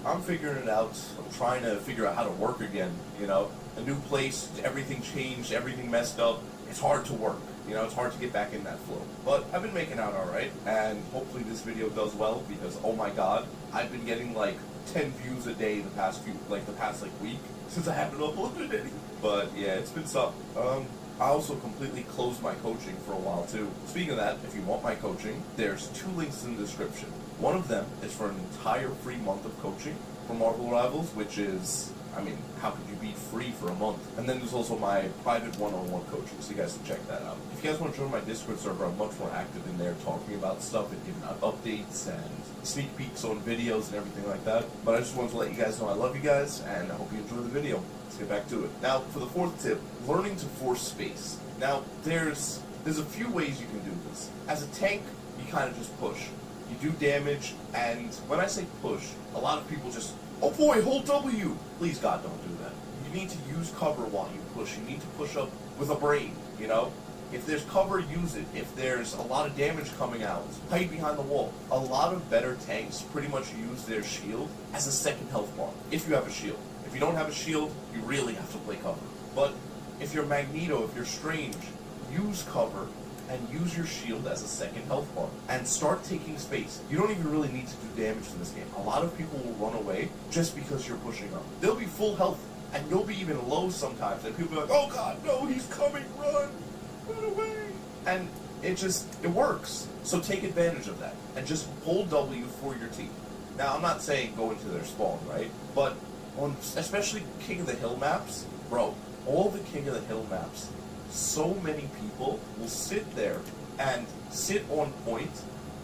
I'm figuring it out. I'm trying to figure out how to work again, you know? A new place, everything changed, everything messed up. It's hard to work, you know? It's hard to get back in that flow. But I've been making out alright, and hopefully this video does well, because oh my god, I've been getting like 10 views a day the past week, since I haven't uploaded any. But yeah, it's been something. I also completely closed my coaching for a while too. Speaking of that, if you want my coaching, there's 2 links in the description. One of them is for an entire free month of coaching for Marvel Rivals, which is, I mean, how could you beat free for a month? And then there's also my private one-on-one coaching, so you guys can check that out. If you guys want to join my Discord server, I'm much more active in there, talking about stuff and giving out updates and sneak peeks on videos and everything like that. But I just wanted to let you guys know I love you guys, and I hope you enjoy the video. Let's get back to it. Now, for the 4th tip, learning to force space. Now, there's a few ways you can do this. As a tank, you kind of just push. You do damage, and when I say push, a lot of people just, oh boy, hold W! Please, God, don't do that. You need to use cover while you push. You need to push up with a brain, you know? If there's cover, use it. If there's a lot of damage coming out, hide behind the wall. A lot of better tanks pretty much use their shield as a second health bar, if you have a shield. If you don't have a shield, you really have to play cover. But if you're Magneto, if you're Strange, use cover and use your shield as a second health bar. And start taking space. You don't even really need to do damage in this game. A lot of people will run away just because you're pushing up. They'll be full health, and you'll be even low sometimes, and people will be like, oh god, no, he's coming, run away. And it works. So take advantage of that, and just hold W for your team. Now, I'm not saying go into their spawn, right? But on especially King of the Hill maps, bro, all the King of the Hill maps, so many people will sit there and sit on point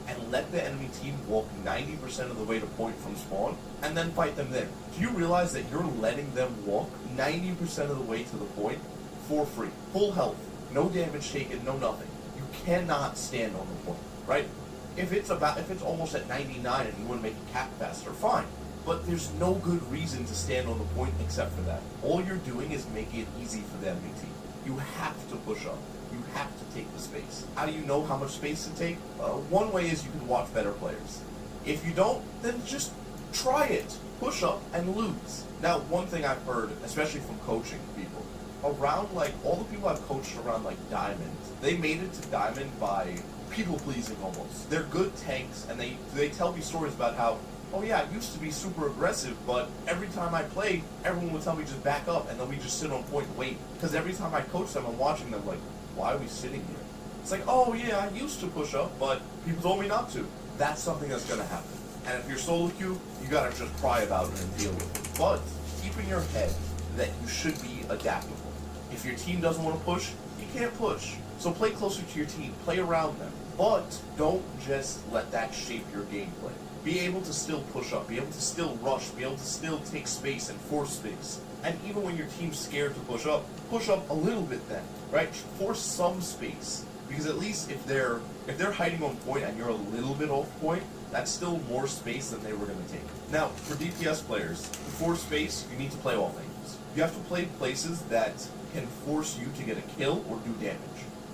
and let the enemy team walk 90% of the way to point from spawn, and then fight them there. Do you realize that you're letting them walk 90% of the way to the point for free? Full health, no damage taken, no nothing. You cannot stand on the point, right? If it's almost at 99 and you want to make it cap faster, fine. But there's no good reason to stand on the point except for that. All you're doing is making it easy for the enemy team. You have to push up. You have to take the space. How do you know how much space to take? One way is you can watch better players. If you don't, then just try it. Push up and lose. Now, one thing I've heard, especially from coaching people, around like all the people I've coached around like Diamond, they made it to Diamond by people pleasing almost. They're good tanks, and they tell me stories about how, oh yeah, I used to be super aggressive, but every time I played, everyone would tell me just back up, and then we just sit on point and wait. Because every time I coach them, I'm watching them like, why are we sitting here? It's like, oh yeah, I used to push up, but people told me not to. That's something that's going to happen. And if you're solo queue, you got to just cry about it and deal with it. But keep in your head that you should be adaptable. If your team doesn't want to push, you can't push. So play closer to your team, play around them. But don't just let that shape your gameplay. Be able to still push up, be able to still rush, be able to still take space and force space. And even when your team's scared to push up a little bit then, right? Force some space. Because at least if they're hiding on point and you're a little bit off point, that's still more space than they were going to take. Now, for DPS players, to force space, you need to play off angles. You have to play places that can force you to get a kill or do damage.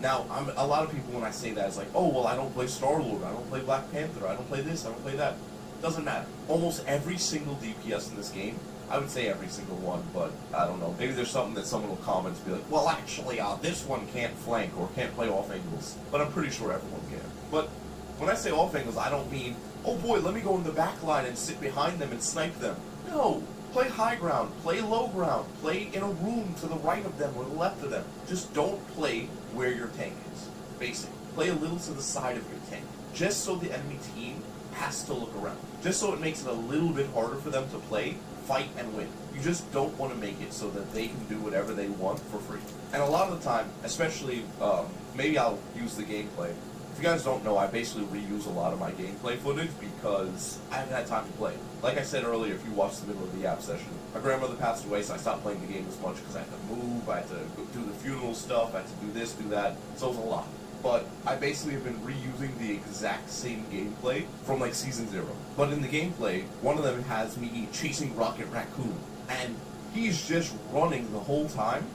Now, a lot of people, when I say that, it's like, oh, well, I don't play Star-Lord, I don't play Black Panther, I don't play this, I don't play that. Doesn't matter. Almost every single DPS in this game, I would say every single one, but I don't know. Maybe there's something that someone will comment and be like, well, actually, this one can't flank or can't play off angles. But I'm pretty sure everyone can. But when I say off angles, I don't mean, oh boy, let me go in the back line and sit behind them and snipe them. No. Play high ground, play low ground, play in a room to the right of them or the left of them. Just don't play where your tank is. Basic. Play a little to the side of your tank. Just so the enemy team has to look around. Just so it makes it a little bit harder for them to play, fight, and win. You just don't want to make it so that they can do whatever they want for free. And a lot of the time, especially, maybe I'll use the gameplay. If you guys don't know, I basically reuse a lot of my gameplay footage because I haven't had time to play. Like I said earlier, if you watched the middle of the app session, my grandmother passed away, so I stopped playing the game as much because I had to move, I had to go do the funeral stuff, I had to do this, do that, so it was a lot. But I basically have been reusing the exact same gameplay from like Season 0. But in the gameplay, one of them has me chasing Rocket Raccoon, and he's just running the whole time,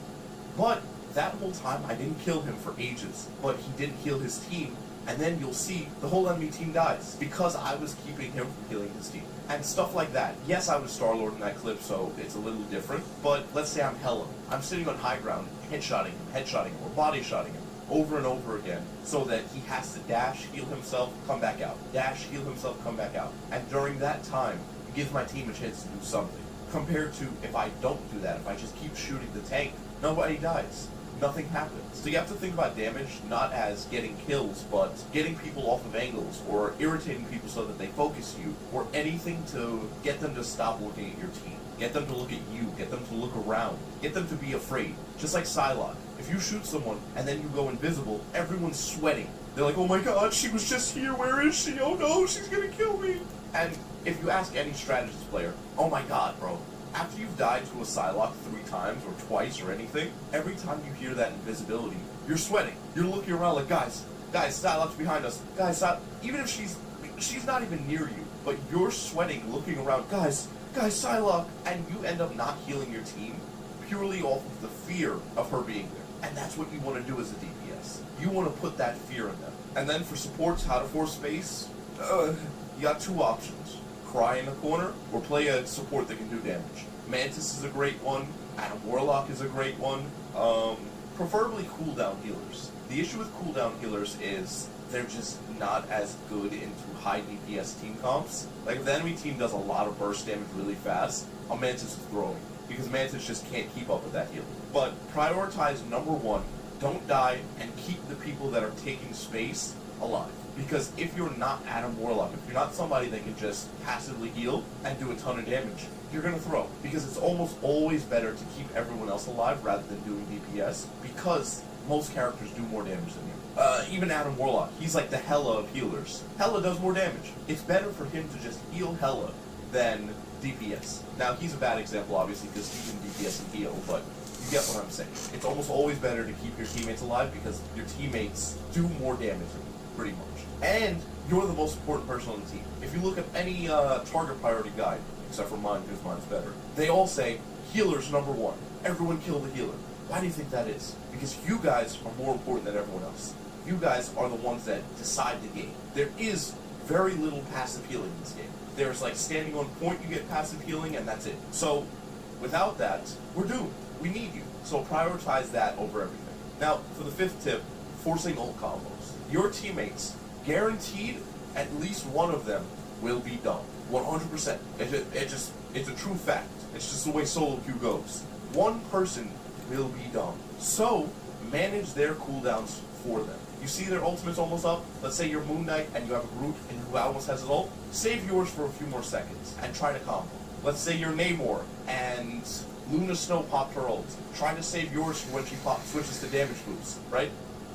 but that whole time I didn't kill him for ages, but he didn't heal his team. And then you'll see the whole enemy team dies because I was keeping him from killing his team. And stuff like that. Yes, I was Star-Lord in that clip, so it's a little different. But let's say I'm Hela. I'm sitting on high ground, headshotting him, or body shotting him over and over again so that he has to dash, heal himself, come back out. Dash, heal himself, come back out. And during that time, it gives my team a chance to do something. Compared to if I don't do that, if I just keep shooting the tank, nobody dies. Nothing happens. So you have to think about damage not as getting kills, but getting people off of angles, or irritating people so that they focus you, or anything to get them to stop looking at your team. Get them to look at you, get them to look around, get them to be afraid. Just like Psylocke. If you shoot someone and then you go invisible, everyone's sweating. They're like, oh my god, she was just here, where is she? Oh no, she's gonna kill me. And if you ask any strategist player, oh my god, bro, after you've died to a Psylocke 3 times or twice or anything, every time you hear that invisibility, you're sweating. You're looking around like, guys, Psylocke's behind us. Guys, even if she's not even near you, but you're sweating looking around, guys, Psylocke, and you end up not healing your team purely off of the fear of her being there. And that's what you want to do as a DPS. You want to put that fear in them. And then for supports, how to force space, you got two options. Cry in the corner, or play a support that can do damage. Mantis is a great one. Adam Warlock is a great one. Preferably cooldown healers. The issue with cooldown healers is they're just not as good into high DPS team comps. Like if the enemy team does a lot of burst damage really fast, a Mantis is throwing, because Mantis just can't keep up with that healing. But prioritize number one, don't die, and keep the people that are taking space alive. Because if you're not Adam Warlock, if you're not somebody that can just passively heal and do a ton of damage, you're going to throw. Because it's almost always better to keep everyone else alive rather than doing DPS, because most characters do more damage than you. Even Adam Warlock, he's like the Hela of healers. Hela does more damage. It's better for him to just heal Hela than DPS. Now, he's a bad example, obviously, because he can DPS and heal, but you get what I'm saying. It's almost always better to keep your teammates alive because your teammates do more damage than you, pretty much. And you're the most important person on the team. If you look at any target priority guide, except for mine, because mine's better, they all say, healer's number one. Everyone kill the healer. Why do you think that is? Because you guys are more important than everyone else. You guys are the ones that decide the game. There is very little passive healing in this game. There's like standing on point, you get passive healing, and that's it. So, without that, we're doomed. We need you. So prioritize that over everything. Now, for the fifth tip, forcing ult combos. Your teammates, guaranteed, at least one of them will be dumb. 100%. It's a true fact. It's just the way solo queue goes. One person will be dumb. So, manage their cooldowns for them. You see their ultimate's almost up. Let's say you're Moon Knight and you have a Groot and who almost has his ult. Save yours for a few more seconds and try to combo. Let's say you're Namor and Luna Snow popped her ult. Try to save yours for when she switches to damage boost, right?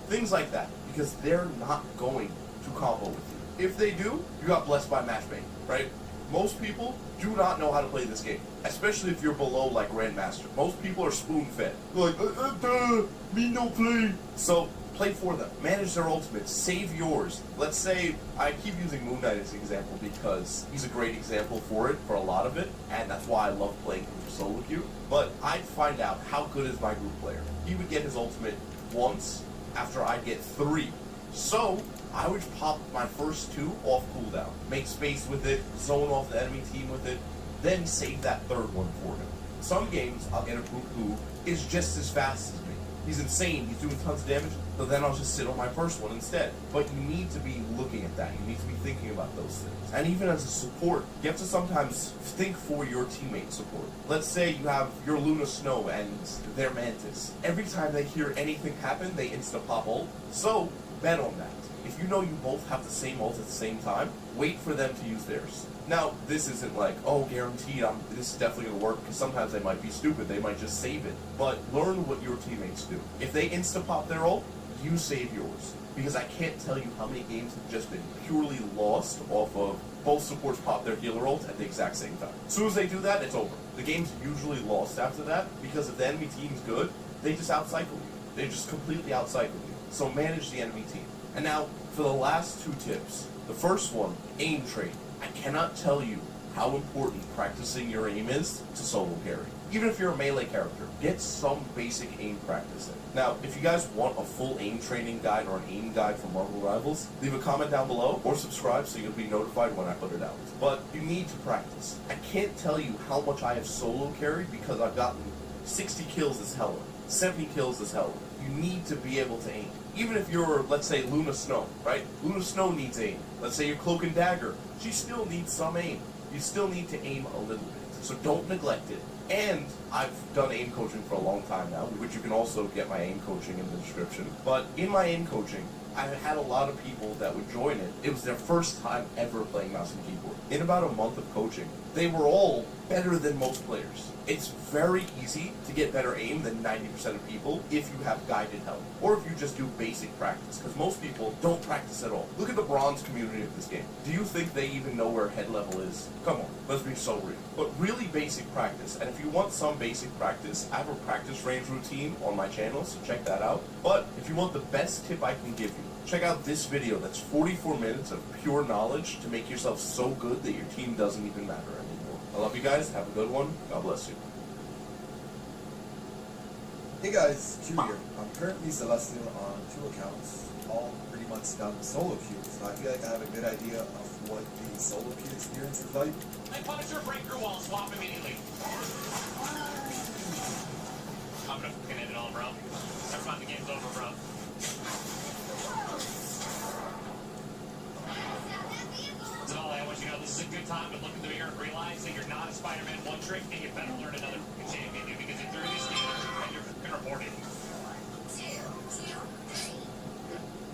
Things like that, because they're not going to combo with you. If they do, you got blessed by matchmaking, right? Most people do not know how to play this game, especially if you're below like Grandmaster. Most people are spoon-fed. They're like, me no play. So play for them. Manage their ultimates. Save yours. Let's say, I keep using Moon Knight as an example because he's a great example for it, for a lot of it, and that's why I love playing him for solo queue. But I'd find out how good is my group player. He would get his ultimate once after I get 3. So, I would pop my first 2 off cooldown, make space with it, zone off the enemy team with it, then save that third one for him. Some games, I'll get a group who is just as fast as me. He's insane, he's doing tons of damage, so then I'll just sit on my first one instead. But you need to be looking at that, you need to be thinking about those things. And even as a support, you have to sometimes think for your teammate support. Let's say you have your Luna Snow and their Mantis. Every time they hear anything happen, they insta-pop ult. So, bet on that. If you know you both have the same ult at the same time, wait for them to use theirs. Now, this isn't like, oh, guaranteed, this is definitely going to work, because sometimes they might be stupid, they might just save it. But learn what your teammates do. If they insta-pop their ult, you save yours. Because I can't tell you how many games have just been purely lost off of both supports pop their healer ult at the exact same time. As soon as they do that, it's over. The game's usually lost after that, because if the enemy team's good, they just outcycle you. They just completely outcycle you. So manage the enemy team. And now, for the last 2 tips. The first one, aim training. I cannot tell you how important practicing your aim is to solo carry. Even if you're a melee character, get some basic aim practice in. Now, if you guys want a full aim training guide or an aim guide for Marvel Rivals, leave a comment down below or subscribe so you'll be notified when I put it out. But you need to practice. I can't tell you how much I have solo carried because I've gotten 60 kills as Hela, 70 kills as Hela. You need to be able to aim. Even if you're, let's say, Luna Snow, right? Luna Snow needs aim. Let's say you're Cloak and Dagger. She still needs some aim. You still need to aim a little bit. So don't neglect it. And I've done aim coaching for a long time now, which you can also get my aim coaching in the description. But in my aim coaching, I've had a lot of people that would join it. It was their first time ever playing mouse and keyboard. In about a month of coaching, they were all better than most players. It's very easy to get better aim than 90% of people if you have guided help, or if you just do basic practice, because most people don't practice at all. Look at the bronze community of this game. Do you think they even know where head level is? Come on, let's be so real. But really basic practice, and if you want some basic practice, I have a practice range routine on my channel, so check that out. But if you want the best tip I can give you, check out this video that's 44 minutes of pure knowledge to make yourself so good that your team doesn't even matter anymore. I love you guys. Have a good one. God bless you. Hey guys, Q here. I'm currently Celestial on 2 accounts, all pretty much down solo queues. So I feel like I have a good idea of what the solo queue experience is like. Hey, Punisher, break through wall, swap immediately. I'm gonna fucking end it all, bro. Never mind, the game's over, bro. So, I want you to know this is a good time to look in the mirror and realize that you're not a Spider-Man one trick, and you better learn another fucking champion, dude, because you're through these games and you're fucking reported.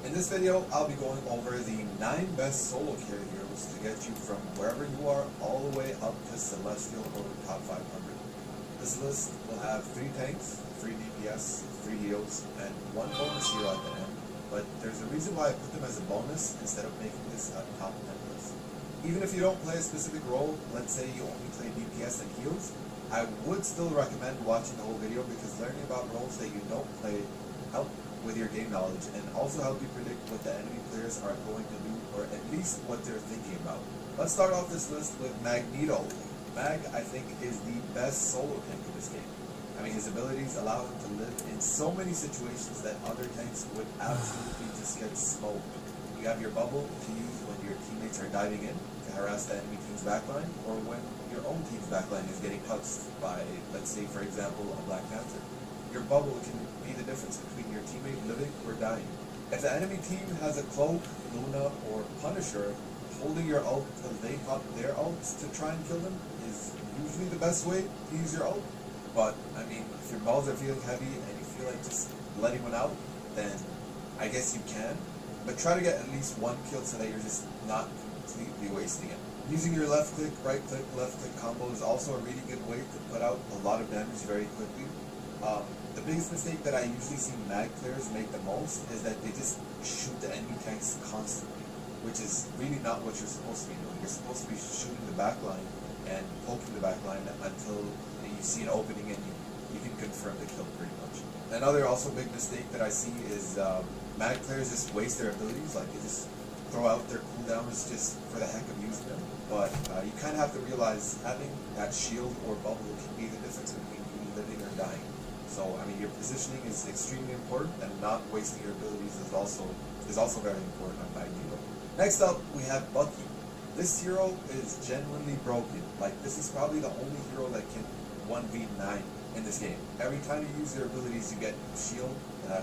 In this video, I'll be going over the 9 best solo carry heroes to get you from wherever you are all the way up to Celestial or top 500. This list will have 3 tanks, 3 DPS, 3 heals, and 1 bonus hero at the end. But there's a reason why I put them as a bonus instead of making this a top 10 list. Even if you don't play a specific role, let's say you only play DPS and heals, I would still recommend watching the whole video because learning about roles that you don't play help with your game knowledge and also help you predict what the enemy players are going to do or at least what they're thinking about. Let's start off this list with Magneto. Mag, I think, is the best solo tank in this game. I mean, his abilities allow him to live in so many situations that other tanks would absolutely just get smoked. You have your bubble to use when your teammates are diving in to harass the enemy team's backline, or when your own team's backline is getting touched by, let's say, for example, a Black Panther. Your bubble can be the difference between your teammate living or dying. If the enemy team has a Cloak, Luna, or Punisher, holding your ult till they pop their ults to try and kill them is usually the best way to use your ult. But, I mean, if your balls are feeling heavy and you feel like just letting one out, then I guess you can. But try to get at least 1 kill so that you're just not completely wasting it. Using your left click, left click combo is also a really good way to put out a lot of damage very quickly. The biggest mistake that I usually see mag players make the most is that they just shoot the enemy tanks constantly, which is really not what you're supposed to be doing. You're supposed to be shooting the backline and poking the backline until you see an opening and you can confirm the kill pretty much. Another also big mistake that I see is mag players just waste their abilities, like they just throw out their cooldowns just for the heck of using them. But you kind of have to realize having that shield or bubble can be the difference between you living or dying. So, I mean, your positioning is extremely important, and not wasting your abilities is also very important on Magneto. Next up, we have Bucky. This hero is genuinely broken. Like, this is probably the only hero that can 1v9 in this game. Every time you use your abilities, you get shield.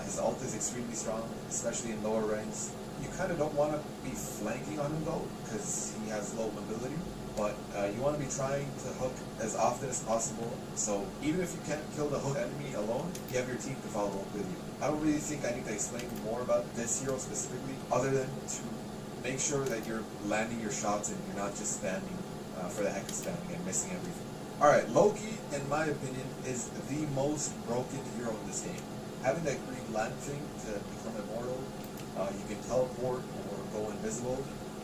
His ult is extremely strong, especially in lower ranks. You kind of don't want to be flanking on him though, because he has low mobility. But you want to be trying to hook as often as possible. So even if you can't kill the hook enemy alone, you have your team to follow up with you. I don't really think I need to explain more about this hero specifically, other than to make sure that you're landing your shots and you're not just spamming for the heck of spamming and missing everything. Alright, Loki, in my opinion, is the most broken hero in this game. Having that green land thing to become immortal, you can teleport or go invisible.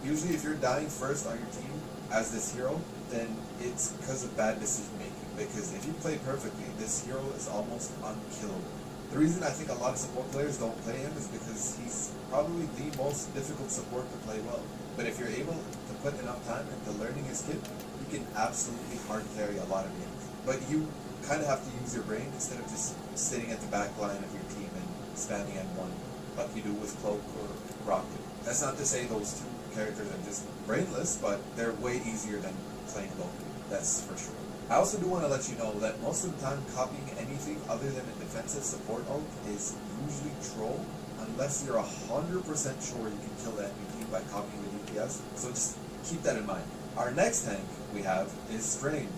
Usually if you're dying first on your team as this hero, then it's because of bad decision making. Because if you play perfectly, this hero is almost unkillable. The reason I think a lot of support players don't play him is because he's probably the most difficult support to play well. But if you're able to put enough time into learning his kit, you can absolutely hard carry a lot of games. But you kind of have to use your brain instead of just sitting at the back line of your team and spamming N1 like you do with Cloak or Rocket. That's not to say those two characters are just brainless, but they're way easier than playing Loki, that's for sure. I also do want to let you know that most of the time copying anything other than a defensive support ult is usually troll, unless you're 100% sure you can kill the enemy team by copying the DPS, so just keep that in mind. Our next tank we have is Strange.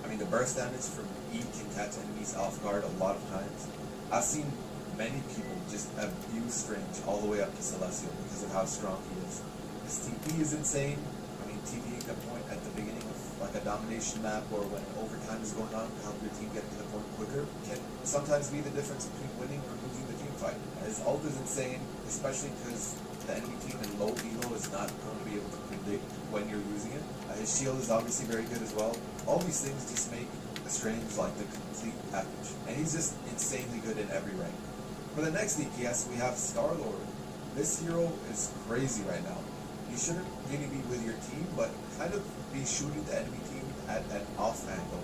I mean, the burst damage from E can catch enemies off guard a lot of times. I've seen many people just abuse Strange all the way up to Celestial because of how strong he is. His TP is insane. I mean, TPing the point at the beginning of like a domination map or when overtime is going on to help your team get to the point quicker can sometimes be the difference between winning or losing the team fight. His ult is insane, especially because the enemy team in low ELO is not going to be able to predict when you're using it. His shield is obviously very good as well. All these things just make Strange like the complete package. And he's just insanely good in every rank. For the next DPS, we have Star-Lord. This hero is crazy right now. You shouldn't really be with your team, but kind of be shooting the enemy team at an off angle.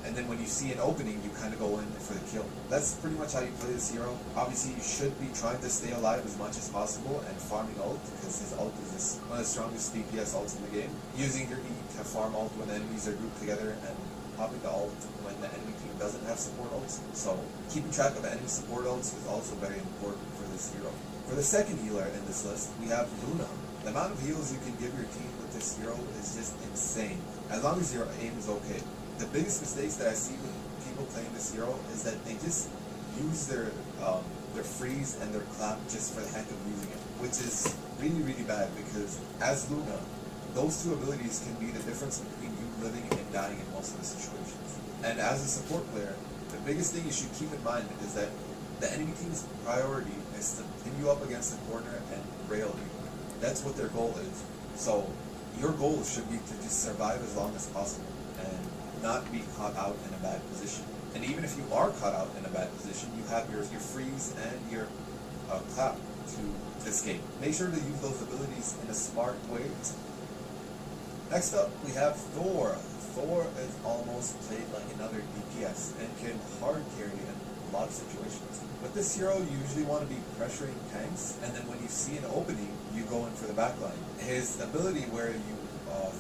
And then when you see an opening, you kind of go in for the kill. That's pretty much how you play this hero. Obviously, you should be trying to stay alive as much as possible and farming ult, because his ult is one of the strongest DPS ults in the game. Using your E to farm ult when enemies are grouped together, and popping the ult when the enemy team doesn't have support ults. So keeping track of enemy support ults is also very important for this hero. For the second healer in this list, we have Luna. The amount of heals you can give your team with this hero is just insane, as long as your aim is okay. The biggest mistakes that I see with people playing this hero is that they just use their freeze and their clap just for the heck of using it, which is really, really bad, because as Luna, those two abilities can be the difference between you living and dying in most of the situations. And as a support player, the biggest thing you should keep in mind is that the enemy team's priority is to pin you up against the corner and rail you. That's what their goal is. So your goal should be to just survive as long as possible and not be caught out in a bad position. And even if you are caught out in a bad position, you have your freeze and your clap to escape. Make sure to use those abilities in a smart way. Next up, we have Thor. Thor is almost played like another DPS and can hard carry in a lot of situations. With this hero, you usually want to be pressuring tanks, and then when you see an opening, you go in for the backline. His ability where you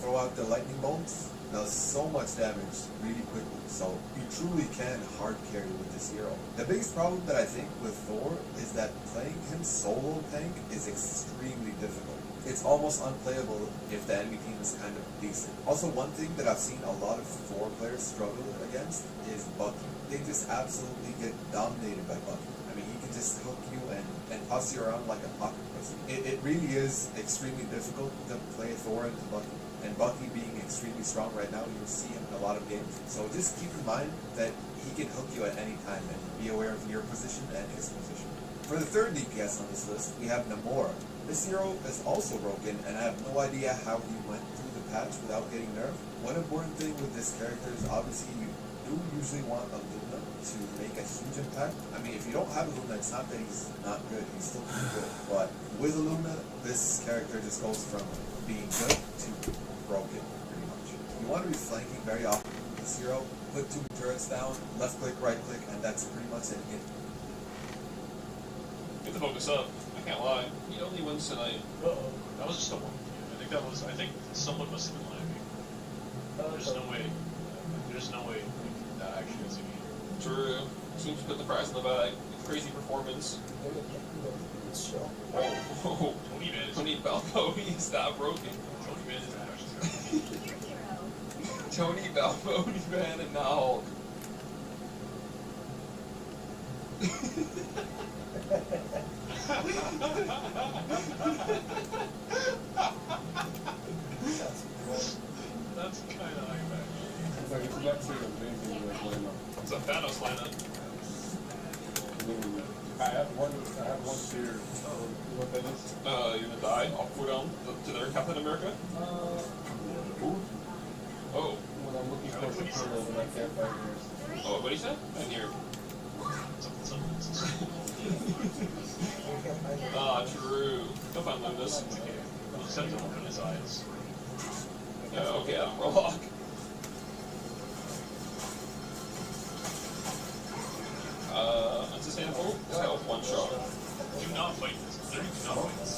throw out the lightning bolts does so much damage really quickly, so you truly can hard carry with this hero. The biggest problem that I think with Thor is that playing him solo tank is extremely difficult. It's almost unplayable if the enemy team is kind of decent. Also, one thing that I've seen a lot of Thor players struggle against is Bucky. They just absolutely get dominated by Bucky. I mean, he can just hook you and toss you around like a pocket pussy. It really is extremely difficult to play Thor into Bucky. And Bucky being extremely strong right now, you'll see him in a lot of games. So just keep in mind that he can hook you at any time, and be aware of your position and his position. For the third DPS on this list, we have Namor. This hero is also broken, and I have no idea how he went through the patch without getting nerfed. One important thing with this character is obviously you do usually want a Luna to make a huge impact. I mean, if you don't have a Luna, it's not that he's not good, he's still pretty good. But with a Luna, this character just goes from being good to broken, pretty much. You want to be flanking very often with this hero. Put 2 turrets down, left click, right click, and that's pretty much it. Get the focus up. I can't lie. He only wins tonight. Uh-oh. That was just a one. I think someone must have been lagging. There's no way. There's no way that actually is a game. True. Teams put the prize in the bag. Crazy performance. Oh, Tony Balboni is that broken. Tony Man is actually Tony Balboni, man, and now That's kind of hype, actually. it's a Thanos lineup. I have one theory. What that is? You're gonna die. I'll put down to their Captain America. Oh. When I'm looking for some pillow, but I can't find yours. Oh, what did he say? I didn't hear. Ah, true. Go find Lunas. Send him in his eyes. Yeah, okay, Adam Warlock. Unsustainable. This guy was one shot. Do not fight this. Do not fight this.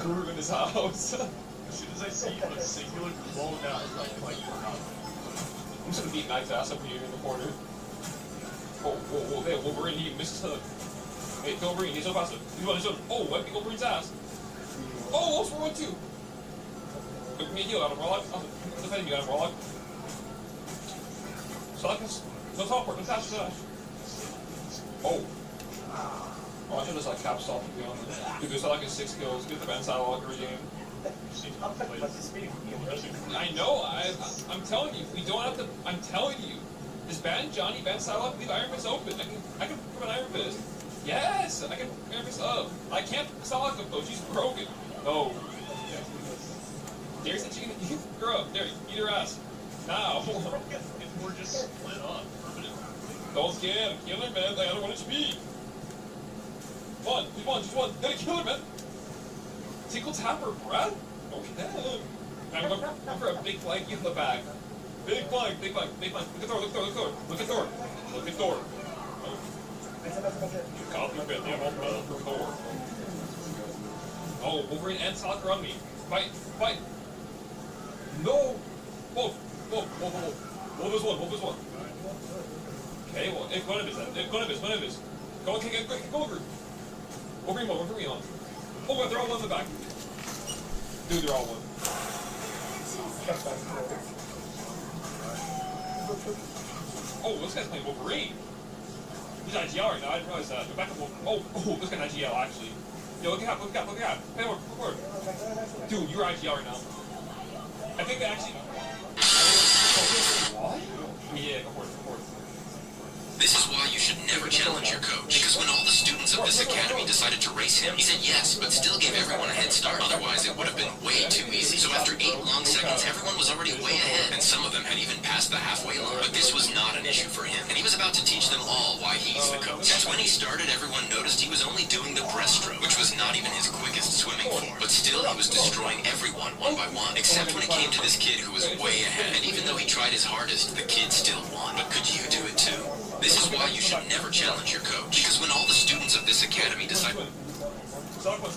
Guru in his house. As soon as I see a singular blow down, I'm like, I'm just gonna beat Mag's ass up here in the corner. Oh, hey, Wolverine, he missed the... Hey, Wolverine, he's so fast. He's on his own. Oh, I beat Wolverine's ass. Oh, what's for 1-2? Give me a heal, Adam Warlock. I'm defending you, Adam Warlock. So I can... No teleport, no dash, no dash. Oh. Oh, I should have just like cap stop to be honest. Dude, there's like 6 kills. Get the Van Sidewalk every game. I know, I'm telling you, we don't have to... I'm telling you. Just ban Johnny, ban Psylocke, leave Iron Fist open. I can put an Iron Fist. Yes, I can Iron Fist up. I can't Psylocke up though, she's broken. No. There's a chicken, you grow up. There, eat her ass. Now. if we're just split up permanently. Don't scam, kill her, man. I don't want HP. One, just one. Gotta kill her, man. Tickle tap her, Brad. Okay. I'm going for a big flank in the back. Big flank. Look at Thor. Look at Thor. Copy bit. They have all for Thor. Oh, Wolverine and Sonic are on me. Fight. No. Whoa. Wolf is one. Okay, well, if one of his. Go over. Wolverine on. Oh god, they're all one in the back. Dude, they're all one. Oh, this guy's playing Wolverine. He's IGL right now, I didn't realize that. Go back to oh, this guy's IGL actually. Yo, look at that. Hey, look. Dude, you're IGL right now. I think they actually... What? Yeah, go for it. This is why you should never challenge your coach. Because when all the students of this academy decided to race him, he said yes, but still gave everyone a head start. Otherwise, it would have been way too easy. So after 8 long seconds, everyone was already way ahead, and some of them had even passed the halfway line. But this was not an issue for him, and he was about to teach them all why he's the coach. Since when he started, everyone noticed he was only doing the breaststroke, which was not even his quickest swimming form. But still, he was destroying everyone one by one, except when it came to this kid who was way ahead. And even though he tried his hardest, the kid still won. But could you do it too? This is why you should never challenge your coach. Because when all the students of this academy decide... Sonic one.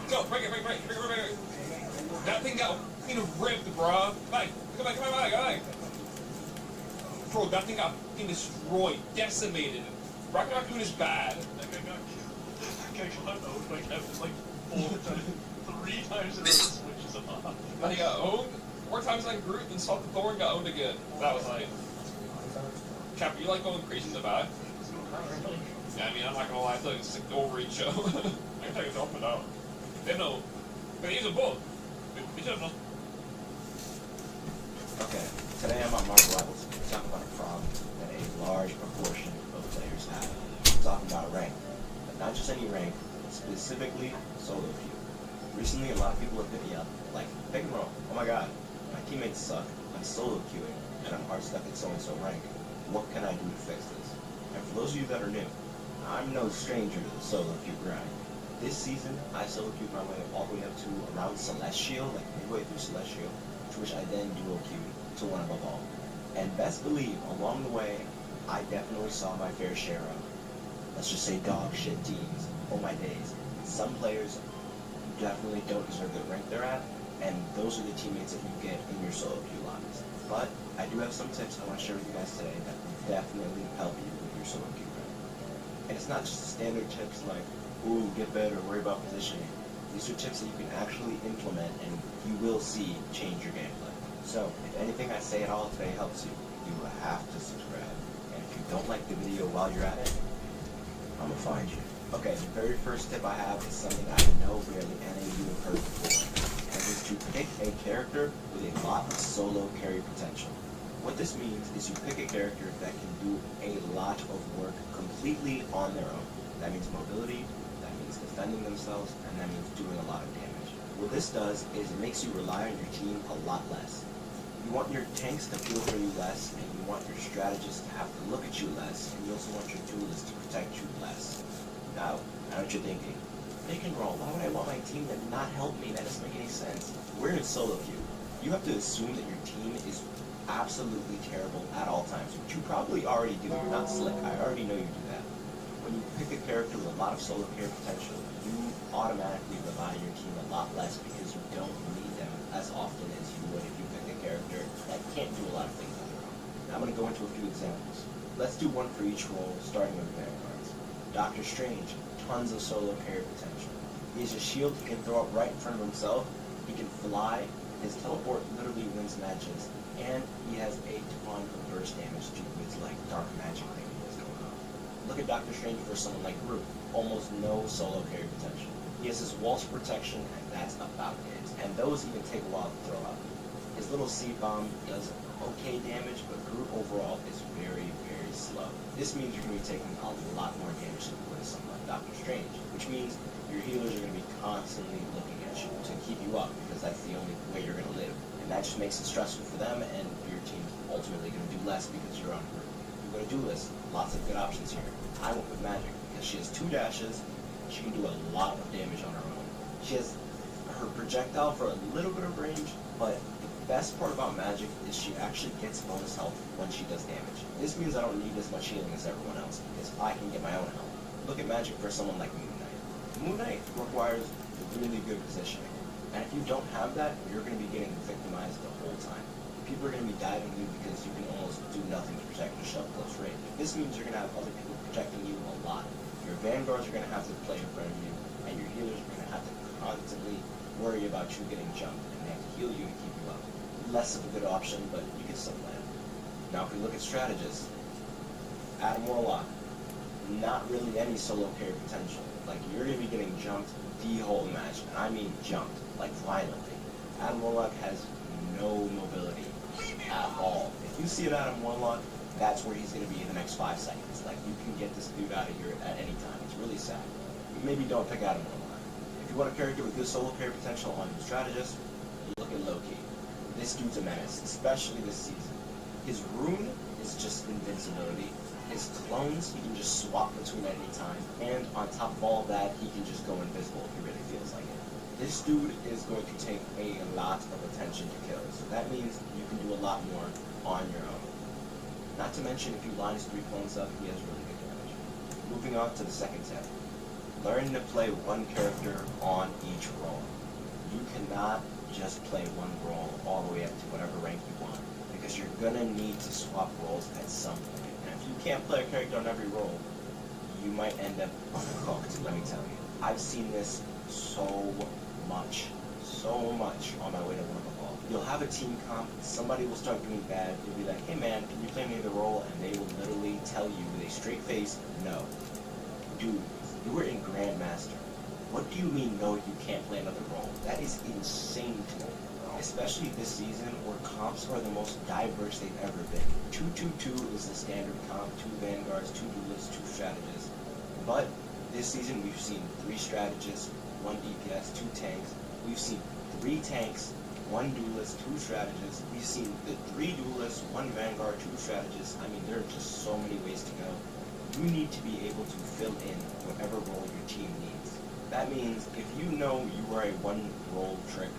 Go, break it. That thing got ripped, bro. Come back. Bro, that thing got destroyed, decimated. Rocket Raccoon is bad. That guy got owned by Kevin like 3 times in a row, switches him off. Then he got owned 4 times like Groot, then stopped the Thor and got owned again. That was like... Cap, you like going crazy in the back? Yeah, I mean, I'm not gonna lie, I feel like it's like the Wolverine show. I can take it off and out. They know. But he's a bull. They should have known. Okay, today I'm on Marvel Rivals to talk about a problem that a large proportion of players have. I'm talking about rank, but not just any rank, specifically solo queue. Recently, a lot of people have hit me up, like, pick and roll. Oh my god, my teammates suck. I'm solo queuing, and I'm hard stuck at so-and-so rank. What can I do to fix this? And for those of you that are new, I'm no stranger to the solo queue grind. This season, I solo queued my way all the way up to around Celestial, like midway through Celestial, to which I then duo queued to one above all. And best believe, along the way, I definitely saw my fair share of, let's just say, dog shit teams. Oh my days. Some players definitely don't deserve the rank they're at, and those are the teammates that you get in your solo queue lobbies. But I do have some tips I want to share with you guys today that will definitely help you with your solo queue grind. And it's not just the standard tips like, ooh, get better, worry about positioning. These are tips that you can actually implement and you will see change your gameplay. So, if anything I say at all today helps you, you will have to subscribe. And if you don't like the video while you're at it, I'm gonna find you. Okay, the very first tip I have is something I know barely any of you have heard before. And is to pick a character with a lot of solo carry potential. What this means is you pick a character that can do a lot of work completely on their own. That means mobility, that means defending themselves, and that means doing a lot of damage. What this does is it makes you rely on your team a lot less. You want your tanks to feel for you less, and you want your strategists to have to look at you less, and you also want your duelists to protect you less. Now, I know what you're thinking. Pick and roll, why would I want my team to not help me? That doesn't make any sense. We're in solo queue. You have to assume that your team is absolutely terrible at all times, which you probably already do. You're not slick. I already know you do that. When you pick a character with a lot of solo carry potential, you automatically rely on your team a lot less because you don't need them as often as you would if you pick a character that can't do a lot of things on their own. Now I'm going to go into a few examples. Let's do one for each role, starting with Vanguards. Doctor Strange, tons of solo carry potential. He has a shield he can throw up right in front of himself. He can fly. His teleport literally wins matches. And he has a ton of burst damage due to his like dark magic thing he has going on. Look at Doctor Strange for someone like Groot. Almost no solo carry potential. He has his walls protection, and that's about it. And those even take a while to throw out. His little seed bomb does okay damage, but Groot overall is very, very slow. This means you're going to be taking a lot more damage than with someone like Doctor Strange, which means your healers are going to be constantly looking at you to keep you up, because that's the only way you're going to live. And that just makes it stressful for them, and your team's ultimately going to do less because you're on Groot. You're going to do less. Lots of good options here. I went with Magic because she has 2 dashes. She can do a lot of damage on her own. She has her projectile for a little bit of range, but the best part about Magic is she actually gets bonus health when she does damage. This means I don't need as much healing as everyone else because I can get my own health. Look at Magic for someone like Moon Knight. Moon Knight requires really good positioning. And if you don't have that, you're going to be getting victimized the whole time. People are going to be diving you because you can almost do nothing to protect yourself close range. This means you're going to have other people protecting you a lot. Your vanguards are going to have to play in front of you, and your healers are going to have to constantly worry about you getting jumped, and they have to heal you to keep you up. Less of a good option, but you can still play it. Now if we look at strategists, Adam Warlock, not really any solo carry potential. Like, you're going to be getting jumped the whole match, and I mean jumped, like violently. Adam Warlock has no mobility at all. If you see an Adam Warlock, that's where he's going to be in the next 5 seconds. Like, you can get this dude out of here at any time. It's really sad. Maybe don't pick Adam Warlock. If you want a character with good solo carry potential on your strategist, look at Loki. This dude's a menace, especially this season. His rune is just invincibility. His clones, he can just swap between at any time. And on top of all of that, he can just go invisible if he really feels like it. This dude is going to take a lot of attention to kill. So that means you can do a lot more on your own. Not to mention, if you line his 3 clones up, he has really good damage. Moving on to the second tip. Learn to play one character on each role. You cannot just play one role all the way up to whatever rank you want, because you're gonna need to swap roles at some point. And if you can't play a character on every role, you might end up hooked, let me tell you. I've seen this so much on my way to Wonderful Ball. You'll have a team comp, somebody will start doing bad, you'll be like, hey man, can you play me the role? And they will literally tell you with a straight face, no. Dude, you were in Grandmaster. What do you mean, no, you can't play another role? That is insane to me. Especially this season, where comps are the most diverse they've ever been. 2-2-2 is the standard comp, 2 vanguards, 2 duelists, 2 strategists. But this season we've seen 3 strategists, 1 DPS, 2 tanks. We've seen 3 tanks, 1 duelist, 2 strategists. We've seen the 3 duelists, 1 vanguard, 2 strategists. I mean, there are just so many ways to go. You need to be able to fill in whatever role your team needs. That means if you know you are a 1-role trick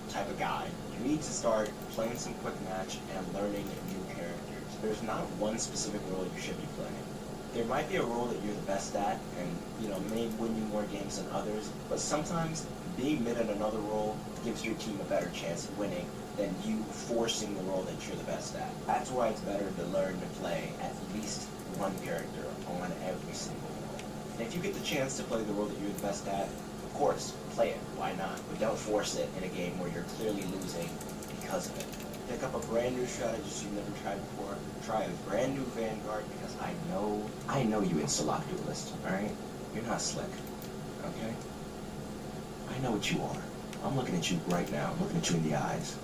type of guy, you need to start playing some quick match and learning new characters. There's not one specific role you should be playing. There might be a role that you're the best at and, may win you more games than others, but sometimes being mid at another role gives your team a better chance of winning than you forcing the role that you're the best at. That's why it's better to learn to play at least one character on every single role. And if you get the chance to play the role that you're the best at, of course, play it. Why not? But don't force it in a game where you're clearly losing because of it. Pick up a brand new strategist you've never tried before. Try a brand new Vanguard, because I know you insta-lock duelist, alright? You're not slick, okay? I know what you are. I'm looking at you right now. I'm looking at you in the eyes.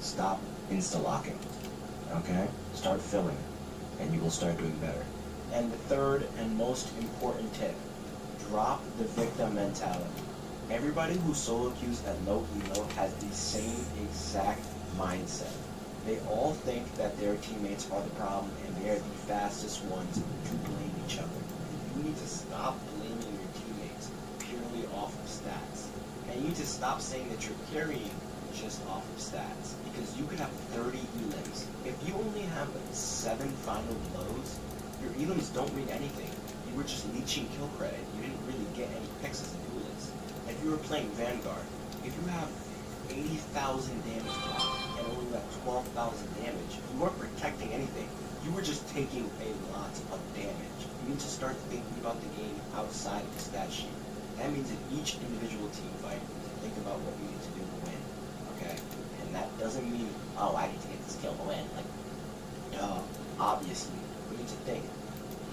Stop insta-locking, okay? Start filling, and you will start doing better. And the third and most important tip, drop the victim mentality. Everybody who solo queues at low ELO has the same exact mindset. They all think that their teammates are the problem and they're the fastest ones to blame each other. You need to stop blaming your teammates purely off of stats. And you need to stop saying that you're carrying just off of stats. Because you could have 30 elims. If you only have 7 final blows, your elims don't mean anything. You were just leeching kill credit. You didn't really get any picks as a duelist. If you were playing Vanguard, if you have 80,000 damage block and only got 12,000 damage, you weren't protecting anything. You were just taking a lot of damage. You need to start thinking about the game outside of the stat sheet. That means in each individual team fight, you need to think about what you need to do to win. Okay? And that doesn't mean, oh, I need to get this kill to win. Like, duh. Obviously, we need to think.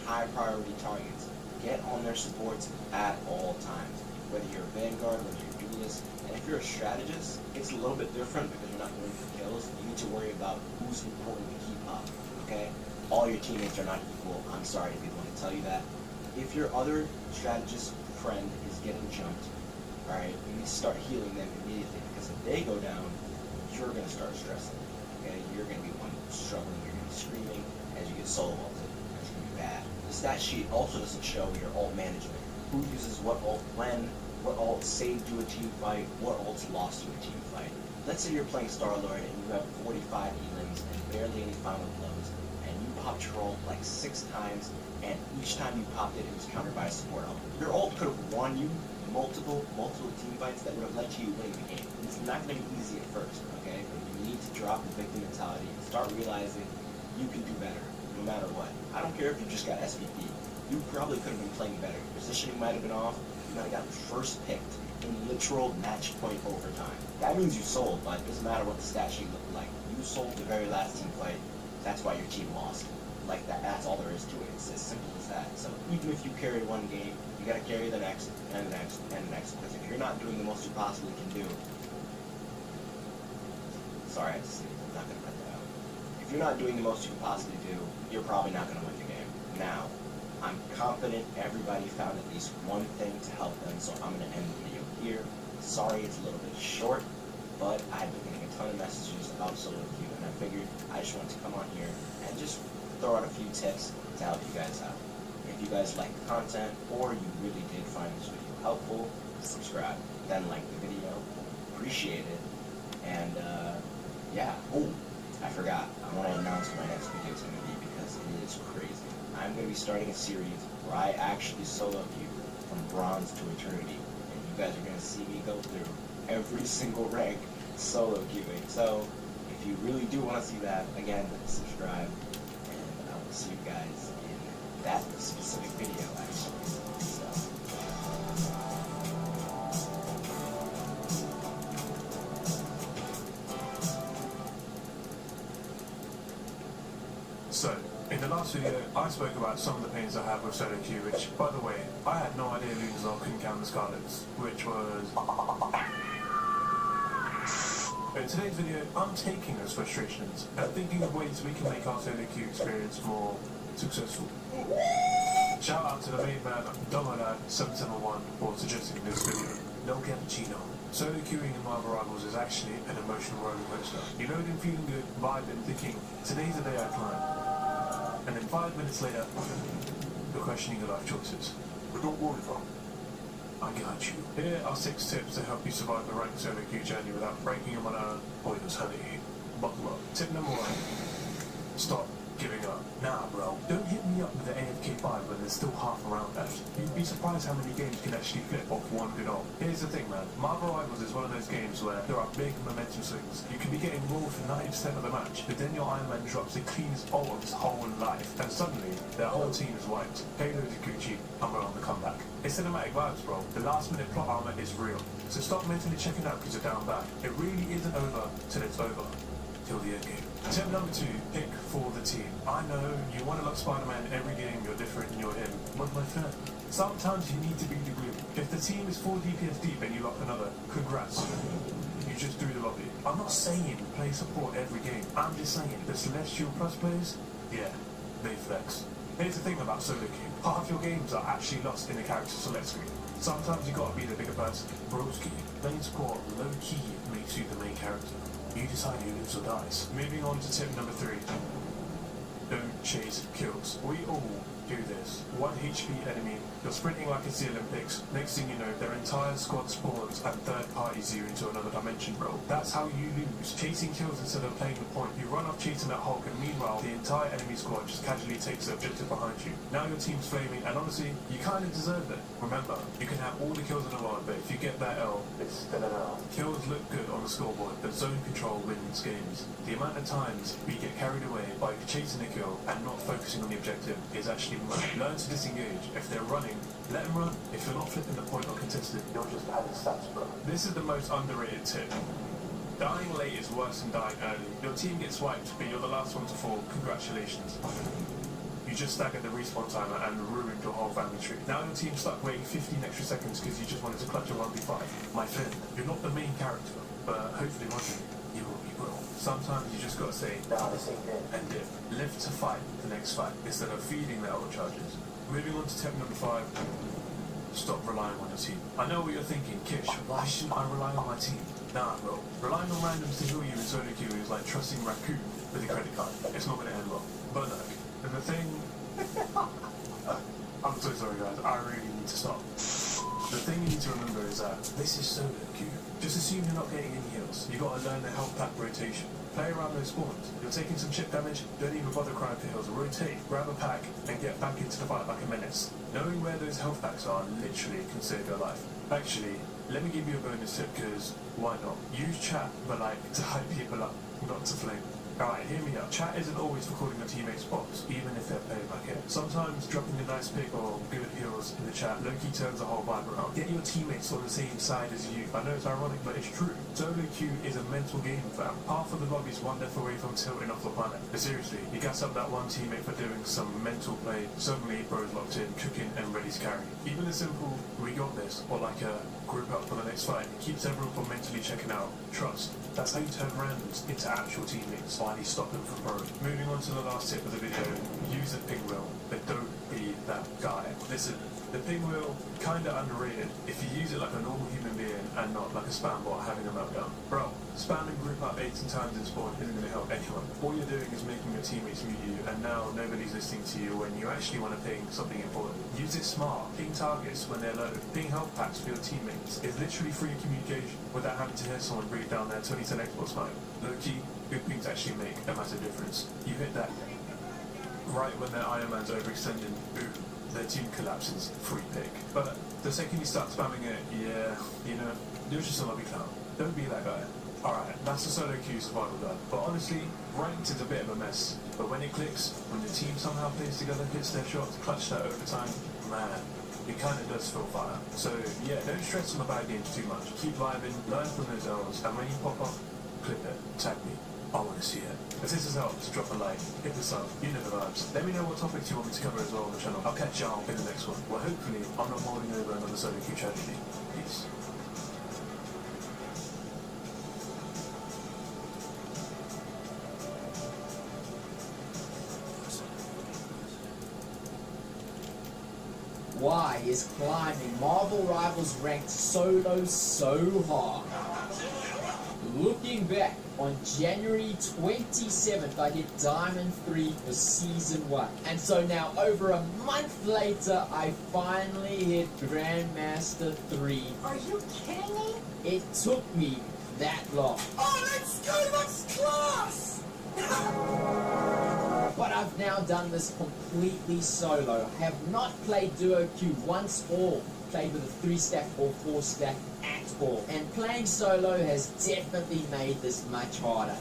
High priority targets. Get on their supports at all times. Whether you're a Vanguard, whether you're a duelist. And if you're a strategist, it's a little bit different because you're not going for kills. You need to worry about who's important to keep up. Okay? All your teammates are not equal. I'm sorry to be the one to tell you that. If your other strategist friend is getting jumped, alright, you need to start healing them immediately, because if they go down, you're going to start stressing. Okay? You're going to be the one struggling. You're going to be screaming as you get solo ulted. It's going to be bad. The stat sheet also doesn't show your ult management. Who uses what ult when, what ult saved you a team fight, what ults lost you a team fight. let's say you're playing Star-Lord and you have 45 elims and barely any final blows, and you popped your ult like 6 times, and each time you popped it, it was countered by a support ult. Your ult could have won you multiple team fights that would have led to you winning the game. It's not going to be easy at first, okay? But you need to drop the victim mentality and start realizing you can do better, no matter what. I don't care if you just got SVP. You probably could have been playing better. Your positioning might have been off. You might have gotten first picked in literal match point overtime. That means you sold, but it doesn't matter what the stat sheet looked like. You sold the very last team fight. That's why your team lost. Like that, that's all there is to it. It's as simple as that. So even if you carry one game, you gotta carry the next, and the next, and the next. Because if you're not doing the most you possibly can do, sorry, I had to sneeze. I'm not gonna cut that out. If you're not doing the most you can possibly do, you're probably not gonna win the game. Now, I'm confident everybody found at least one thing to help them, so I'm gonna end the video here. Sorry it's a little bit short, but I've been getting a ton of messages about solo queue, and I figured I just wanted to come on here and just throw out a few tips to help you guys out. If you guys like the content, or you really did find this video helpful, subscribe, then like the video, appreciate it, and yeah, oh, I forgot, I want to announce what my next video is going to be, because it is crazy. I'm going to be starting a series where I actually solo queue from bronze to eternity, and you guys are going to see me go through every single rank solo queuing. So if you really do want to see that, again, subscribe, and I will see you guys in that specific video, actually. So, in the last video, I spoke about some of the pains I have with solo queue, which, by the way, I had no idea Lunazor couldn't count the Scarlets, which was... In today's video, I'm taking those frustrations and thinking of ways we can make our solo queue experience more successful. Shout out to the main man, Domodad771, for suggesting this video. No cappuccino. Solo queuing in Marvel Rivals is actually an emotional roller coaster. You load in feeling good, vibing, thinking, today's the day I climb. And then 5 minutes later, you're questioning your life choices. But don't worry, fam. I got you. Here are 6 tips to help you survive the ranked solo queue journey without breaking your banana or your honey. Buckle up. Tip number 1. Stop giving up. Nah, bro. Don't hit me up with the AFK 5 when there's still half a round left. You'd be surprised how many games can actually flip off one good ult. Here's the thing, man. Marvel Rivals is one of those games where there are big momentum swings. You can be getting rolled for 90% of the match, but then your Iron Man drops the cleanest ult of his whole life, and suddenly, their whole team is wiped. Halo to Gucci, and we're on the comeback. It's cinematic vibes, bro. The last minute plot armor is real. So stop mentally checking out because you're down bad. It really isn't over till it's over. Till the end game. Tip number 2, pick for the team. I know you want to look Spider-Man every game, you're different and you're him. But my friend, sometimes you need to be the glue. If the team is 4 DPS deep and you lock another, congrats. You just threw the lobby. I'm not saying play support every game. I'm just saying the Celestial Plus players, yeah, they flex. Here's the thing about solo queue. Half your games are actually lost in the character select screen. Sometimes you gotta be the bigger person. Broski, playing support low-key makes you the main character. You decide who lives or dies. Moving on to tip number 3. Don't chase kills. We all do this. 1 HP enemy, you're sprinting like it's the Olympics. Next thing you know, their entire squad spawns and third parties you into another dimension, bro. That's how you lose. Chasing kills instead of playing the point. You run off chasing that Hulk, and meanwhile, the entire enemy squad just casually takes the objective behind you. Now your team's flaming, and honestly, you kind of deserve it. Remember, you can have all the kills in the world, but if you get that L, it's still an L. Kills look good on the scoreboard, but zone control wins games. The amount of times we get carried away by chasing a kill and not focusing on the objective is actually mad. Learn to disengage. If they're running, let them run. If you're not flipping the point or contested, you're just adding stats, bro. This is the most underrated tip. Dying late is worse than dying early. Your team gets wiped, but you're the last one to fall. Congratulations. You just staggered the respawn timer and ruined your whole family tree. Now your team's stuck waiting 15 extra seconds because you just wanted to clutch a 1v5. My friend, you're not the main character, but hopefully one day you will be, bro. Sometimes you just gotta say, nah, this ain't it, and dip. Live to fight the next fight instead of feeding their old charges. Moving on to tip number 5. Stop relying on your team. I know what you're thinking, Kish, why shouldn't I rely on my team? Nah, bro. Relying on randoms to heal you in solo queue is like trusting Raccoon with a credit card. It's not gonna end well. But look, and the thing... I'm so sorry guys, I really need to stop. The thing you need to remember is that this is solo queue. Just assume you're not getting any heals. You gotta learn the health pack rotation. Play around those spawns. You're taking some chip damage, don't even bother crying for heals. Rotate, grab a pack, and get back into the fight like a menace. Knowing where those health packs are literally can save your life. Actually, let me give you a bonus tip, because why not? Use chat, but like, to hype people up, not to flame. Alright, hear me out. Chat isn't always for calling your teammates bots, even if they're playing back here. Sometimes dropping a nice pick or good heals in the chat low-key turns the whole vibe around. Get your teammates on the same side as you. I know it's ironic, but it's true. Solo queue is a mental game, fam. Half of the lobby's one death away from tilting off the planet. But seriously, you gas up that one teammate for doing some mental play, suddenly bro's locked in, cooking and ready to carry. Even a simple, we got this, or like a group up for the next fight, it keeps everyone from mentally checking out. Trust. That's how you turn randoms into actual teammates. Finally stop them from bro. Moving on to the last tip of the video, use the ping wheel, but don't be that guy. Listen, the ping wheel, kinda underrated if you use it like a normal human being and not like a spam bot having a meltdown. Bro, spamming group up 18 times in spawn isn't gonna help anyone. All you're doing is making your teammates mute you, and now nobody's listening to you when you actually want to ping something important. Use it smart. Ping targets when they're low. Ping health packs for your teammates. It's literally free communication without having to hear someone breathe down their 2010 Xbox mic. Low key, good pings actually make a massive difference. You hit that right when their Iron Man's overextending, boom, their team collapses, free pick. But the second you start spamming it, yeah, you know, you're just a lobby clown. Don't be that guy. Alright, that's the solo queue survival done. But honestly, ranked is a bit of a mess. But when it clicks, when the team somehow plays together, hits their shots, clutch that overtime, man, it kind of does feel fire. So yeah, don't stress on the bad games too much. Keep vibing, learn from those L's, and when you pop up, clip it, tag me. I want to see it. If this has helped, drop a like, hit the sub, you know the vibes. Let me know what topics you want me to cover as well on the channel. I'll catch y'all in the next one. Well, hopefully, I'm not mulling over another solo queue tragedy. Peace. Why is climbing Marvel Rivals ranked solo so hard? Looking back, on January 27th, I hit Diamond 3 for Season 1. And so now, over a month later, I finally hit Grandmaster 3. Are you kidding me? It took me that long. Oh, let's go! That's class! But I've now done this completely solo. I have not played duo queue once or played with a 3-stack or 4-stack at all. And playing solo has definitely made this much harder.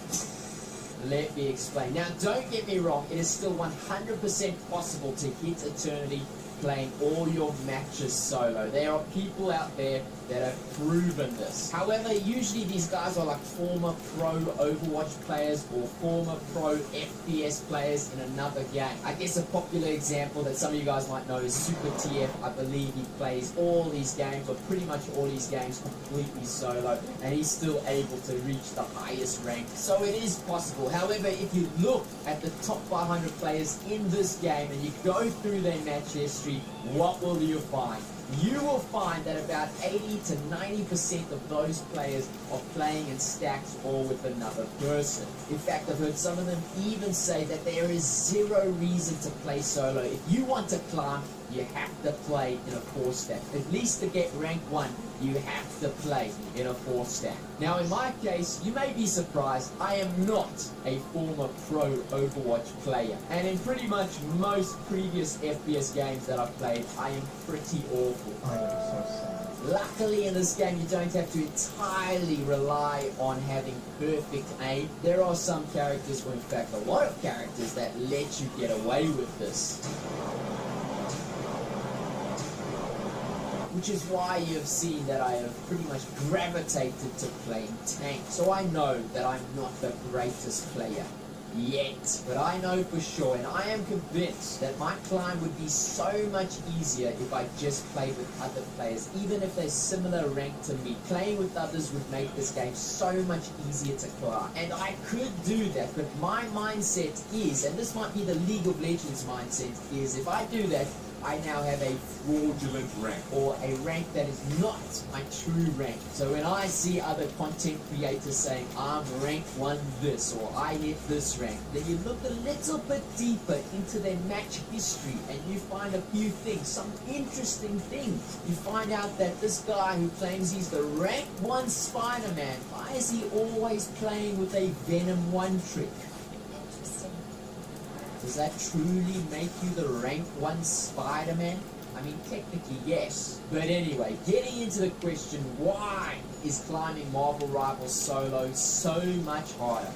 Let me explain. Now, don't get me wrong, it is still 100% possible to hit Eternity playing all your matches solo. There are people out there that have proven this. However, usually these guys are like former pro Overwatch players or former pro FPS players in another game. I guess a popular example that some of you guys might know is Super TF. I believe he plays all these games, or pretty much all these games, completely solo, and he's still able to reach the highest rank. So it is possible. However, if you look at the top 500 players in this game and you go through their match history, what will you find? You will find that about 80 to 90% of those players are playing in stacks or with another person. In fact, I've heard some of them even say that there is zero reason to play solo. If you want to climb, you have to play in a 4-stack. At least to get rank 1, you have to play in a 4-stack. Now, in my case, you may be surprised, I am not a former pro Overwatch player. And in pretty much most previous FPS games that I've played, I am pretty awful. Luckily, in this game, you don't have to entirely rely on having perfect aim. There are some characters, or in fact, a lot of characters, that let you get away with this. Which is why you've seen that I have pretty much gravitated to playing tank. So I know that I'm not the greatest player yet, but I know for sure, and I am convinced that my climb would be so much easier if I just played with other players, even if they're similar rank to me. Playing with others would make this game so much easier to climb, and I could do that, but my mindset is, and this might be the League of Legends mindset, is if I do that, I now have a fraudulent rank, or a rank that is not my true rank. So when I see other content creators saying, I'm rank 1 this, or I hit this rank, then you look a little bit deeper into their match history, and you find a few things, some interesting things. You find out that this guy who claims he's the rank 1 Spider-Man, why is he always playing with a Venom 1 trick? Does that truly make you the rank 1 Spider-Man? I mean, technically, yes. But anyway, getting into the question, why is climbing Marvel Rivals solo so much harder?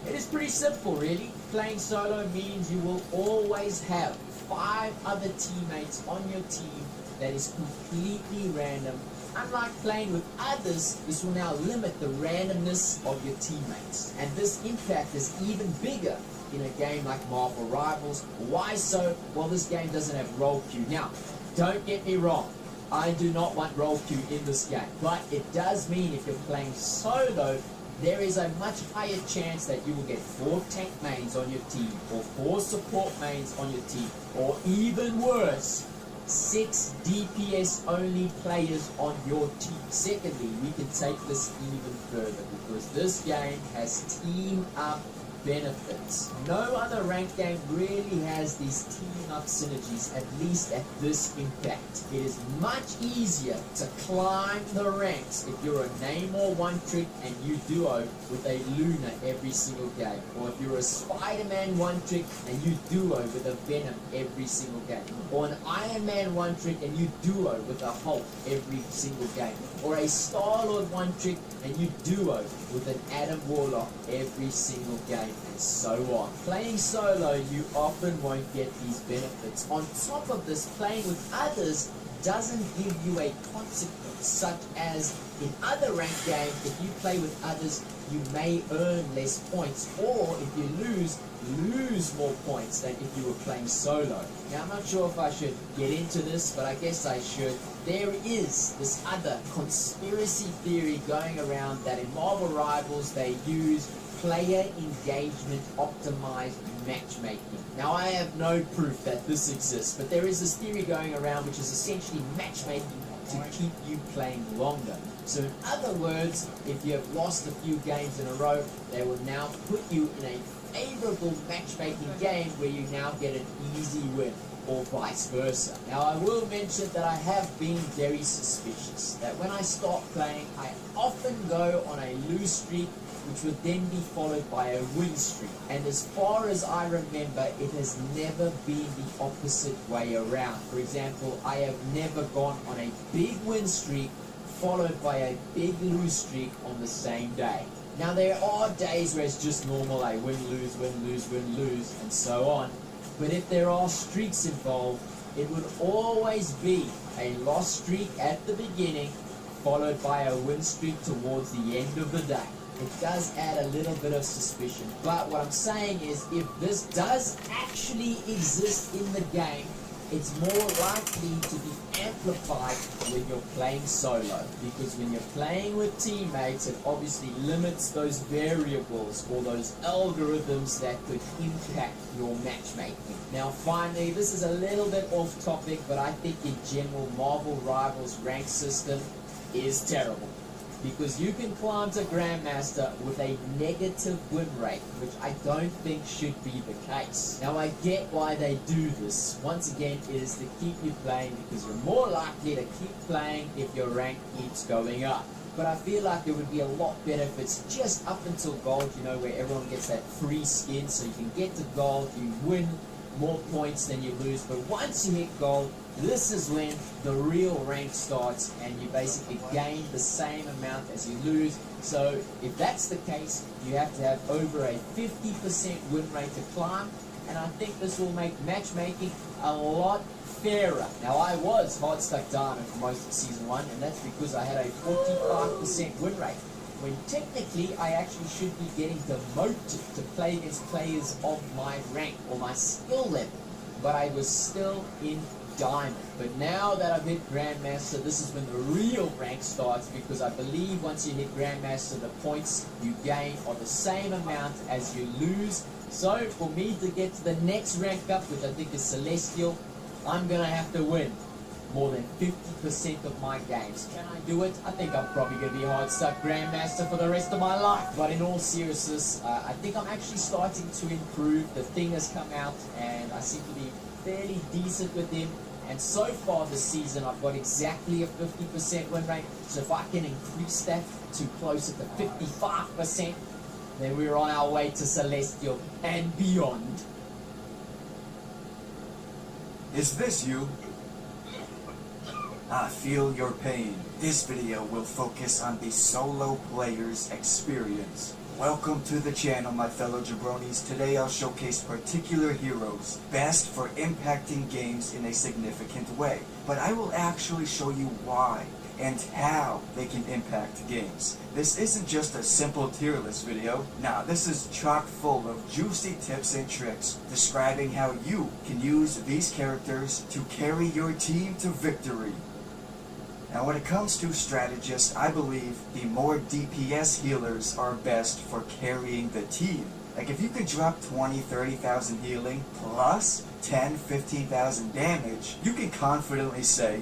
It is pretty simple, really. Playing solo means you will always have 5 other teammates on your team that is completely random. Unlike playing with others, this will now limit the randomness of your teammates. And this impact is even bigger in a game like Marvel Rivals. Why so? Well, this game doesn't have roll queue. Now, don't get me wrong, I do not want roll queue in this game, but it does mean if you're playing solo, there is a much higher chance that you will get 4 tank mains on your team, or 4 support mains on your team, or even worse, 6 DPS only players on your team. Secondly, we can take this even further, because this game has team up benefits. No other ranked game really has these team up synergies, at least at this impact. It is much easier to climb the ranks if you're a Namor 1 trick and you duo with a Luna every single game, or if you're a Spider-Man 1 trick and you duo with a Venom every single game, or an Iron Man 1 trick and you duo with a Hulk every single game, or a Star-Lord 1 trick and you duo with an Adam Warlock every single game, and so on. Playing solo, you often won't get these benefits. On top of this, playing with others doesn't give you a consequence, such as in other ranked games, if you play with others, you may earn less points, or if you lose more points than if you were playing solo. Now, I'm not sure if I should get into this, but I guess I should. There is this other conspiracy theory going around that in Marvel Rivals they use player engagement optimized matchmaking. Now, I have no proof that this exists, but there is this theory going around which is essentially matchmaking to keep you playing longer. So in other words, if you have lost a few games in a row, they will now put you in a favorable matchmaking game where you now get an easy win, or vice versa. Now, I will mention that I have been very suspicious that when I start playing, I often go on a lose streak, which would then be followed by a win streak. And as far as I remember, it has never been the opposite way around. For example, I have never gone on a big win streak followed by a big lose streak on the same day. Now, there are days where it's just normal, I win, lose, and so on. But if there are streaks involved, it would always be a loss streak at the beginning, followed by a win streak towards the end of the day. It does add a little bit of suspicion. But what I'm saying is, if this does actually exist in the game, it's more likely to be amplified when you're playing solo. Because when you're playing with teammates, it obviously limits those variables or those algorithms that could impact your matchmaking. Now, finally, this is a little bit off topic, but I think in general, Marvel Rivals rank system is terrible. Because you can climb to Grandmaster with a negative win rate, which I don't think should be the case. Now, I get why they do this. Once again, it is to keep you playing, because you're more likely to keep playing if your rank keeps going up. But I feel like it would be a lot better if it's just up until gold, you know, where everyone gets that free skin, so you can get to gold, you win more points than you lose. But once you hit gold, this is when the real rank starts, and you basically gain the same amount as you lose. So if that's the case, you have to have over a 50% win rate to climb, and I think this will make matchmaking a lot fairer. Now, I was hard stuck diamond for most of season 1, and that's because I had a 45% win rate, when technically I actually should be getting demoted to play against players of my rank or my skill level, but I was still in diamond. But now that I've hit Grandmaster, this is when the real rank starts, because I believe once you hit Grandmaster, the points you gain are the same amount as you lose. So for me to get to the next rank up, which I think is Celestial, I'm gonna have to win more than 50% of my games. Can I do it? I think I'm probably gonna be a hard stuck Grandmaster for the rest of my life. But in all seriousness, I think I'm actually starting to improve. The thing has come out and I seem to be fairly decent with him. And so far this season, I've got exactly a 50% win rate. So if I can increase that to closer to 55%, then we're on our way to Celestial and beyond. Is this you? I feel your pain. This video will focus on the solo player's experience. Welcome to the channel, my fellow jabronis. Today I'll showcase particular heroes best for impacting games in a significant way. But I will actually show you why and how they can impact games. This isn't just a simple tier list video. Nah, this is chock full of juicy tips and tricks describing how you can use these characters to carry your team to victory. Now when it comes to strategists, I believe the more DPS healers are best for carrying the team. Like if you can drop 20, 30,000 healing plus 10, 15,000 damage, you can confidently say,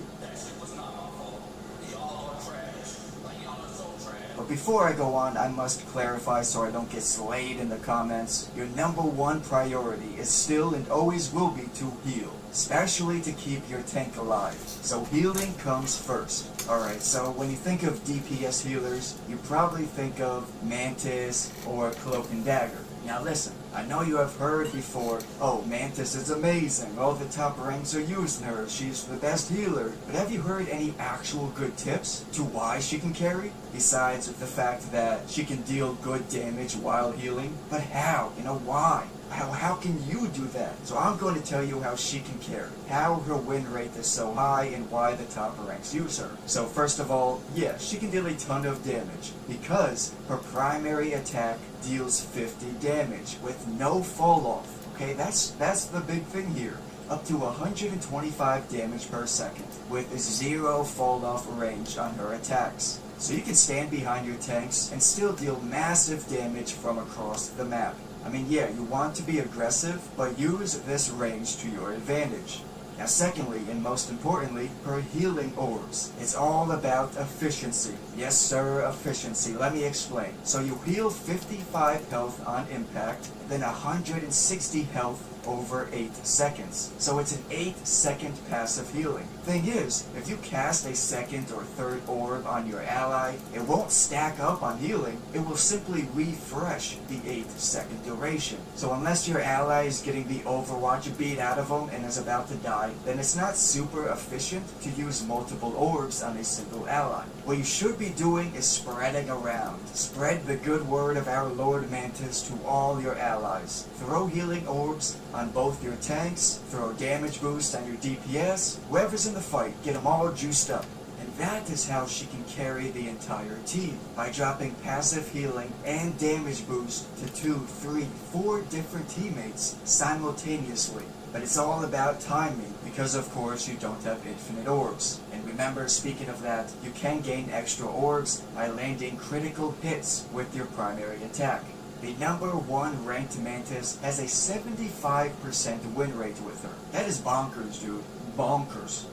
but before I go on, I must clarify so I don't get slayed in the comments. Your #1 priority is still and always will be to heal, especially to keep your tank alive. So healing comes first. Alright, so when you think of DPS healers, you probably think of Mantis or Cloak and Dagger. Now listen, I know you have heard before, oh, Mantis is amazing, all the top ranks are using her, she's the best healer. But have you heard any actual good tips to why she can carry? Besides the fact that she can deal good damage while healing? But how? You know, why? How can you do that? So I'm going to tell you how she can carry, how her win rate is so high, and why the top ranks use her. So first of all, yeah, she can deal a ton of damage because her primary attack deals 50 damage with no fall off. Okay, that's the big thing here. Up to 125 damage per second with 0 fall off range on her attacks. So you can stand behind your tanks and still deal massive damage from across the map. I mean, yeah, you want to be aggressive, but use this range to your advantage. Now secondly, and most importantly, her healing orbs. It's all about efficiency. Yes sir, efficiency. Let me explain. So you heal 55 health on impact, then 160 health over 8 seconds. So it's an 8-second passive healing. Thing is, if you cast a second or third orb on your ally, it won't stack up on healing, it will simply refresh the 8-second duration. So unless your ally is getting the Overwatch beat out of them and is about to die, then it's not super efficient to use multiple orbs on a single ally. What you should be doing is spreading around. Spread the good word of our Lord Mantis to all your allies. Throw healing orbs on both your tanks, throw damage boost on your DPS, whoever's in the fight, get them all juiced up. And that is how she can carry the entire team, by dropping passive healing and damage boost to 2, 3, 4 different teammates simultaneously. But it's all about timing, because of course you don't have infinite orbs. And remember, speaking of that, you can gain extra orbs by landing critical hits with your primary attack. The #1 ranked Mantis has a 75% win rate with her. That is bonkers, dude. Bonkers.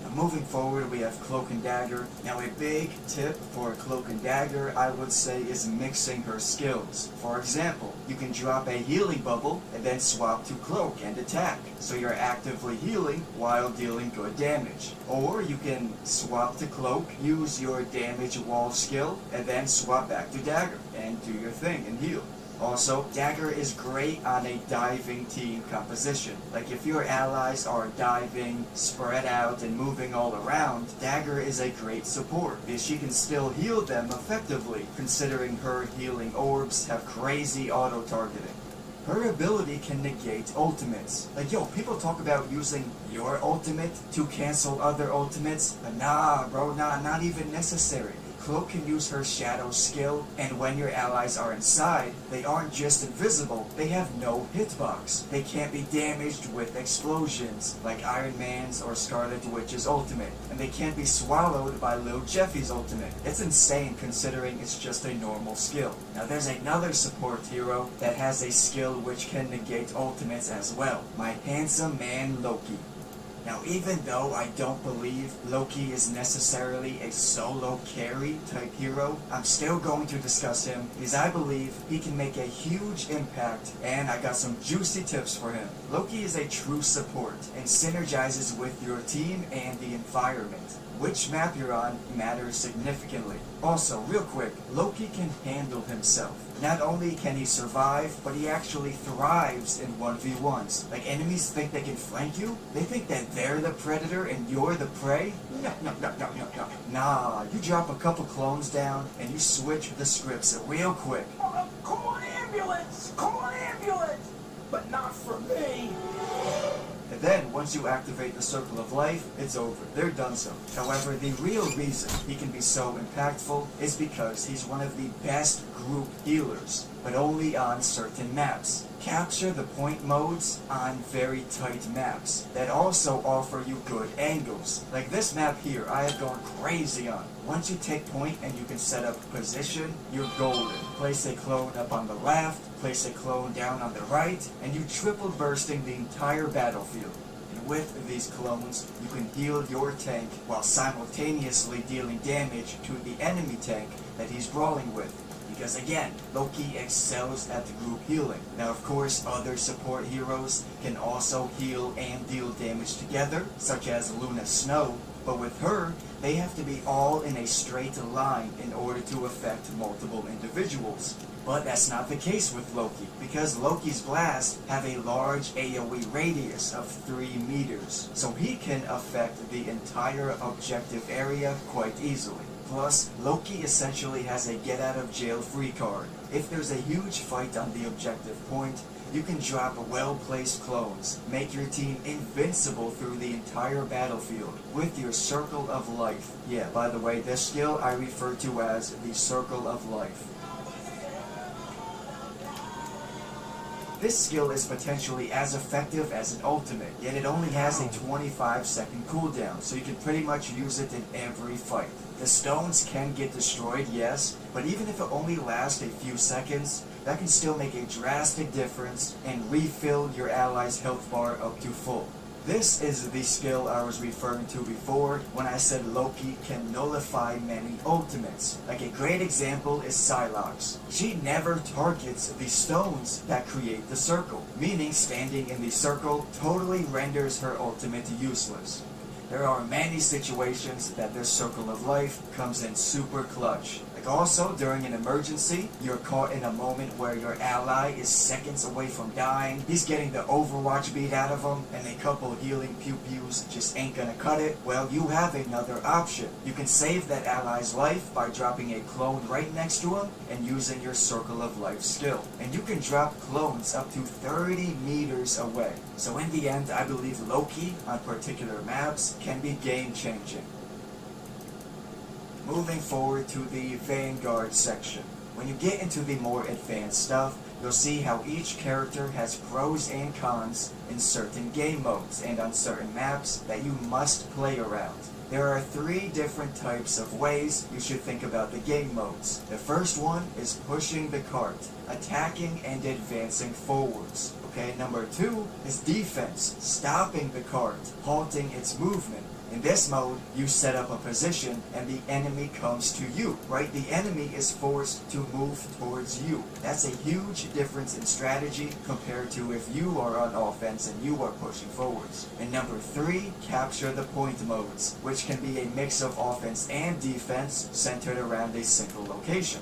Now moving forward, we have Cloak and Dagger. Now a big tip for Cloak and Dagger, I would say, is mixing her skills. For example, you can drop a healing bubble and then swap to Cloak and attack. So you're actively healing while dealing good damage. Or you can swap to Cloak, use your damage wall skill, and then swap back to Dagger and do your thing and heal. Also, Dagger is great on a diving team composition. Like if your allies are diving, spread out, and moving all around, Dagger is a great support because she can still heal them effectively, considering her healing orbs have crazy auto-targeting. Her ability can negate ultimates. Like, yo, people talk about using your ultimate to cancel other ultimates, but nah, bro, not even necessary. Cloak can use her shadow skill, and when your allies are inside, they aren't just invisible, they have no hitbox. They can't be damaged with explosions, like Iron Man's or Scarlet Witch's ultimate, and they can't be swallowed by Lil Jeffy's ultimate. It's insane considering it's just a normal skill. Now there's another support hero that has a skill which can negate ultimates as well. My handsome man Loki. Now, even though I don't believe Loki is necessarily a solo carry type hero, I'm still going to discuss him because I believe he can make a huge impact, and I got some juicy tips for him. Loki is a true support and synergizes with your team and the environment. Which map you're on matters significantly. Also, real quick, Loki can handle himself. Not only can he survive, but he actually thrives in 1v1s. Like, enemies think they can flank you? They think that they're the predator and you're the prey? No. Nah, you drop a couple clones down and you switch the scripts real quick. Call an ambulance! Call an ambulance! But not for me! And then, once you activate the Circle of Life, it's over. They're done so. However, the real reason he can be so impactful is because he's one of the best group healers, but only on certain maps. Capture the point modes on very tight maps that also offer you good angles. Like this map here, I have gone crazy on. Once you take point and you can set up position, you're golden. Place a clone up on the left, place a clone down on the right, and you triple bursting the entire battlefield. And with these clones, you can heal your tank while simultaneously dealing damage to the enemy tank that he's brawling with. Because again, Loki excels at the group healing. Now of course, other support heroes can also heal and deal damage together, such as Luna Snow, but with her, they have to be all in a straight line in order to affect multiple individuals. But that's not the case with Loki, because Loki's blasts have a large AoE radius of 3 meters, so he can affect the entire objective area quite easily. Plus, Loki essentially has a get-out-of-jail-free card. If there's a huge fight on the objective point, you can drop well-placed clones, make your team invincible through the entire battlefield with your Circle of Life. Yeah, by the way, this skill I refer to as the Circle of Life. This skill is potentially as effective as an ultimate, yet it only has a 25-second cooldown, so you can pretty much use it in every fight. The stones can get destroyed, yes, but even if it only lasts a few seconds, that can still make a drastic difference and refill your ally's health bar up to full. This is the skill I was referring to before when I said Loki can nullify many ultimates. Like a great example is Psylocke. She never targets the stones that create the circle, meaning standing in the circle totally renders her ultimate useless. There are many situations that this Circle of Life comes in super clutch. Like also, during an emergency, you're caught in a moment where your ally is seconds away from dying, he's getting the Overwatch beat out of him, and a couple healing pew-pews just ain't gonna cut it. Well, you have another option. You can save that ally's life by dropping a clone right next to him and using your Circle of Life skill. And you can drop clones up to 30 meters away. So in the end, I believe Loki, on particular maps, can be game-changing. Moving forward to the Vanguard section. When you get into the more advanced stuff, you'll see how each character has pros and cons in certain game modes and on certain maps that you must play around. There are 3 different types of ways you should think about the game modes. The first one is pushing the cart, attacking and advancing forwards. Okay, number 2 is defense, stopping the cart, halting its movement. In this mode, you set up a position and the enemy comes to you, right? The enemy is forced to move towards you. That's a huge difference in strategy compared to if you are on offense and you are pushing forwards. And number 3, capture the point modes, which can be a mix of offense and defense centered around a single location.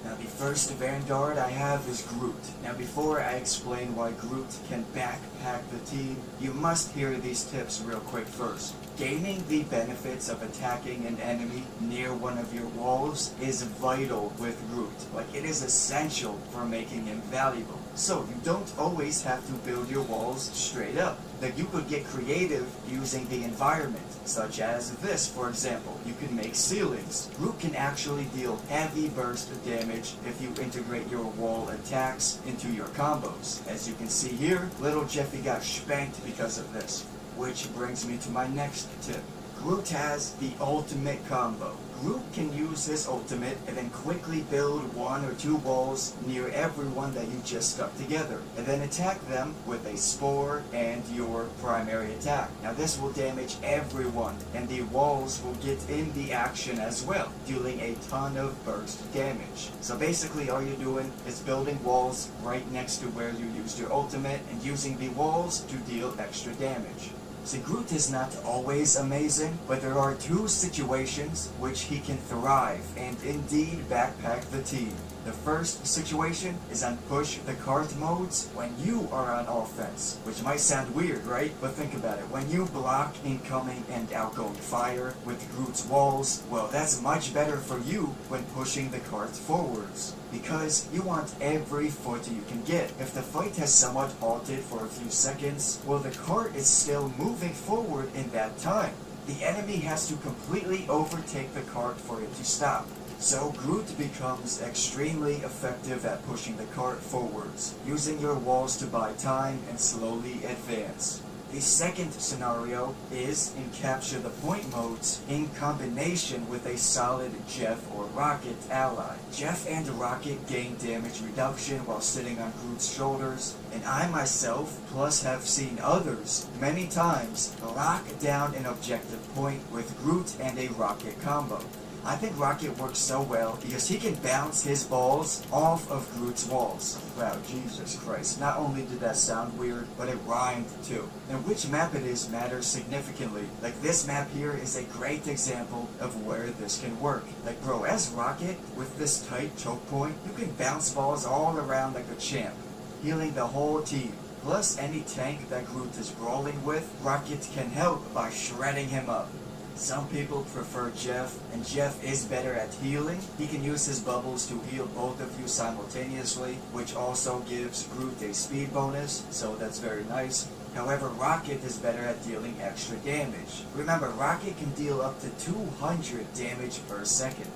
Now the first Vanguard I have is Groot. Now before I explain why Groot can backpack the team, you must hear these tips real quick first. Gaining the benefits of attacking an enemy near one of your walls is vital with Groot. Like, it is essential for making him valuable. So you don't always have to build your walls straight up. Like, you could get creative using the environment, such as this, for example. You can make ceilings. Groot can actually deal heavy burst damage if you integrate your wall attacks into your combos. As you can see here, little Jeffy got spanked because of this. Which brings me to my next tip. Groot has the ultimate combo. Groot can use his ultimate and then quickly build 1 or 2 walls near everyone that you just stuck together, and then attack them with a spore and your primary attack. Now this will damage everyone, and the walls will get in the action as well, dealing a ton of burst damage. So basically all you're doing is building walls right next to where you used your ultimate and using the walls to deal extra damage. See, Groot is not always amazing, but there are 2 situations which he can thrive and indeed backpack the team. The first situation is on push the cart modes when you are on offense, which might sound weird, right? But think about it. When you block incoming and outgoing fire with Groot's walls, well, that's much better for you when pushing the cart forwards, because you want every foot you can get. If the fight has somewhat halted for a few seconds, well, the cart is still moving forward in that time. The enemy has to completely overtake the cart for it to stop. So Groot becomes extremely effective at pushing the cart forwards, using your walls to buy time and slowly advance. The second scenario is in capture the point modes in combination with a solid Jeff or Rocket ally. Jeff and Rocket gain damage reduction while sitting on Groot's shoulders, and I myself, plus have seen others, many times lock down an objective point with Groot and a Rocket combo. I think Rocket works so well because he can bounce his balls off of Groot's walls. Wow, Jesus Christ. Not only did that sound weird, but it rhymed too. And which map it is matters significantly. Like this map here is a great example of where this can work. Like bro, as Rocket, with this tight choke point, you can bounce balls all around like a champ, healing the whole team. Plus any tank that Groot is brawling with, Rocket can help by shredding him up. Some people prefer Jeff, and Jeff is better at healing. He can use his bubbles to heal both of you simultaneously, which also gives Groot a speed bonus, so that's very nice. However, Rocket is better at dealing extra damage. Remember, Rocket can deal up to 200 damage per second.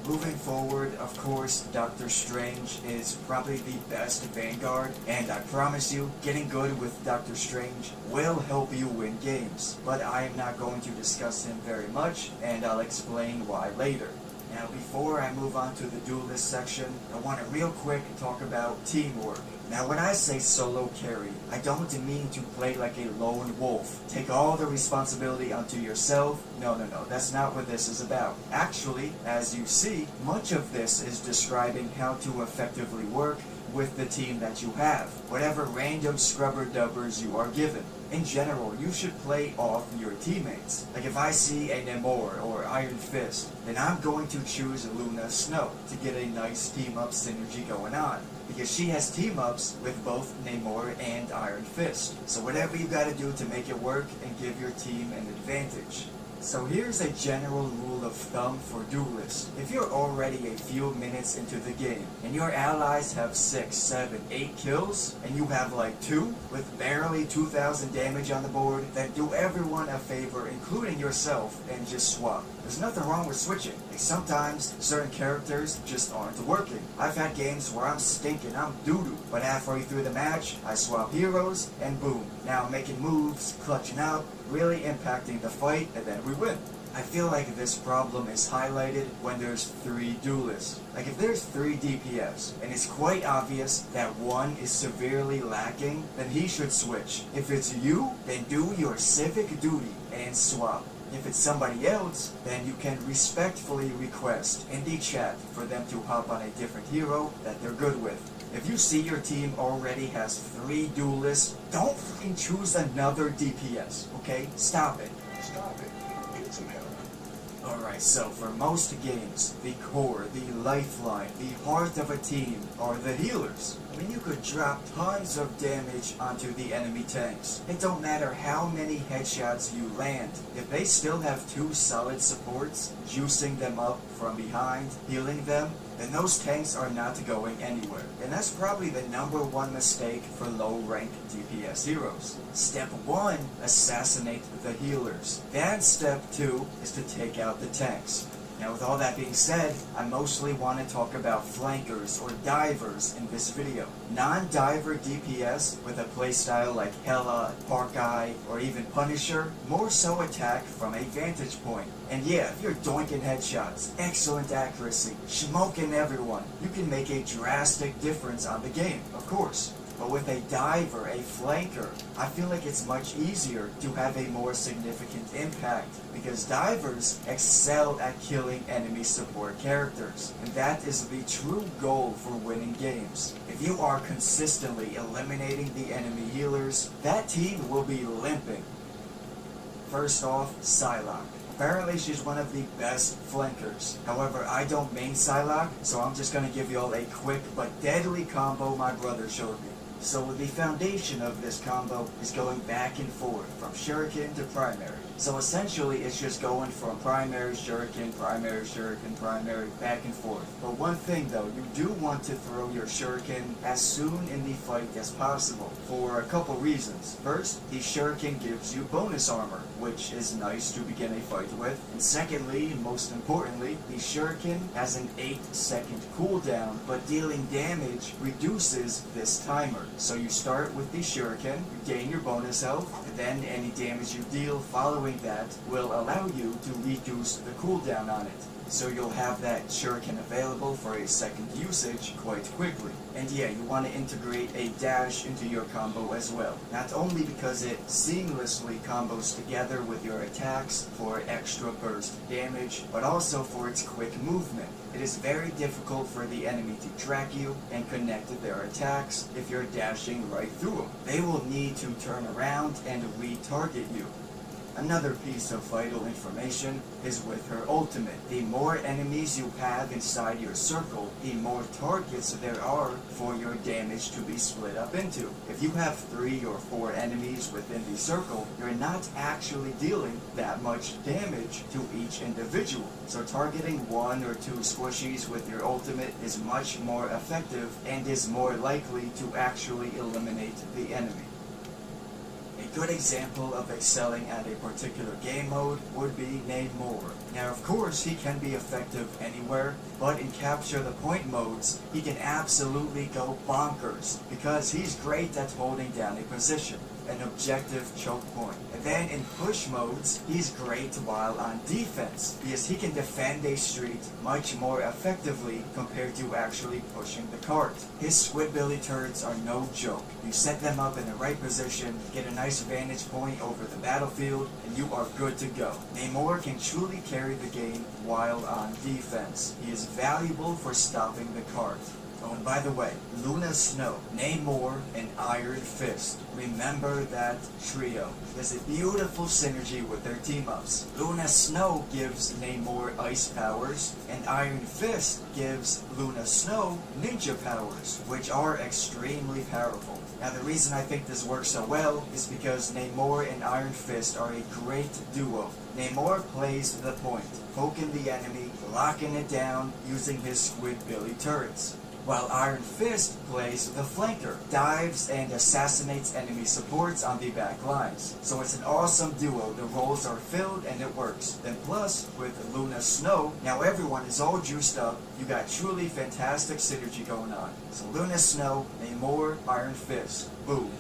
Moving forward, of course, Doctor Strange is probably the best Vanguard, and I promise you, getting good with Doctor Strange will help you win games. But I am not going to discuss him very much, and I'll explain why later. Now, before I move on to the duelist section, I want to real quick talk about teamwork. Now, when I say solo carry, I don't mean to play like a lone wolf. Take all the responsibility onto yourself. No, that's not what this is about. Actually, as you see, much of this is describing how to effectively work with the team that you have, whatever random scrubber-dubbers you are given. In general, you should play off your teammates. Like if I see a Namor or Iron Fist, then I'm going to choose Luna Snow to get a nice team-up synergy going on, because she has team-ups with both Namor and Iron Fist. So whatever you gotta do to make it work and give your team an advantage. So here's a general rule of thumb for duelists. If you're already a few minutes into the game, and your allies have 6, 7, 8 kills, and you have like 2, with barely 2,000 damage on the board, then do everyone a favor, including yourself, and just swap. There's nothing wrong with switching. Like sometimes, certain characters just aren't working. I've had games where I'm stinking, I'm doo-doo, but halfway through the match, I swap heroes, and boom. Now I'm making moves, clutching out, really impacting the fight, and then we win. I feel like this problem is highlighted when there's 3 duelists. Like if there's 3 DPS, and it's quite obvious that one is severely lacking, then he should switch. If it's you, then do your civic duty and swap. If it's somebody else, then you can respectfully request in the chat for them to hop on a different hero that they're good with. If you see your team already has 3 duelists, don't fucking choose another DPS, okay? Stop it. Stop it. Get some help. Alright, so for most games, the core, the lifeline, the heart of a team are the healers. I mean, you could drop tons of damage onto the enemy tanks. It don't matter how many headshots you land. If they still have 2 solid supports, juicing them up from behind, healing them, then those tanks are not going anywhere. And that's probably the #1 mistake for low-rank DPS heroes. Step 1, assassinate the healers. Then step 2 is to take out the tanks. Now with all that being said, I mostly want to talk about flankers or divers in this video. Non-diver DPS with a playstyle like Hela, Hawkeye, or even Punisher, more so attack from a vantage point. And yeah, if you're doinking headshots, excellent accuracy, smoking everyone, you can make a drastic difference on the game, of course. But with a diver, a flanker, I feel like it's much easier to have a more significant impact because divers excel at killing enemy support characters. And that is the true goal for winning games. If you are consistently eliminating the enemy healers, that team will be limping. First off, Psylocke. Apparently she's one of the best flankers. However, I don't main Psylocke, so I'm just gonna give y'all a quick but deadly combo my brother showed me. So the foundation of this combo is going back and forth from shuriken to primary. So essentially it's just going from primary, shuriken, primary, back and forth. But one thing though, you do want to throw your shuriken as soon in the fight as possible for a couple reasons. First, the shuriken gives you bonus armor, which is nice to begin a fight with. And secondly, and most importantly, the shuriken has an 8-second cooldown, but dealing damage reduces this timer. So you start with the shuriken, you gain your bonus health, and then any damage you deal following that will allow you to reduce the cooldown on it. So you'll have that shuriken available for a second usage quite quickly. And yeah, you want to integrate a dash into your combo as well. Not only because it seamlessly combos together with your attacks for extra burst damage, but also for its quick movement. It is very difficult for the enemy to track you and connect to their attacks if you're dashing right through them. They will need to turn around and re-target you. Another piece of vital information is with her ultimate. The more enemies you have inside your circle, the more targets there are for your damage to be split up into. If you have 3 or 4 enemies within the circle, you're not actually dealing that much damage to each individual. So targeting 1 or 2 squishies with your ultimate is much more effective and is more likely to actually eliminate the enemy. A good example of excelling at a particular game mode would be Namor. Now of course he can be effective anywhere, but in capture the point modes, he can absolutely go bonkers because he's great at holding down a position, an objective choke point. And then in push modes, he's great while on defense because he can defend a street much more effectively compared to actually pushing the cart. His squidbilly turrets are no joke. You set them up in the right position, get a nice vantage point over the battlefield, and you are good to go. Namor can truly carry the game while on defense. He is valuable for stopping the cart. Oh, and by the way, Luna Snow, Namor, and Iron Fist. Remember that trio. There's a beautiful synergy with their team-ups. Luna Snow gives Namor ice powers, and Iron Fist gives Luna Snow ninja powers, which are extremely powerful. Now the reason I think this works so well is because Namor and Iron Fist are a great duo. Namor plays the point, poking the enemy, locking it down, using his squidbilly turrets. While Iron Fist plays the flanker, dives and assassinates enemy supports on the back lines. So it's an awesome duo, the roles are filled and it works. Then plus, with Luna Snow, now everyone is all juiced up, you got truly fantastic synergy going on. So Luna Snow, Namor, Iron Fist, boom.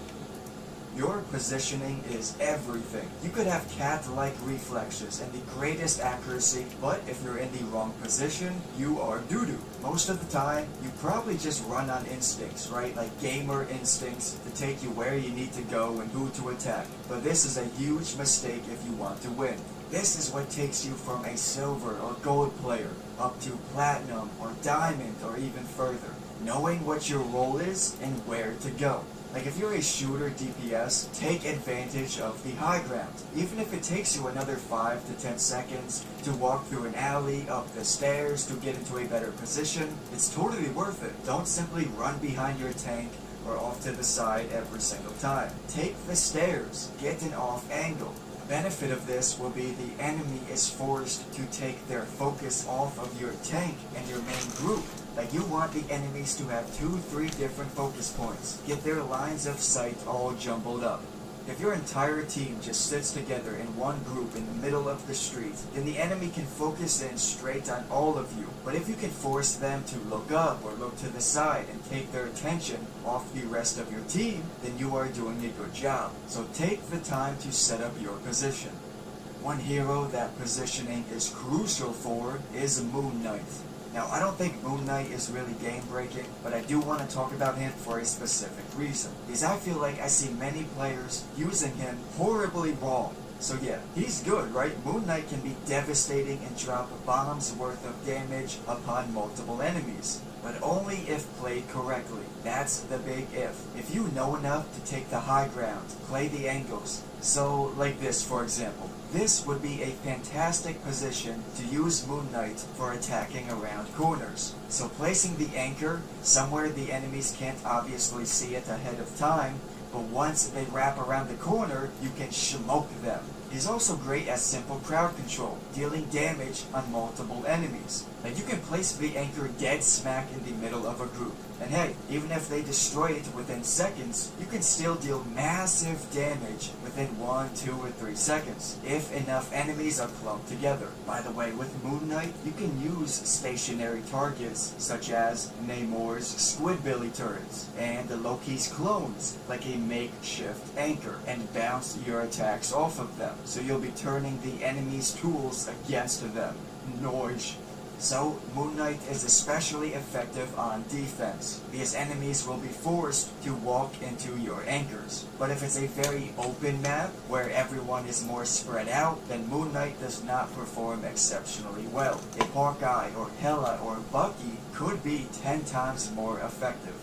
Your positioning is everything. You could have cat-like reflexes and the greatest accuracy, but if you're in the wrong position, you are doo-doo. Most of the time, you probably just run on instincts, right? Like gamer instincts to take you where you need to go and who to attack. But this is a huge mistake if you want to win. This is what takes you from a silver or gold player up to platinum or diamond or even further. Knowing what your role is and where to go. Like if you're a shooter DPS, take advantage of the high ground. Even if it takes you another 5 to 10 seconds to walk through an alley, up the stairs to get into a better position, it's totally worth it. Don't simply run behind your tank or off to the side every single time. Take the stairs, get an off angle. The benefit of this will be the enemy is forced to take their focus off of your tank and your main group. Like you want the enemies to have 2-3 different focus points. Get their lines of sight all jumbled up. If your entire team just sits together in one group in the middle of the street, then the enemy can focus in straight on all of you. But if you can force them to look up or look to the side and take their attention off the rest of your team, then you are doing a good job. So take the time to set up your position. One hero that positioning is crucial for is Moon Knight. Now, I don't think Moon Knight is really game-breaking, but I do want to talk about him for a specific reason. Because I feel like I see many players using him horribly wrong. So yeah, he's good, right? Moon Knight can be devastating and drop bombs worth of damage upon multiple enemies. But only if played correctly. That's the big if. If you know enough to take the high ground, play the angles. So, like this for example. This would be a fantastic position to use Moon Knight for attacking around corners. So placing the anchor somewhere the enemies can't obviously see it ahead of time, but once they wrap around the corner, you can smoke them. He's also great at simple crowd control, dealing damage on multiple enemies. Like you can place the anchor dead smack in the middle of a group. And hey, even if they destroy it within seconds, you can still deal massive damage within 1, 2, or 3 seconds, if enough enemies are clumped together. By the way, with Moon Knight, you can use stationary targets, such as Namor's Squidbilly turrets, and Loki's clones, like a makeshift anchor, and bounce your attacks off of them, so you'll be turning the enemy's tools against them. Noise. So, Moon Knight is especially effective on defense, because enemies will be forced to walk into your anchors. But if it's a very open map, where everyone is more spread out, then Moon Knight does not perform exceptionally well. A Hawkeye or Hela or Bucky could be 10 times more effective.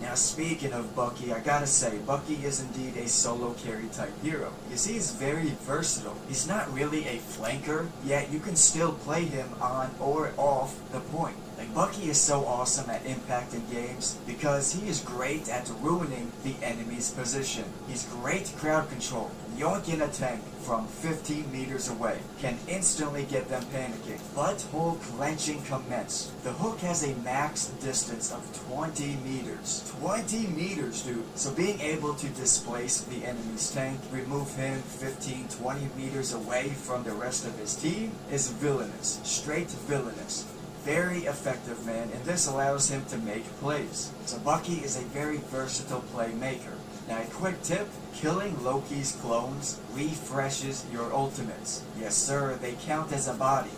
Now speaking of Bucky, I gotta say, Bucky is indeed a solo carry type hero. You see, he's very versatile. He's not really a flanker, yet you can still play him on or off the point. Like, Bucky is so awesome at impacting games because he is great at ruining the enemy's position. He's great crowd control. Yoinking a tank from 15 meters away can instantly get them panicking. Butthole clenching commence. The hook has a max distance of 20 meters. 20 meters, dude. So being able to displace the enemy's tank, remove him 15, 20 meters away from the rest of his team is villainous. Straight villainous. Very effective, man, and this allows him to make plays. So Bucky is a very versatile playmaker. Now a quick tip, killing Loki's clones refreshes your ultimates. Yes sir, they count as a body.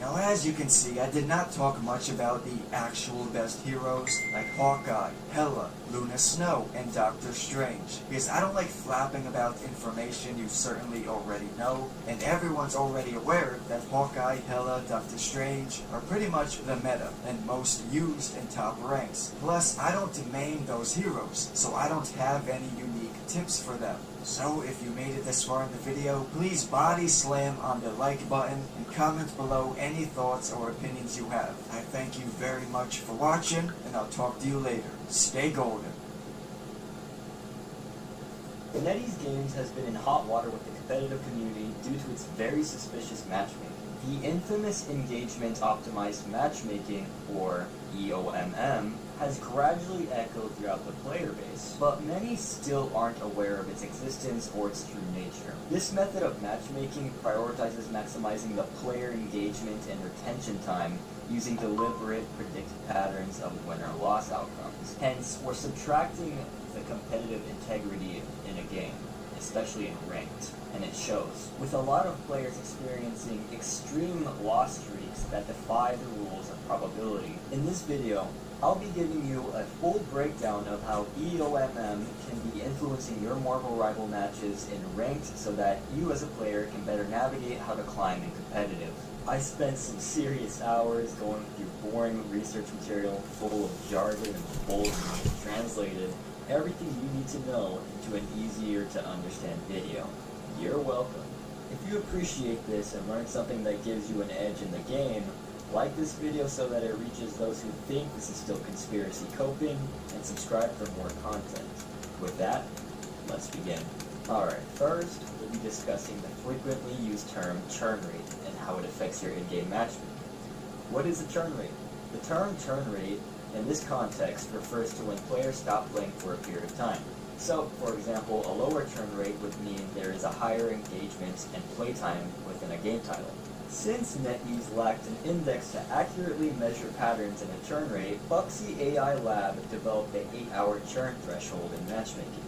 Now as you can see, I did not talk much about the actual best heroes like Hawkeye, Hela, Luna Snow, and Doctor Strange, because I don't like flapping about information you certainly already know, and everyone's already aware that Hawkeye, Hela, Doctor Strange are pretty much the meta and most used in top ranks. Plus, I don't main those heroes, so I don't have any unique tips for them. So if you made it this far in the video, please body slam on the like button and comment below any thoughts or opinions you have. I thank you very much for watching, and I'll talk to you later. Stay golden. NetEase Games has been in hot water with the competitive community due to its very suspicious matchmaking. The infamous engagement-optimized matchmaking, or EOMM, has gradually echoed throughout the player base, but many still aren't aware of its existence or its true nature. This method of matchmaking prioritizes maximizing the player engagement and retention time using deliberate predicted patterns of win or loss outcomes. Hence, we're subtracting the competitive integrity in a game, especially in ranked, and it shows, with a lot of players experiencing extreme loss streaks that defy the rules of probability. In this video, I'll be giving you a full breakdown of how EOMM can be influencing your Marvel Rival matches in ranked so that you as a player can better navigate how to climb in competitive. I spent some serious hours going through boring research material full of jargon and bullshit translated everything you need to know into an easier to understand video. You're welcome. If you appreciate this and learn something that gives you an edge in the game, like this video so that it reaches those who think this is still conspiracy coping, and subscribe for more content. With that, let's begin. Alright, first, we'll be discussing the frequently used term churn rate and how it affects your in-game matchmaking. What is a churn rate? The term churn rate in this context refers to when players stop playing for a period of time. So, for example, a lower turn rate would mean there is a higher engagement and playtime within a game title. Since NetEase lacked an index to accurately measure patterns in a turn rate, Buxy AI Lab developed the 8-hour churn threshold in matchmaking.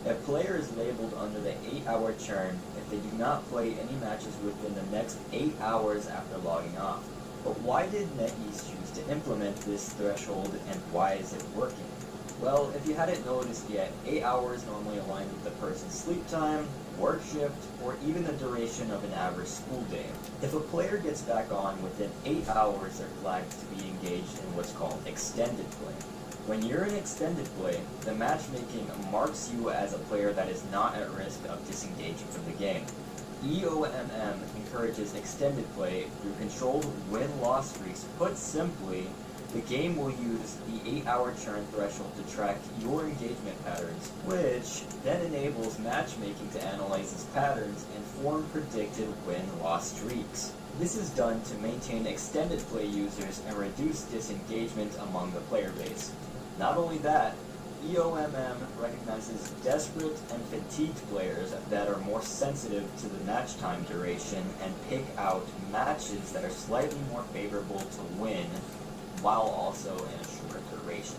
A player is labeled under the 8-hour churn if they do not play any matches within the next 8 hours after logging off. But why did NetEase choose to implement this threshold, and why is it working? Well, if you hadn't noticed yet, 8 hours normally align with the person's sleep time, work shift, or even the duration of an average school day. If a player gets back on within 8 hours, they're flagged to be engaged in what's called extended play. When you're in extended play, the matchmaking marks you as a player that is not at risk of disengaging from the game. EOMM encourages extended play through controlled win-loss streaks. Put simply, the game will use the 8-hour churn threshold to track your engagement patterns, which then enables matchmaking to analyze these patterns and form predicted win-loss streaks. This is done to maintain extended play users and reduce disengagement among the player base. Not only that, EOMM recognizes desperate and fatigued players that are more sensitive to the match time duration and pick out matches that are slightly more favorable to win while also in a short duration.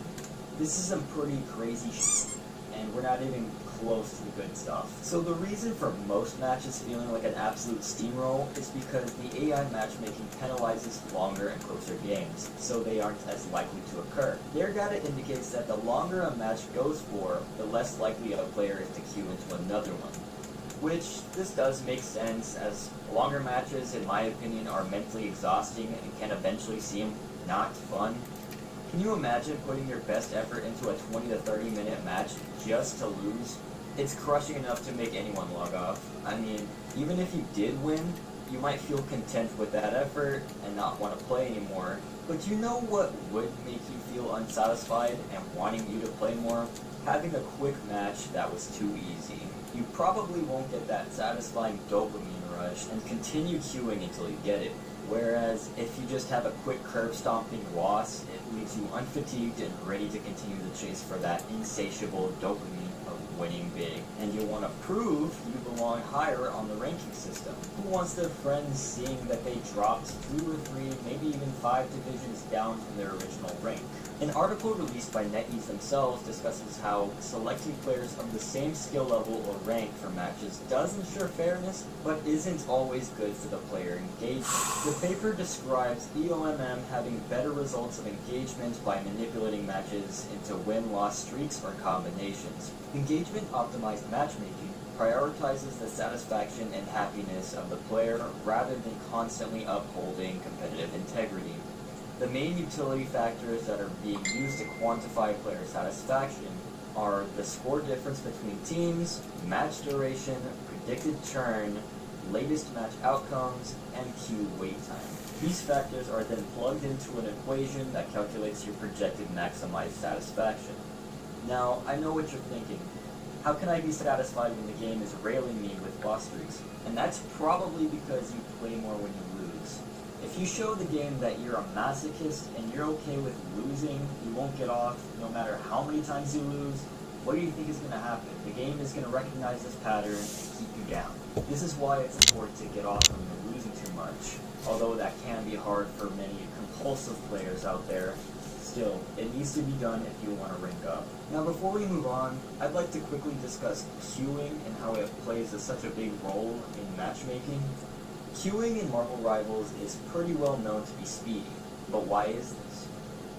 This is some pretty crazy shit, and we're not even close to the good stuff. So the reason for most matches feeling like an absolute steamroll is because the AI matchmaking penalizes longer and closer games, so they aren't as likely to occur. Their data indicates that the longer a match goes for, the less likely a player is to queue into another one. Which, this does make sense, as longer matches, in my opinion, are mentally exhausting and can eventually seem not fun. Can you imagine putting your best effort into a 20 to 30 minute match just to lose? It's crushing enough to make anyone log off. I mean, even if you did win, you might feel content with that effort and not want to play anymore. But you know what would make you feel unsatisfied and wanting you to play more? Having a quick match that was too easy. You probably won't get that satisfying dopamine rush and continue queuing until you get it. Whereas, if you just have a quick curb-stomping loss, it leaves you unfatigued and ready to continue the chase for that insatiable dopamine of winning big. And you'll want to prove you belong higher on the ranking system. Who wants their friends seeing that they dropped 2 or 3, maybe even 5 divisions down from their original rank? An article released by NetEase themselves discusses how selecting players of the same skill level or rank for matches does ensure fairness, but isn't always good for the player engagement. The paper describes EOMM having better results of engagement by manipulating matches into win-loss streaks or combinations. Engagement-optimized matchmaking prioritizes the satisfaction and happiness of the player rather than constantly upholding competitive integrity. The main utility factors that are being used to quantify player satisfaction are the score difference between teams, match duration, predicted churn, latest match outcomes, and queue wait time. These factors are then plugged into an equation that calculates your projected maximized satisfaction. Now, I know what you're thinking. How can I be satisfied when the game is railing me with loss streaks? And that's probably because you play more when you lose. If you show the game that you're a masochist and you're okay with losing, you won't get off no matter how many times you lose, what do you think is going to happen? The game is going to recognize this pattern and keep you down. This is why it's important to get off from losing too much. Although that can be hard for many compulsive players out there, still, it needs to be done if you want to rank up. Now before we move on, I'd like to quickly discuss queuing and how it plays such a big role in matchmaking. Queuing in Marvel Rivals is pretty well known to be speedy, but why is this?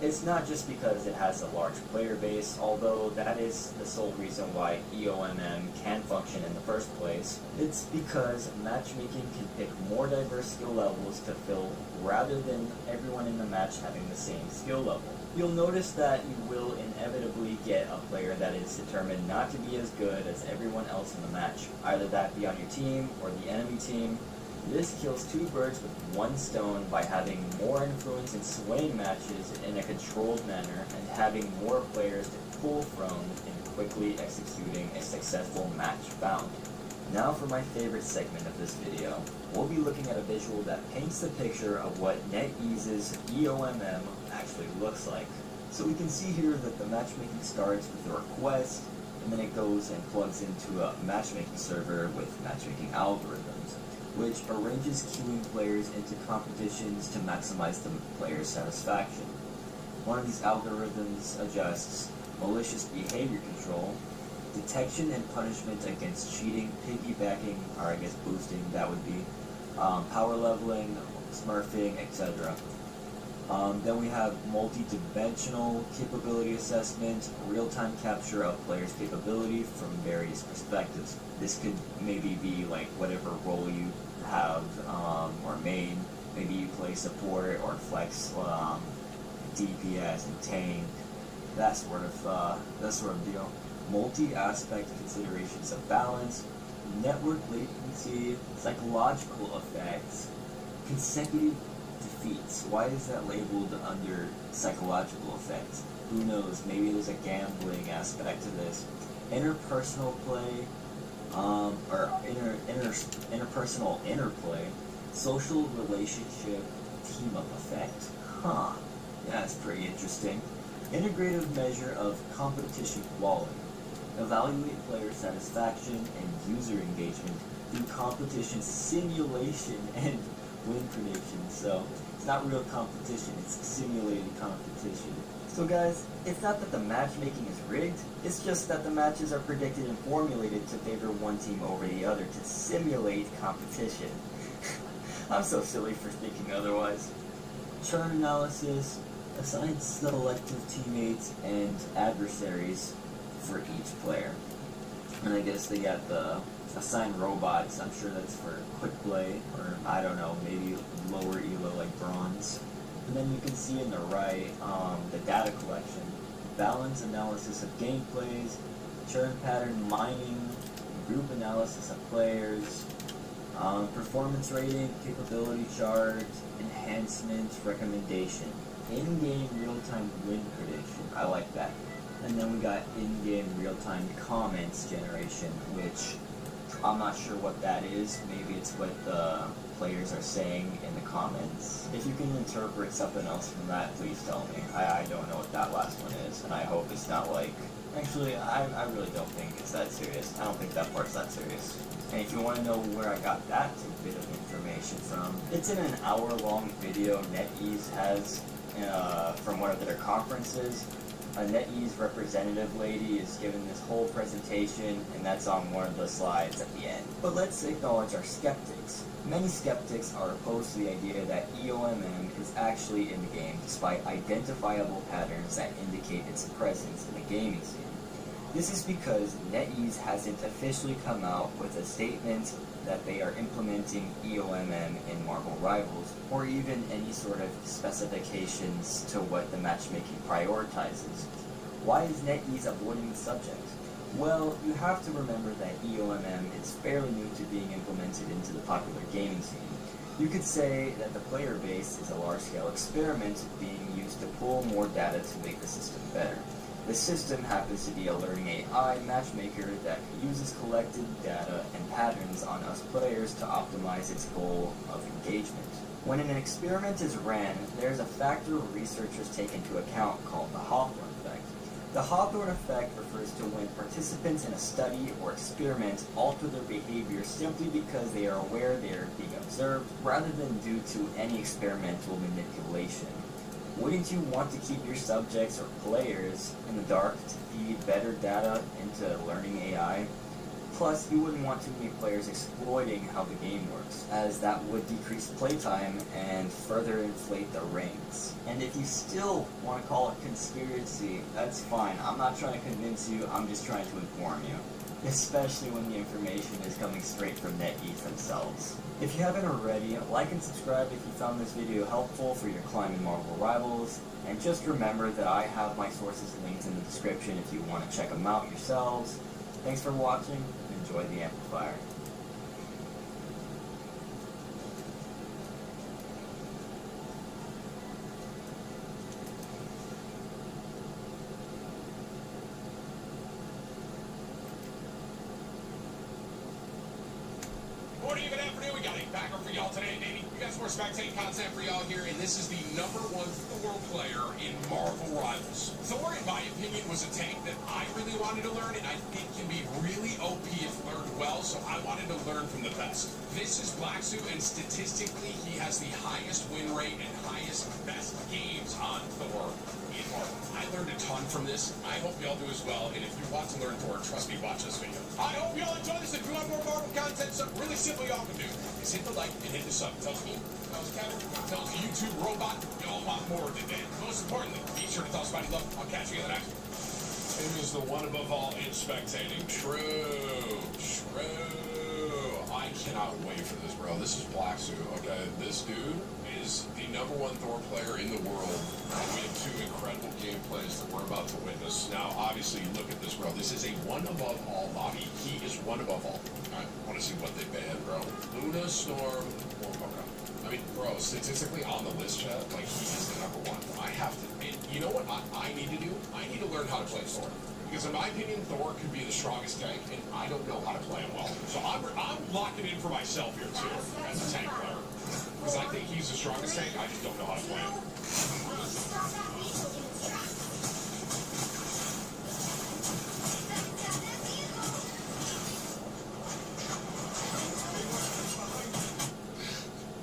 It's not just because it has a large player base, although that is the sole reason why EOMM can function in the first place. It's because matchmaking can pick more diverse skill levels to fill rather than everyone in the match having the same skill level. You'll notice that you will inevitably get a player that is determined not to be as good as everyone else in the match, either that be on your team or the enemy team. This kills 2 birds with 1 stone by having more influence in swaying matches in a controlled manner and having more players to pull from in quickly executing a successful match bound. Now for my favorite segment of this video. We'll be looking at a visual that paints the picture of what NetEase's EOMM actually looks like. So we can see here that the matchmaking starts with a request, and then it goes and plugs into a matchmaking server with matchmaking algorithms, which arranges queuing players into competitions to maximize the player's satisfaction. One of these algorithms adjusts malicious behavior control, detection and punishment against cheating, piggybacking, or I guess boosting, that would be, power leveling, smurfing, etc. Then we have multi-dimensional capability assessment, real-time capture of players' capability from various perspectives. This could maybe be like whatever role you have or main. Maybe you play support or flex DPS and tank, that sort of deal. Multi-aspect considerations of balance, network latency, psychological effects, consecutive defeats. Why is that labeled under psychological effects? Who knows? Maybe there's a gambling aspect to this. Interpersonal play, or interpersonal interplay, social relationship team-up effect. Huh. Yeah, that's pretty interesting. Integrative measure of competition quality. Evaluate player satisfaction and user engagement through competition simulation and win predictions. So it's not real competition, it's simulated competition. So guys, it's not that the matchmaking is rigged, it's just that the matches are predicted and formulated to favor one team over the other to simulate competition. I'm so silly for thinking otherwise. Churn analysis assigns selective teammates and adversaries for each player. And I guess they got the assigned robots. I'm sure that's for quick play, or I don't know, maybe lower ELO like bronze. And then you can see in the right the data collection, balance analysis of gameplays, churn pattern mining, group analysis of players, performance rating, capability chart, enhancement, recommendation, in-game real-time win prediction. I like that. And then we got in-game real-time comments generation, which I'm not sure what that is. Maybe it's what the players are saying in the comments. If you can interpret something else from that, please tell me. I don't know what that last one is, and I hope it's not like... Actually, I really don't think it's that serious. I don't think that part's that serious. And if you want to know where I got that bit of information from, it's in an hour-long video NetEase has from one of their conferences. A NetEase representative lady is giving this whole presentation, and that's on one of the slides at the end. But let's acknowledge our skeptics. Many skeptics are opposed to the idea that EOMM is actually in the game, despite identifiable patterns that indicate its presence in the gaming scene. This is because NetEase hasn't officially come out with a statement that they are implementing EOMM in Marvel Rivals, or even any sort of specifications to what the matchmaking prioritizes. Why is NetEase avoiding the subject? Well, you have to remember that EOMM is fairly new to being implemented into the popular gaming scene. You could say that the player base is a large-scale experiment being used to pull more data to make the system better. The system happens to be a learning AI matchmaker that uses collected data and patterns on us players to optimize its goal of engagement. When an experiment is ran, there's a factor researchers take into account called the Hawthorne effect. The Hawthorne effect refers to when participants in a study or experiment alter their behavior simply because they are aware they are being observed, rather than due to any experimental manipulation. Wouldn't you want to keep your subjects or players in the dark to feed better data into learning AI? Plus, you wouldn't want too many players exploiting how the game works, as that would decrease playtime and further inflate the ranks. And if you still want to call it conspiracy, that's fine. I'm not trying to convince you, I'm just trying to inform you. Especially when the information is coming straight from NetEase themselves. If you haven't already, like and subscribe if you found this video helpful for your climb in Marvel Rivals, and just remember that I have my sources linked in the description if you want to check them out yourselves. Thanks for watching, and enjoy the amplifier. Morning, good afternoon. We got a backer for y'all today, baby. You guys more spectating content for y'all here, and this is the #1 Thor player in Marvel Rivals. Thor, in my opinion, was a tank that I really wanted to learn, and I think can be really OP if learned well, so I wanted to learn from the best. This is Black Suit, and statistically, he has the highest win rate and highest best games on Thor in Marvel. I learned a ton from this. I hope y'all do as well, and if you want to learn Thor, trust me, watch this video. I hope y'all enjoy this. If you want more Marvel content, something really simple y'all can do is hit the like and hit the sub. Tells me, tells Kevin, tells the YouTube robot, y'all want more than that. Most importantly, be sure to tell Spidey love. I'll catch you in the next one. It was the one above all in spectating. True. I cannot wait for this, bro. This is Black Suit, okay? This dude is the #1 Thor player in the world. And we have 2 incredible gameplays that we're about to witness. Now, obviously, look at this, bro. This is a one above all lobby. He is one above all. I want to see what they banned, bro. Luna, Storm, or Mocha. I mean, bro, statistically on the list, chat, like, he is the #1. I have to, and you know what I need to do? I need to learn how to play Thor. Because in my opinion, Thor could be the strongest tank, and I don't know how to play him well. So I'm locking in for myself here, too, as a tank player. Because I think he's the strongest tank, I just don't know how to play him.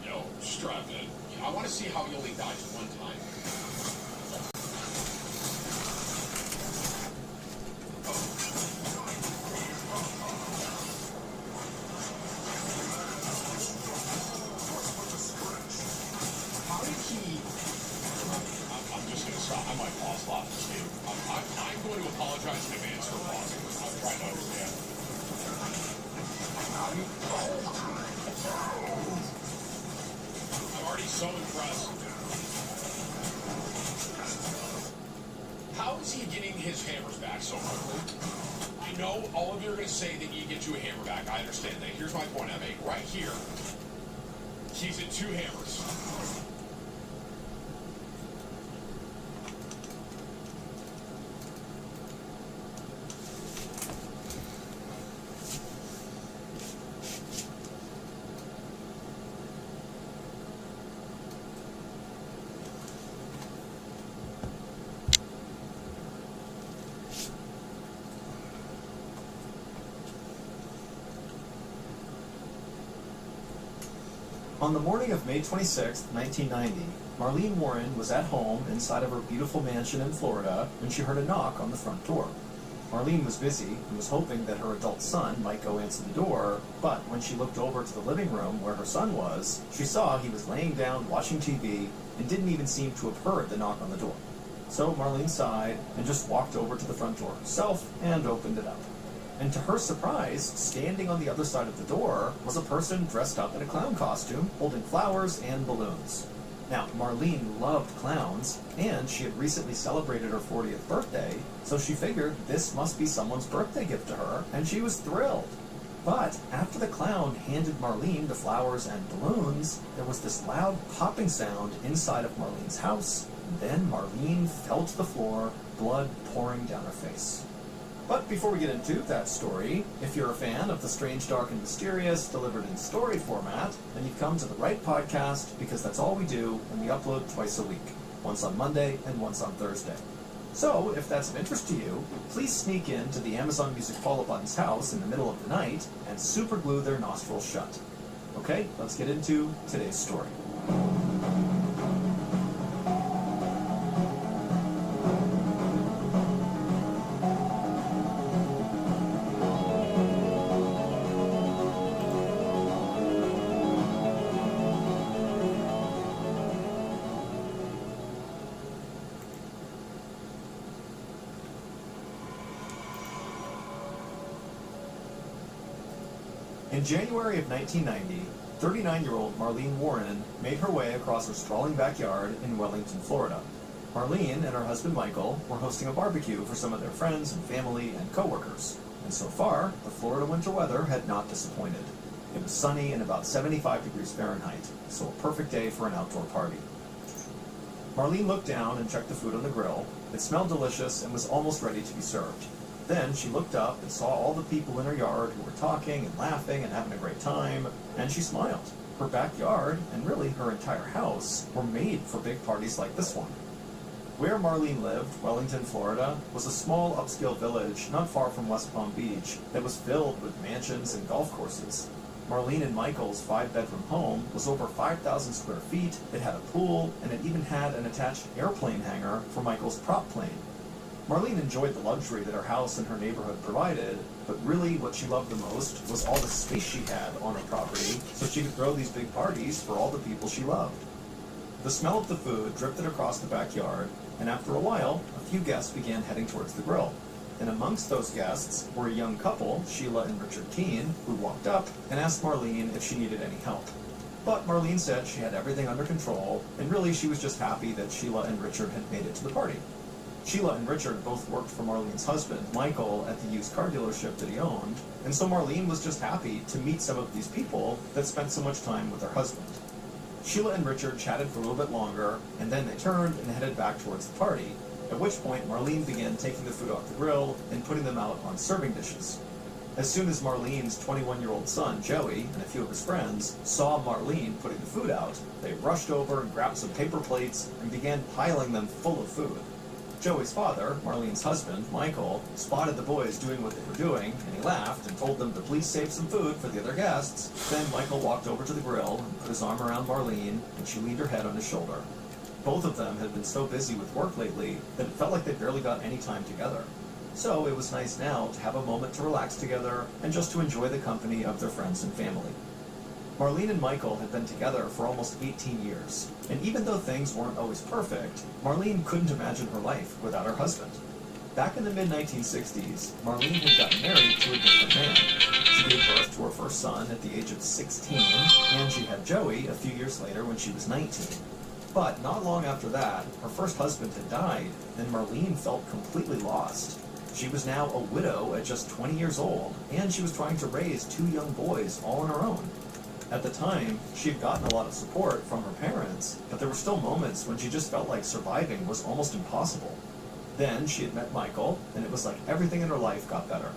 Yo, strap in. I want to see how he only dies one time. I'm going to apologize in advance for pausing. I'm trying to understand. I'm already so impressed. How is he getting his hammers back so quickly? I know all of you are going to say that you get you a hammer back. I understand that. Here's my point I make. Right here, he's at 2 hammers. On the morning of May 26, 1990, Marlene Warren was at home inside of her beautiful mansion in Florida when she heard a knock on the front door. Marlene was busy and was hoping that her adult son might go answer the door, but when she looked over to the living room where her son was, she saw he was laying down watching TV and didn't even seem to have heard the knock on the door. So Marlene sighed and just walked over to the front door herself and opened it up. And to her surprise, standing on the other side of the door was a person dressed up in a clown costume, holding flowers and balloons. Now, Marlene loved clowns, and she had recently celebrated her 40th birthday, so she figured this must be someone's birthday gift to her, and she was thrilled. But after the clown handed Marlene the flowers and balloons, there was this loud popping sound inside of Marlene's house, and then Marlene fell to the floor, blood pouring down her face. But before we get into that story, if you're a fan of the strange, dark, and mysterious delivered in story format, then you've come to the right podcast, because that's all we do, and we upload twice a week, once on Monday and once on Thursday. So, if that's of interest to you, please sneak into the Amazon Music Follow Button's house in the middle of the night and superglue their nostrils shut. Okay, let's get into today's story. In January of 1990, 39-year-old Marlene Warren made her way across her sprawling backyard in Wellington, Florida. Marlene and her husband Michael were hosting a barbecue for some of their friends and family and coworkers. And so far, the Florida winter weather had not disappointed. It was sunny and about 75 degrees Fahrenheit, so a perfect day for an outdoor party. Marlene looked down and checked the food on the grill. It smelled delicious and was almost ready to be served. Then she looked up and saw all the people in her yard who were talking and laughing and having a great time, and she smiled. Her backyard, and really her entire house, were made for big parties like this one. Where Marlene lived, Wellington, Florida, was a small upscale village not far from West Palm Beach that was filled with mansions and golf courses. Marlene and Michael's 5-bedroom home was over 5,000 square feet, it had a pool, and it even had an attached airplane hangar for Michael's prop plane. Marlene enjoyed the luxury that her house and her neighborhood provided, but really what she loved the most was all the space she had on her property so she could throw these big parties for all the people she loved. The smell of the food drifted across the backyard, and after a while, a few guests began heading towards the grill. And amongst those guests were a young couple, Sheila and Richard Keene, who walked up and asked Marlene if she needed any help. But Marlene said she had everything under control, and really she was just happy that Sheila and Richard had made it to the party. Sheila and Richard both worked for Marlene's husband, Michael, at the used car dealership that he owned, and so Marlene was just happy to meet some of these people that spent so much time with their husband. Sheila and Richard chatted for a little bit longer, and then they turned and headed back towards the party, at which point Marlene began taking the food off the grill and putting them out on serving dishes. As soon as Marlene's 21-year-old son, Joey, and a few of his friends, saw Marlene putting the food out, they rushed over and grabbed some paper plates and began piling them full of food. Joey's father, Marlene's husband, Michael, spotted the boys doing what they were doing, and he laughed and told them to please save some food for the other guests. Then Michael walked over to the grill and put his arm around Marlene, and she leaned her head on his shoulder. Both of them had been so busy with work lately that it felt like they barely got any time together. So it was nice now to have a moment to relax together and just to enjoy the company of their friends and family. Marlene and Michael had been together for almost 18 years, and even though things weren't always perfect, Marlene couldn't imagine her life without her husband. Back in the mid-1960s, Marlene had gotten married to a different man. She gave birth to her first son at the age of 16, and she had Joey a few years later when she was 19. But not long after that, her first husband had died, and Marlene felt completely lost. She was now a widow at just 20 years old, and she was trying to raise 2 young boys all on her own. At the time, she had gotten a lot of support from her parents, but there were still moments when she just felt like surviving was almost impossible. Then she had met Michael, and it was like everything in her life got better.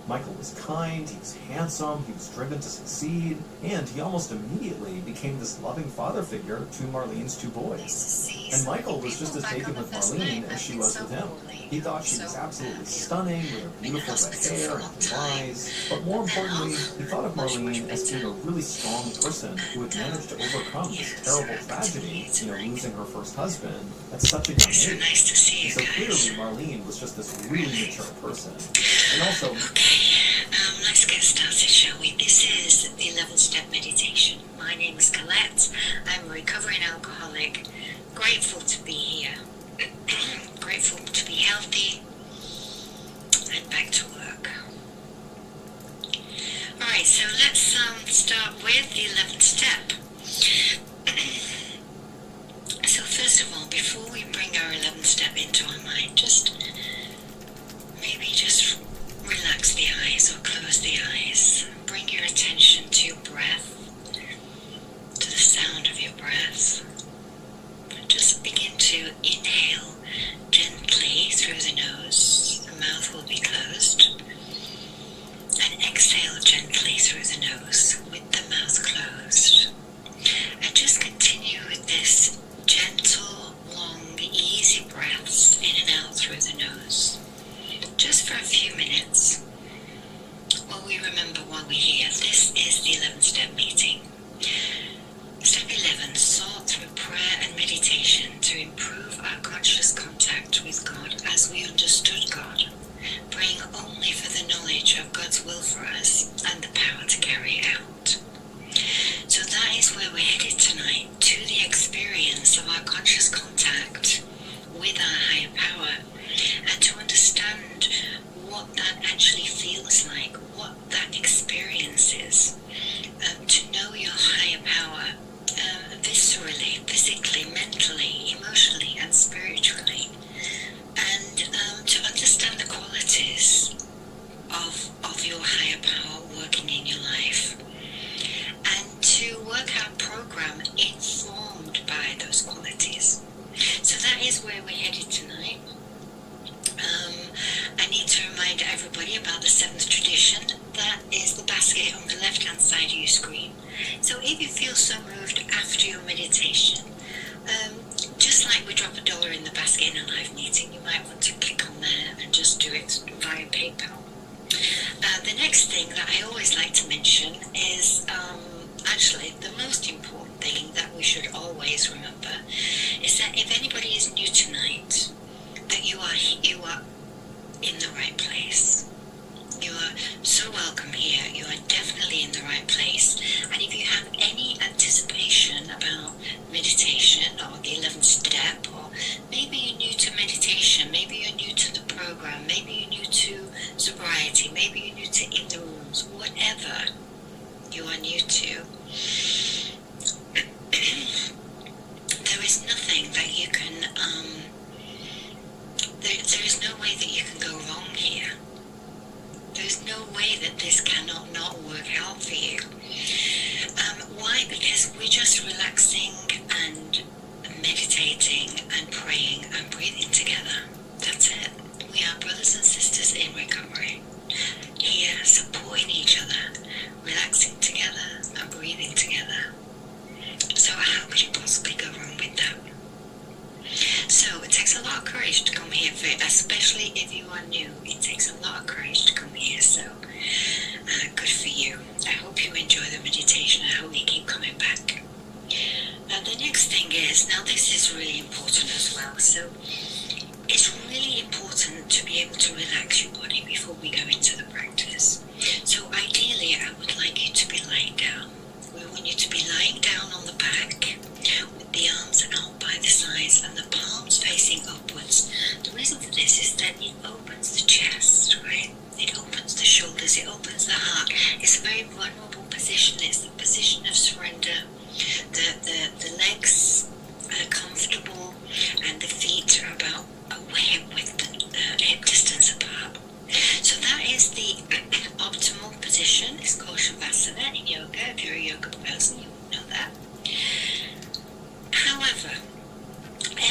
Michael was kind, he was handsome, he was driven to succeed, and he almost immediately became this loving father figure to Marlene's 2 boys. And Michael was just as taken with Marlene as she was with him. He thought she was absolutely stunning with her beautiful red hair and blue eyes, but more importantly, he thought of Marlene as being a really strong person who had managed to overcome this terrible tragedy, losing her first husband at such a young age. And so clearly Marlene was just this really mature person. And also, let's get started, shall we? This is the 11-step meditation. My name is Colette. I'm a recovering alcoholic. Grateful to be here. Grateful to be healthy. And back to work. Alright, so let's start with the 11th step. So first of all, before we bring our 11th step into our mind, just relax the eyes or close the eyes. Bring your attention to your breath, to the sound of your breath. Just begin to inhale gently through the nose. The mouth will be closed. And exhale gently through the nose with the mouth closed. And just continue with this gentle, long, easy breaths in and out through the nose. Just for a few minutes, while we remember why we're here. This is the 11th step meeting. Step 11, sought through prayer and meditation to improve our conscious contact with God as we understood God, praying only for the knowledge of God's will for us and the power to carry it out. So that is where we're headed tonight, to the experience of our conscious contact with our higher power, and to understand what that actually feels like, what that experience is, to know your higher power viscerally, physically, mentally, emotionally, and spiritually, and to understand the qualities of your higher power working in your life, and to work out a program informed by those qualities. So that is where we're headed tonight. I need to remind everybody about the 7th tradition. That is the basket on the left-hand side of your screen. So if you feel so moved after your meditation, just like we drop $1 in the basket in a live meeting, you might want to click on there and just do it via PayPal. The next thing that I always like to mention is actually the most important thing that we should always remember is that if anybody is new tonight, that you are in the right place. You are so welcome here. You are definitely in the right place. And if you have any anticipation about meditation or the 11th step, or maybe you're new to meditation, maybe you're new to the program, maybe you're new to sobriety, maybe you're new to in the rooms, whatever you are new to, there is nothing that you can, there is no way that you can go wrong here. There's no way that this cannot not work out for you. Why? Because we're just relaxing and meditating and praying and breathing together. That's it. We are brothers and sisters in recovery. Here, supporting each other, relaxing together and breathing together. So how could you possibly go wrong with that? So it takes a lot of courage to come here, especially if you are new. It takes a lot of courage to come here, so good for you. I hope you enjoy the meditation. I hope you keep coming back. Now the next thing is, now this is really important as well, so it's really important to be able to relax your body before we go into the practice. So ideally I would like you to be lying down. We want you to be lying down on the back with the arms out by the sides and the palms facing upwards. The reason for this is that it opens the chest, right? It opens the shoulders, it opens the heart. It's a very vulnerable position. It's the position of surrender. The legs are comfortable and the feet are about a hip distance apart. So that is the optimal position. It's called Shavasana in yoga. If you're a yoga person, you will know that. However,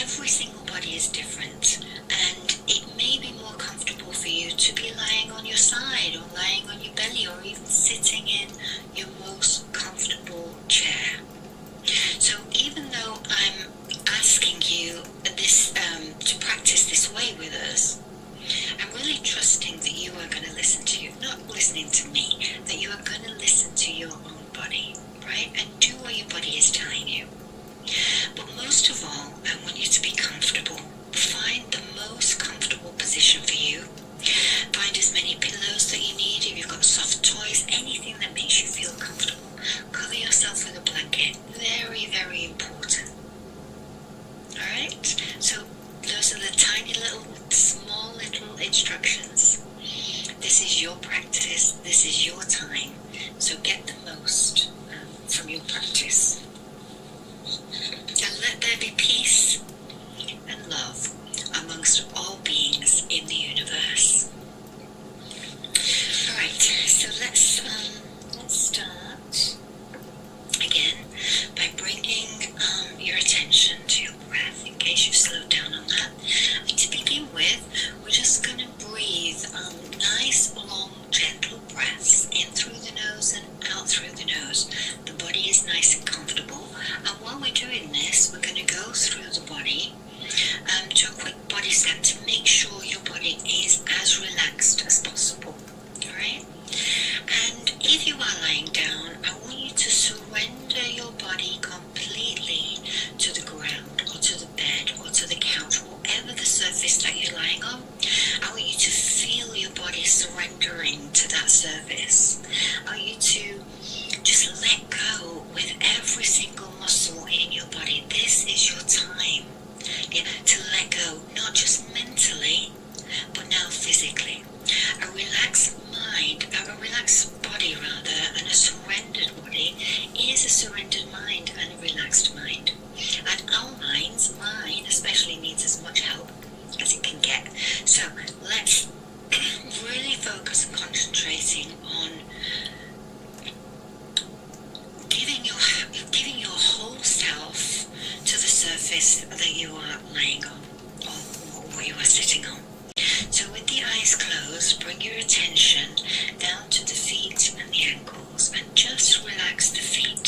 every single body is different, and it may be more comfortable for you to be lying on your side or lying on your belly or even sitting in your most comfortable chair. So even though I'm asking you this to practice this way with us, I'm really trusting that you are going to listen to you, not listening to me, that you are going to listen to your own body, right? And do what your body is telling you. But most of all, I want you to be comfortable. Find the most comfortable position for you. Find as many pillows that you need. If you've got soft toys, anything that makes you feel comfortable. Cover yourself with a blanket. Very, very important. Alright? So those are the tiny little, small little instructions. This is your practice. This is your time. So get the most from your practice. And let there be peace and love amongst all beings in the universe. Alright, so let's start again by bringing your attention to your breath, in case you've slowed down on that. And to begin with, we're just going to breathe nice, long, gentle breaths in through the nose and out through the nose. The body is nice and comfortable. And while we're doing this, we're going to go through the body to a quick body scan to make sure your body is as relaxed as possible. Alright? And if you are lying down, I want you to surrender your body completely to the ground or to the bed or to the couch, whatever the surface that you're lying on. I want you to feel your body surrendering to that surface. I want you to just let go with every single muscle in your body. This is your time to let go, not just mentally, but now physically. A relaxed mind, a relaxed body rather, and a surrendered body is a surrendered mind and a relaxed mind. And our minds, mine especially, needs as much help as it can get. So let's really focus on concentrating on giving your whole self to the surface that you are laying on, or what you are sitting on. So with the eyes closed, bring your attention down to the feet and the ankles, and just relax the feet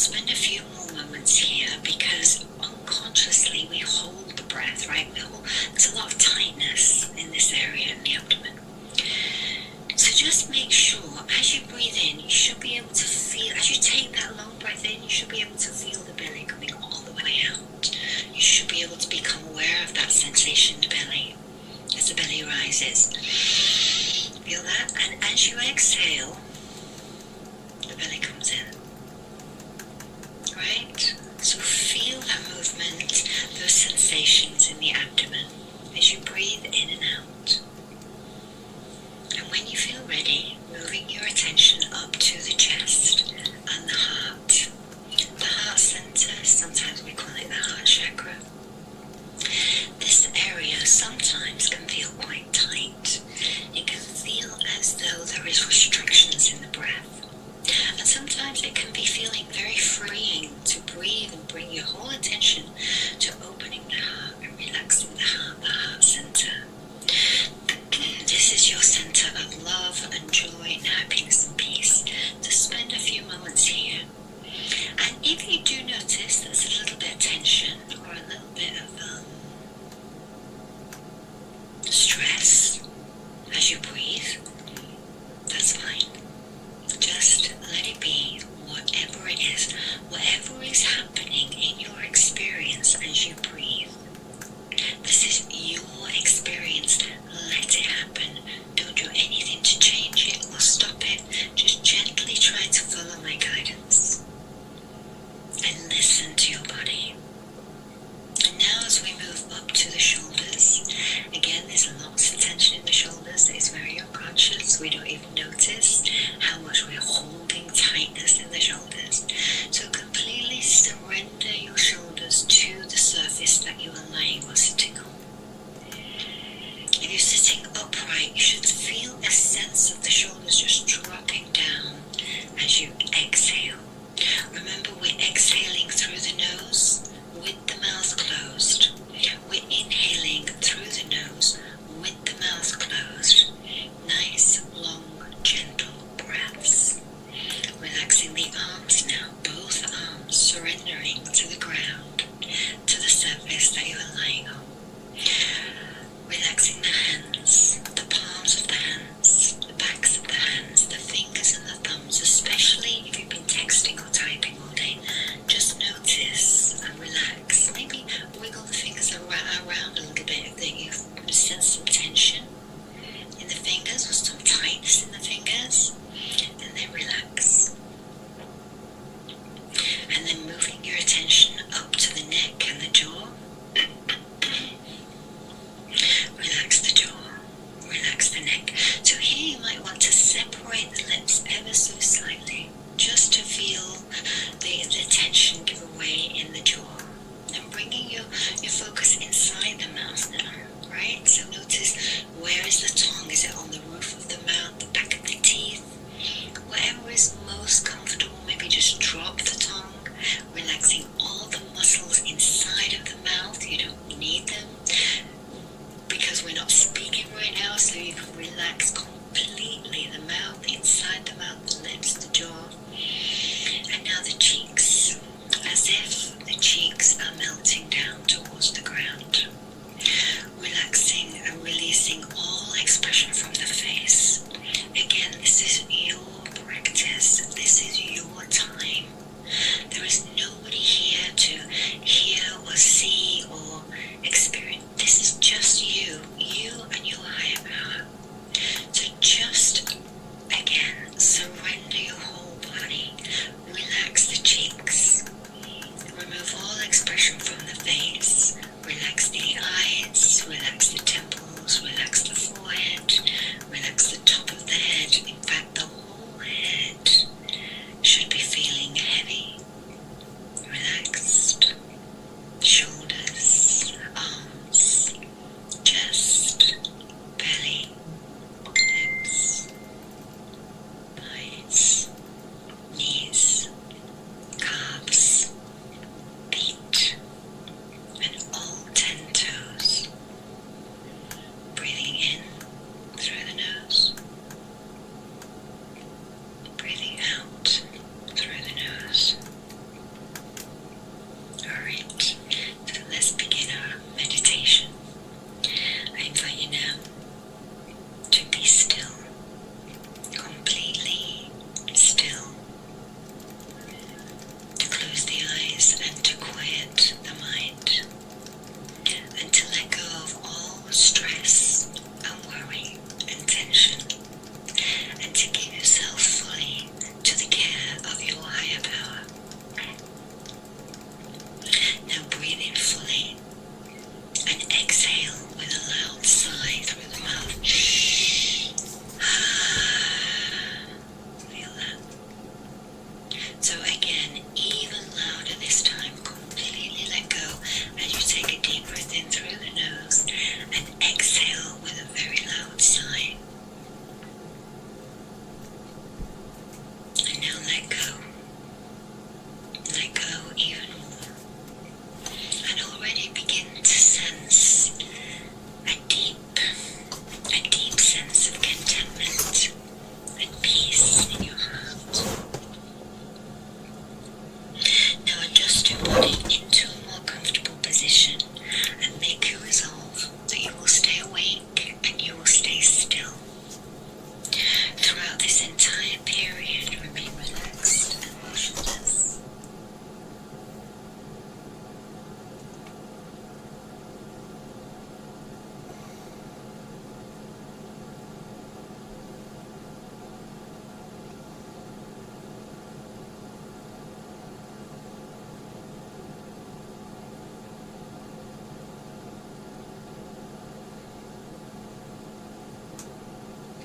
spend a few more moments here because unconsciously we hold the breath, right? There's a lot of tightness in this area in the abdomen. So just make sure as you breathe in, you should be able to feel, as you take that long breath in, you should be able to feel the belly coming all the way out. You should be able to become aware of that sensation in the belly as the belly rises. Feel that? And as you exhale, the belly comes in. Right? So feel that movement, those sensations in the abdomen as you breathe in and out. And when you feel ready, moving your attention up to the chest and the heart. The heart center, sometimes we call it the heart chakra. This area sometimes can feel quite tight. It can feel as though there is restrictions in the breath. And sometimes it can be feeling very freeing to breathe and bring your whole attention to opening the heart and relaxing the heart center. This is your center of love and joy and happiness and peace. To spend a few moments here. And if you do notice there's a little bit of tension or a little bit of stress as you breathe, that's fine. Just let it be, whatever it is, whatever is happening in your experience as you breathe. This is your experience. Let it happen. Don't do anything to change it or stop it. Just gently try to follow my guidance. And listen to your body. And now as we move up to the shoulders, again there's lots of tension in the shoulders that is very unconscious. We don't even notice how much we're holding tightness in the shoulders. So completely surrender your shoulders to the surface that you are lying or sitting on. If you're sitting upright, you should feel a sense of the shoulders just dropping down as you exhale. Remember, we're exhaling through the nose with the mouth closed. We're inhaling through the nose with the mouth closed. Nice, long, gentle breaths. Relaxing the arms now, both arms surrendering to the ground, to the surface that you are lying on. Relaxing the hands, the palms of the hands, the backs of the hands, the fingers and the thumbs, especially if you've been texting or typing all day. Just notice and relax. Maybe wiggle the fingers around a little bit if you sense some tension in the fingers or some tightness in the fingers, and then relax. And then moving your attention up to the neck and the jaw. Relax the jaw, relax the neck. So here you might want to separate the lips ever so slightly, just to feel the tension give away in the jaw. And bringing your focus inside the mouth now, right? So notice, where is the tongue? Is it on the roof of the mouth, the back of the teeth? Whatever is most comfortable, maybe just drop the tongue, relaxing all the muscles inside of the mouth. You don't need them because we're not speaking right now, so you can relax completely the mouth, inside the mouth, the lips, the jaw. And now the cheeks, as if the cheeks are melting down towards the ground. Relaxing and releasing all expression from the face. Again, this is your practice. This is your time. So again, even louder this time, completely let go as you take a deep breath in through the nose and exhale with a very loud sigh. And now let go. Let go even more. And already begin to sense a deep sense of contentment and peace in your heart. Now adjust your body into a more comfortable position and make your resolve that you will stay awake and you will stay still. Throughout this entire period, remain relaxed and motionless.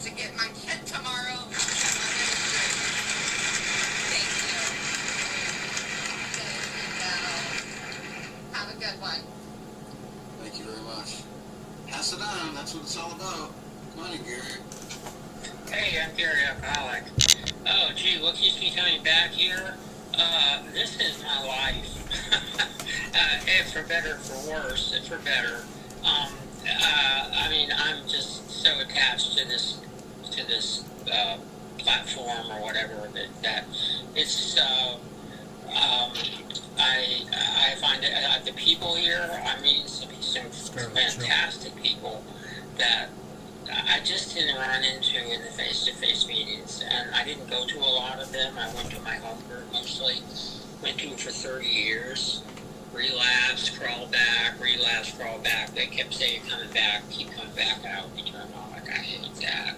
To get my kid tomorrow. Thank you. Have a good one. Thank you very much. Pass it on. That's what it's all about. Come on in, Gary. Hey, I'm Gary Alcoholic. Oh, gee, what keeps me coming back here? This is my life. If for better, for worse, if for better. I mean, I'm just so attached to this platform or whatever that it's. I find that the people here. I mean, some fantastic people that I just didn't run into in the face-to-face meetings, and I didn't go to a lot of them. I went to my home group mostly. Went to it for 30 years. Relapsed, crawl back, relapse, crawl back. They kept saying coming back, keep coming back. I would be turned on like I hate that.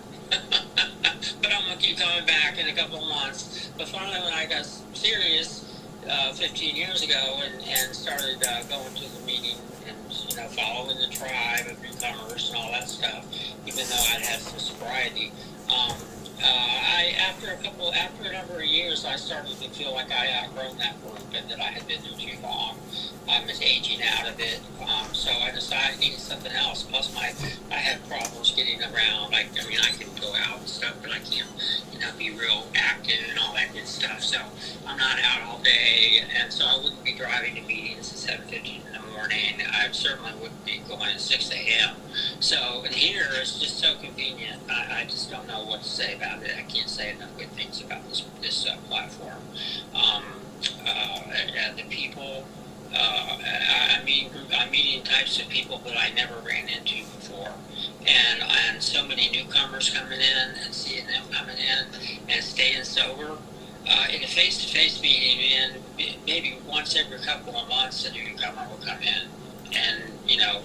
But I'm gonna keep coming back in a couple of months. But finally, when I got serious 15 years ago and started going to the meeting and following the tribe of newcomers and all that stuff, even though I'd had some sobriety, after a number of years, I started to feel like I outgrown that group and that I had been there too long. I was aging out of it, so I decided I needed something else. Plus, I had problems getting around. I can go out and stuff, but I can't, be real active and all that good stuff. So I'm not out all day, and so I wouldn't be driving to meetings at 7:15 in the morning. I certainly wouldn't be going at 6 a.m. So here it's just so convenient. I just don't know what to say about it. I can't say enough good things about this platform. The people. I'm meeting types of people that I never ran into before, and so many newcomers coming in and seeing them coming in and staying sober. In a face-to-face meeting, and maybe once every couple of months, a newcomer will come in, and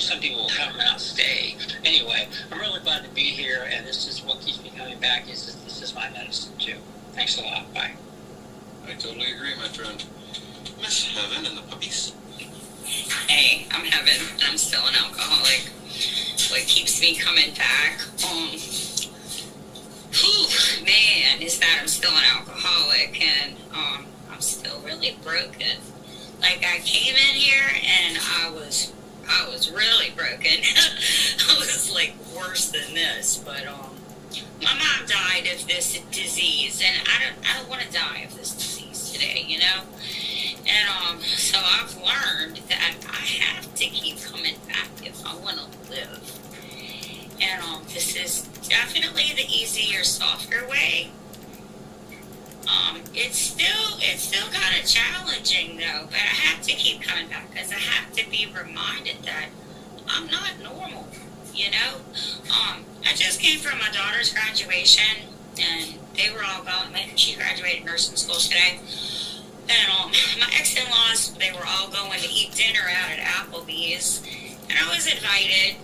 some people will come and not stay. Anyway, I'm really glad to be here, and this is what keeps me coming back. This is my medicine too. Thanks a lot. Bye. I totally agree, my friend. Miss Heaven and the puppies. Hey, I'm Heaven. I'm still an alcoholic. What keeps me coming back? Man, is that I'm still an alcoholic and I'm still really broken. Like I came in here and I was really broken. I was like worse than this, but my mom died of this disease, and I don't want to die of this disease today, And so I've learned that I have to keep coming back if I want to live. And this is definitely the easier, softer way. It's still kind of challenging though, but I have to keep coming back because I have to be reminded that I'm not normal, I just came from my daughter's graduation, and they were all going. She graduated nursing school today. And my ex-in-laws, they were all going to eat dinner out at Applebee's, and I was invited.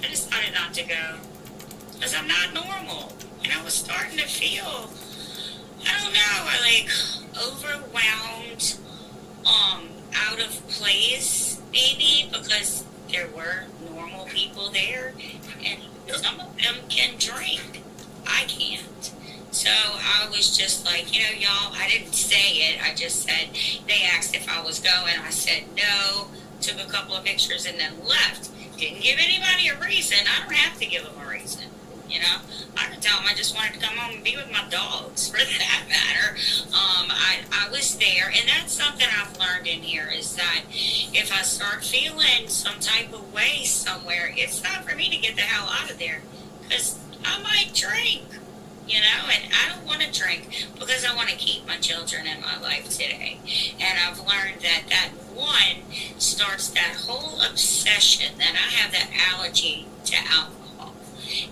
I decided not to go because I'm not normal, and I was starting to feel, overwhelmed, out of place, maybe because there were normal people there, and some of them can drink. I can't. So I was just like, y'all, I didn't say it. I just said, they asked if I was going. I said no, took a couple of pictures, and then left. Didn't give anybody a reason. I don't have to give them a reason. I could tell them I just wanted to come home and be with my dogs, for that matter. I was there, and that's something I've learned in here, is that if I start feeling some type of way somewhere, it's time for me to get the hell out of there, because I might drink, and I don't want to drink because I want to keep my children in my life today. And I've learned that one starts that whole obsession that I have that allergy to alcohol.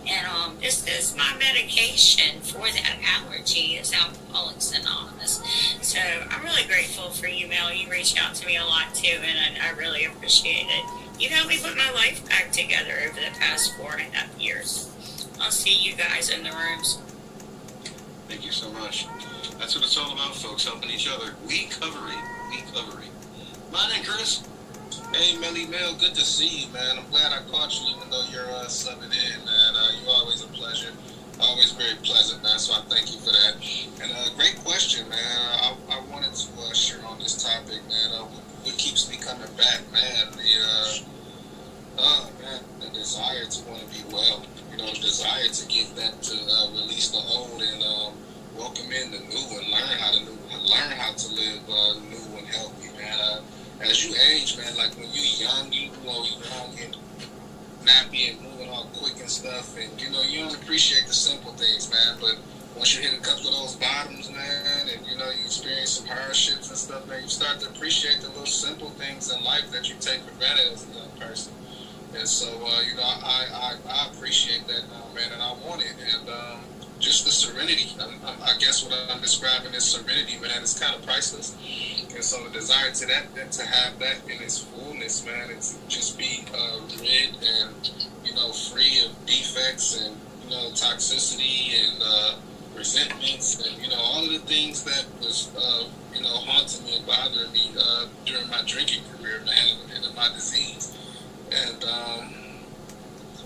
And this is my medication for that allergy, is Alcoholics Anonymous. So I'm really grateful for you, Mel. You reached out to me a lot too, and I really appreciate it. You helped me put my life back together over the past 4.5 years. I'll see you guys in the rooms. Thank you so much. That's what it's all about, folks, helping each other. We covery. My name, Curtis. Hey, Melly Mel, good to see you, man. I'm glad I caught you, even though you're subbing in, man. You're always a pleasure. Always very pleasant, man, so I thank you for that. And great question, man. I wanted to share on this topic, man. What keeps me coming back, man? The desire to want to be well. The desire to give that, to release the old and welcome in the new and learn how to live new and healthy, man. As you age, man, like when you're young, you're young and nappy and moving all quick and stuff, and you don't appreciate the simple things, man. But once you hit a couple of those bottoms, man, and you experience some hardships and stuff, man, you start to appreciate the little simple things in life that you take for granted as a young person. And so, I appreciate that now, man, and I want it. And just the serenity. I guess what I'm describing is serenity, man. It's kind of priceless. And so the desire to have that in its fullness, man, it's just be rid and, free of defects and, toxicity and resentments and, all of the things that was, haunting me and bothering me during my drinking career, man, and in my disease. And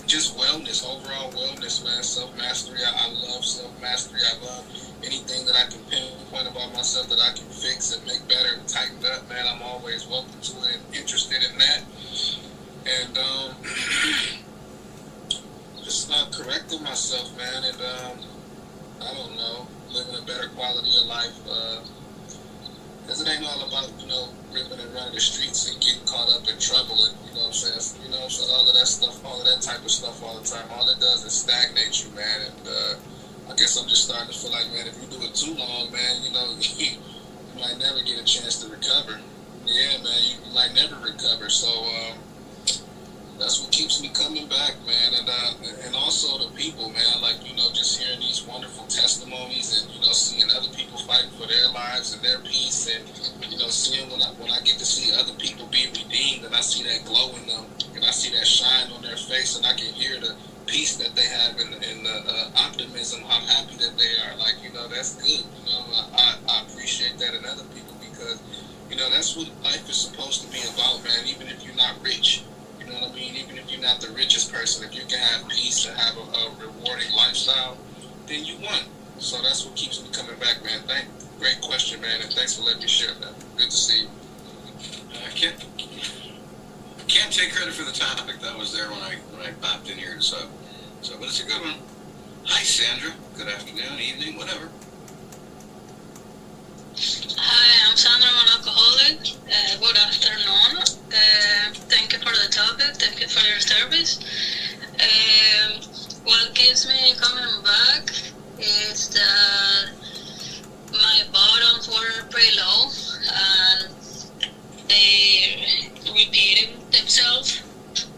just wellness, overall wellness, man, self-mastery. I love self-mastery. I love anything that I can pinpoint about myself that I can fix and make better and tighten up, man. I'm always welcome to it and interested in that. And just correcting myself, man, and I don't know, living a better quality of life. Because it ain't all about, ripping and running the streets and getting caught up in trouble and, so all of that stuff, all of that type of stuff all the time. All it does is stagnate you, man. And I guess I'm just starting to feel like, man, if you do it too long, man, you might never get a chance to recover. Yeah, man, you might never recover. So that's what keeps me coming back, man. And also the people, man, like, just hearing these wonderful testimonies and, seeing other people fighting for their lives and their peace and, seeing when I get to see other people be redeemed and I see that glow in them and I see that shine on their face and I can hear the peace that they have and the optimism, how happy that they are. Like, that's good. I appreciate that in other people because, that's what life is supposed to be about, man, even if you're not rich. You know what I mean? Even if you're not the richest person, if you can have peace and have a rewarding lifestyle, then you won. So that's what keeps me coming back, man. Great question, man, and thanks for letting me share that. Good to see you. I can't take credit for the topic that was there when I popped in here to sub. But it's a good one. Hi, Sandra. Good afternoon, evening, whatever. Hi, I'm Sandra, I'm an alcoholic. Good afternoon. Thank you for the topic. Thank you for your service. What keeps me coming back is that my bottoms were pretty low and they repeated themselves.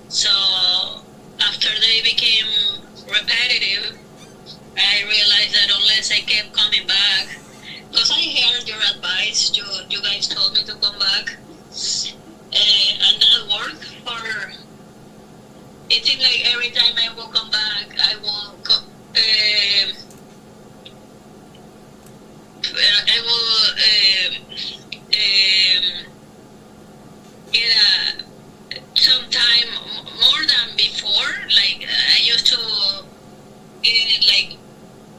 So after they became repetitive, I realized that unless I kept coming back, because I heard your advice, you guys told me to come back, and that worked for, it seemed like every time I will come back, I will get some time more than before. Like I used to get it like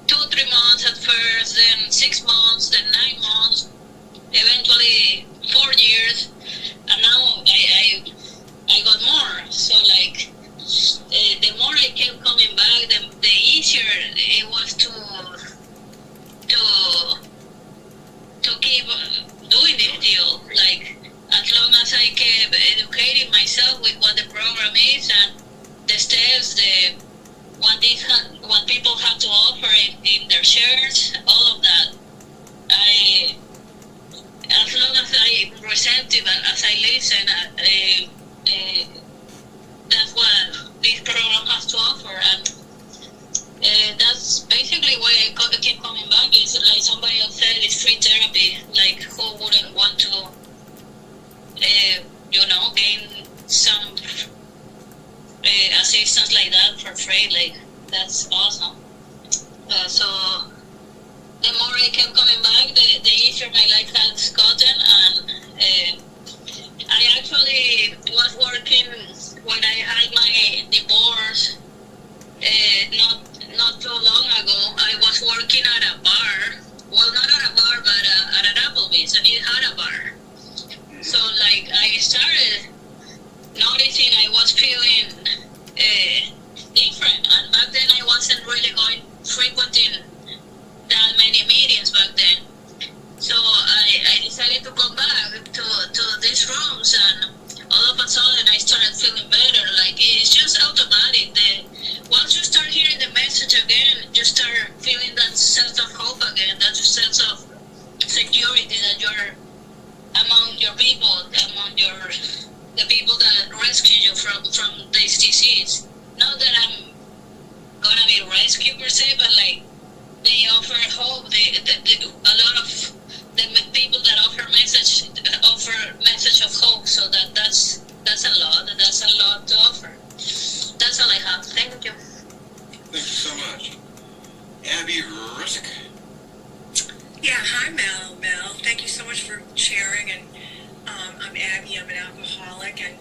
2-3 months at keep doing this deal. Like, as long as I keep educating myself with what the program is and the steps, what people have to offer in their shirts, all of that. As long as I'm receptive, as I listen, that's what this program has to offer, and that's basically why I keep coming back. It's like somebody else said, it's free therapy. Like, who wouldn't want to, gain some assistance like that for free? Like, that's awesome. So the more I kept coming back, the easier my life has gotten, and I actually was working when I had my divorce. Not too long ago, I was working at a bar. Well, not at a bar, but at an Applebee's, and it had a bar. So, like, I started noticing I was feeling different, and back then I wasn't really frequenting that many meetings back then. So I decided to come back to these rooms, and all of a sudden I started feeling better. Like, it's just automatic. Once you start hearing the message again, you start feeling that sense of hope again, that sense of security that you're among your people, among the people that rescue you from this disease. Not that I'm gonna be rescued per se, but like, they offer hope. A lot of the people that offer message of hope. So that's a lot. That's a lot to offer. That's all I have. Thank you. Thank you so much. Abby Rusick. Yeah, hi Mel. Thank you so much for sharing. And I'm Abby. I'm an alcoholic, and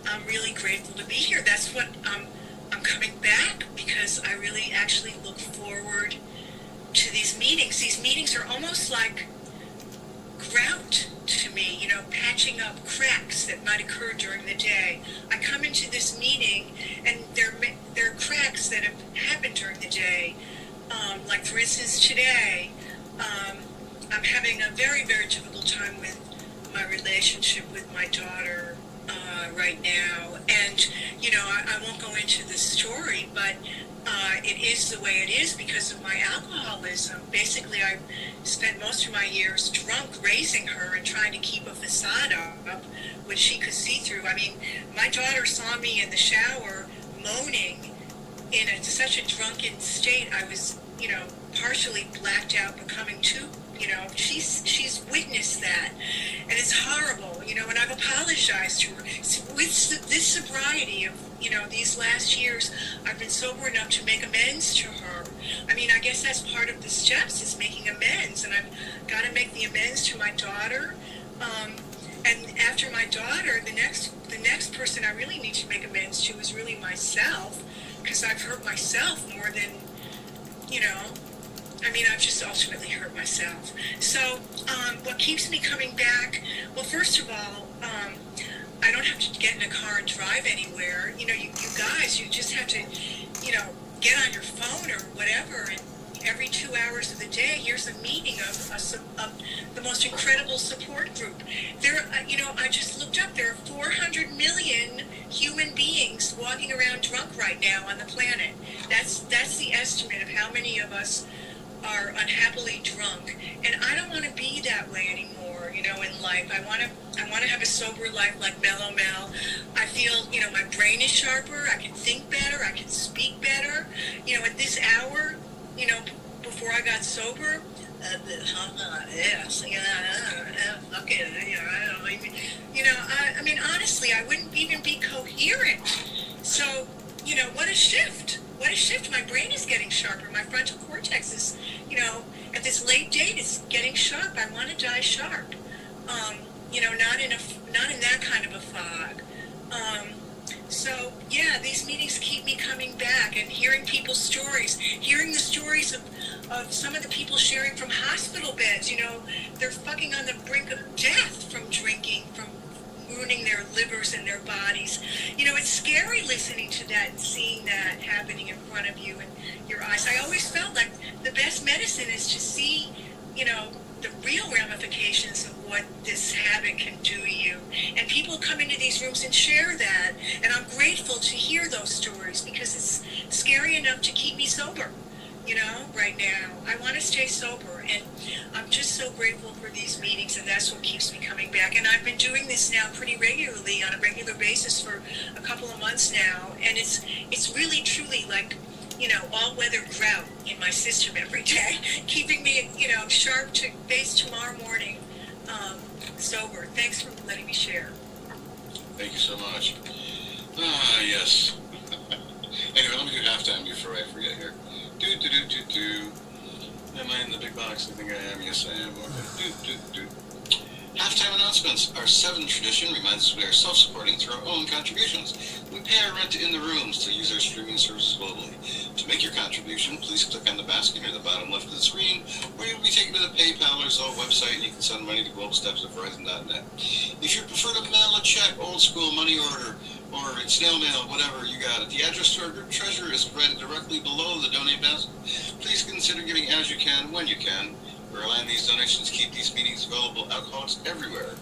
I'm really grateful to be here. That's what I'm coming back because I really actually look forward to these meetings. These meetings are almost like grout to me, patching up cracks that might occur during the day. I come into this meeting and there are cracks that have happened during the day. Like, for instance, today, I'm having a very, very difficult time with my relationship with my daughter right now. And, I won't go into the story, but it is the way it is because of my alcoholism. Basically, I spent most of my years drunk raising her and trying to keep a facade up, which she could see through. I mean, my daughter saw me in the shower moaning in such a drunken state. I was, partially blacked out, becoming too, she's witnessed that. And it's horrible, and I've apologized to her. With this sobriety of, these last years, I've been sober enough to make amends to her. I mean, I guess that's part of the steps, is making amends, and I've got to make the amends to my daughter. And after my daughter, the next person I really need to make amends to is really myself, because I've hurt myself more than, I've just ultimately hurt myself. So, what keeps me coming back? Well, first of all, I don't have to get in a car and drive anywhere. You guys, you just have to, get on your phone or whatever, and every 2 hours of the day, here's a meeting of the most incredible support group. I just looked up, there are 400 million human beings walking around drunk right now on the planet. That's the estimate of how many of us are unhappily drunk, and I don't want to be that way anymore, in life. I want to have a sober life like Mellow Mel. I feel, my brain is sharper, I can think better, I can speak better. At this hour, before I got sober, I mean, honestly, I wouldn't even be coherent. So, what a shift. What a shift. My brain is getting sharper. My frontal cortex is, at this late date, it's getting sharp. I want to die sharp. Not in that kind of a fog. So, yeah, these meetings keep me coming back and hearing people's stories, hearing the stories of some of the people sharing from hospital beds. They're fucking on the brink of death from drinking, from ruining their livers and their bodies. It's scary listening to that and seeing that happening in front of you and your eyes. I always felt like the best medicine is to see, the real ramifications of what this habit can do to you. And people come into these rooms and share that, and I'm grateful to hear those stories because it's scary enough to keep me sober. You know, right now, I want to stay sober, and I'm just so grateful for these meetings, and that's what keeps me coming back. And I've been doing this now pretty regularly, on a regular basis for a couple of months now, and it's really, truly like, you know, all-weather drought in my system every day, keeping me, you know, sharp to face tomorrow morning, sober. Thanks for letting me share. Thank you so much. Ah, yes. Anyway, let me do halftime before I forget here. Am I in the big box? I think I am. Yes, I am. Halftime announcements. Our 7th tradition reminds us we are self-supporting through our own contributions. We pay our rent in the rooms to use our streaming services globally. To make your contribution, please click on the basket near the bottom left of the screen, or you'll be taken to the PayPal or Zelle website, and you can send money to globalsteps@verizon.net. If you prefer to mail a check, old school money order, or snail mail, whatever, you got it. The address to our group treasurer is provided directly below the donate basket. Please consider giving as you can, when you can. We rely on these donations to keep these meetings available to alcoholics everywhere.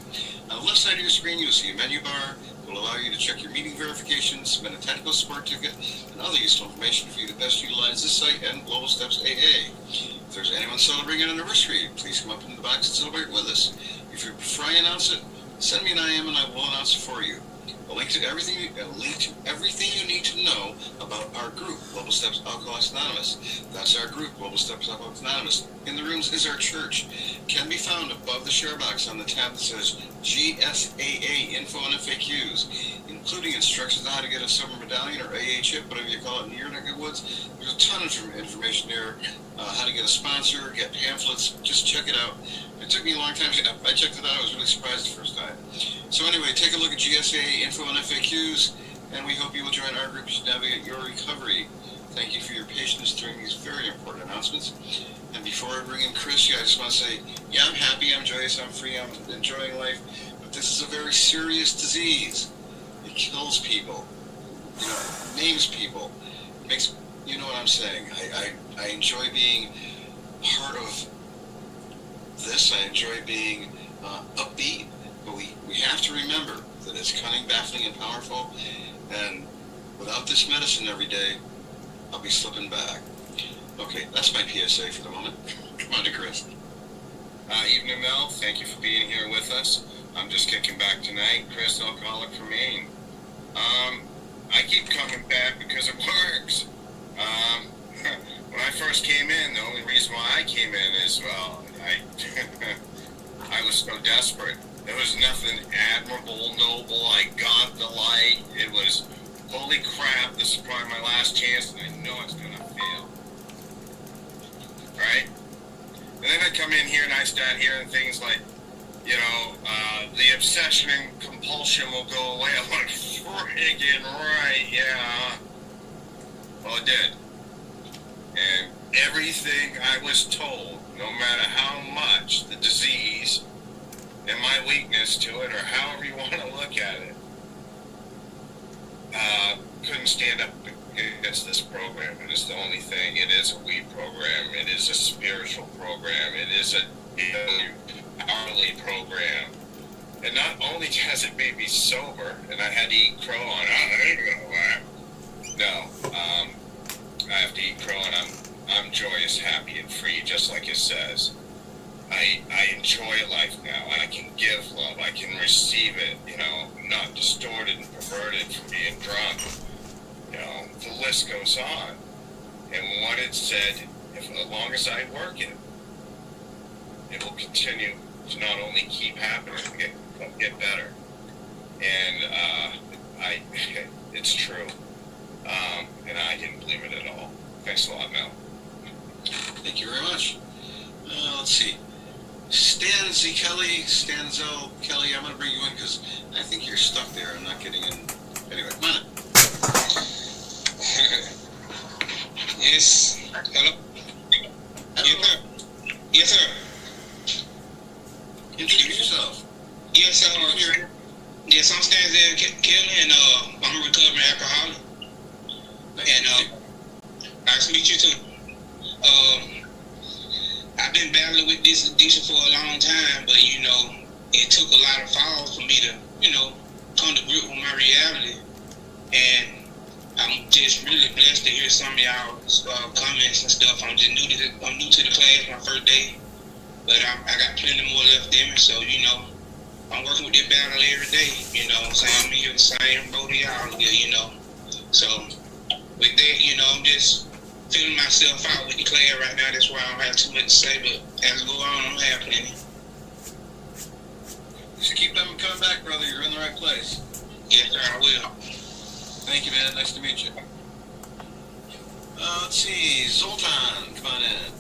On the left side of your screen, you'll see a menu bar that will allow you to check your meeting verification, submit a technical support ticket, and other useful information for you to best utilize this site and Global Steps AA. If there's anyone celebrating an anniversary, please come up in the box and celebrate with us. If you prefer I announce it, send me an IM and I will announce it for you. A link to everything you need to know about our group, Global Steps Alcoholics Anonymous. That's our group, Global Steps Alcoholics Anonymous. In the rooms is our church. Can be found above the share box on the tab that says GSAA Info and FAQs, including instructions on how to get a silver medallion or AA chip, whatever you call it in your neck of the woods. There's a ton of information there. How to get a sponsor, get pamphlets. Just check it out. It took me a long time. I checked it out. I was really surprised the first time. So anyway, take a look at GSA Info and FAQs, and we hope you will join our group to navigate your recovery. Thank you for your patience during these very important announcements. And before I bring in Chris, I just want to say, yeah, I'm happy, I'm joyous, I'm free, I'm enjoying life, but this is a very serious disease. It kills people. You know, it maims people. It makes, you know what I'm saying. I enjoy being part of this. I enjoy being upbeat, but we have to remember that it's cunning, baffling, and powerful, and without this medicine every day, I'll be slipping back. Okay, that's my PSA for the moment. Come on to Chris. Evening, Mel. Thank you for being here with us. I'm just kicking back tonight. Chris, alcoholic from Maine. I keep coming back because it works. When I first came in, the only reason why I came in is, well, I was so desperate. There was nothing admirable, noble. I got the light. It was, holy crap, this is probably my last chance, and I know it's going to fail. Right? And then I come in here and I start hearing things like, you know, the obsession and compulsion will go away. I'm like, friggin' right, yeah. Well, it did. And everything I was told, no matter how much the disease and my weakness to it, or however you want to look at it, couldn't stand up against this program. It is the only thing. It is a weed program. It is a spiritual program. It is a hourly program. And not only has it made me sober, and I had to eat crow on, I have to eat crow, and I'm joyous, happy, and free, just like it says. I enjoy life now. I can give love. I can receive it, you know, not distorted and perverted from being drunk. You know, the list goes on. And what it said, as long as I work it, it will continue to not only keep happening, but get better. And it's true. And I didn't believe it at all. Thanks a lot, Mel. Thank you very much. Let's see. Stanzel Kelly, I'm going to bring you in because I think you're stuck there. I'm not getting in. Anyway, come on in. Yes. Hello? Hello. Yes, sir. Introduce yourself. Yes, yes, I'm Stanzel Kelly, and I'm a recovering alcoholic. And nice to meet you too. I I've been battling with this addiction for a long time, but you know, it took a lot of falls for me to, you know, come to grip with my reality. And I'm just really blessed to hear some of y'all's comments and stuff. I'm new to the class, my first day, but I got plenty more left in me. So you know, I'm working with this battle every day. You know, I'm here the same boat of y'all here. You know, so with that, you know, I'm just feeling myself out with the class right now. That's why I don't have too much to say. But as I go on, I'm have plenty. Just keep them coming back, brother. You're in the right place. Yes, sir, I will. Thank you, man. Nice to meet you. Let's see. Zoltan, come on in.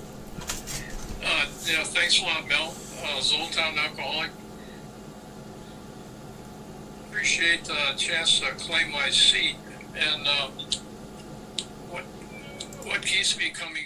Yeah, thanks a lot, Mel. Zoltan, alcoholic. Appreciate the chance to claim my seat. And what keeps me coming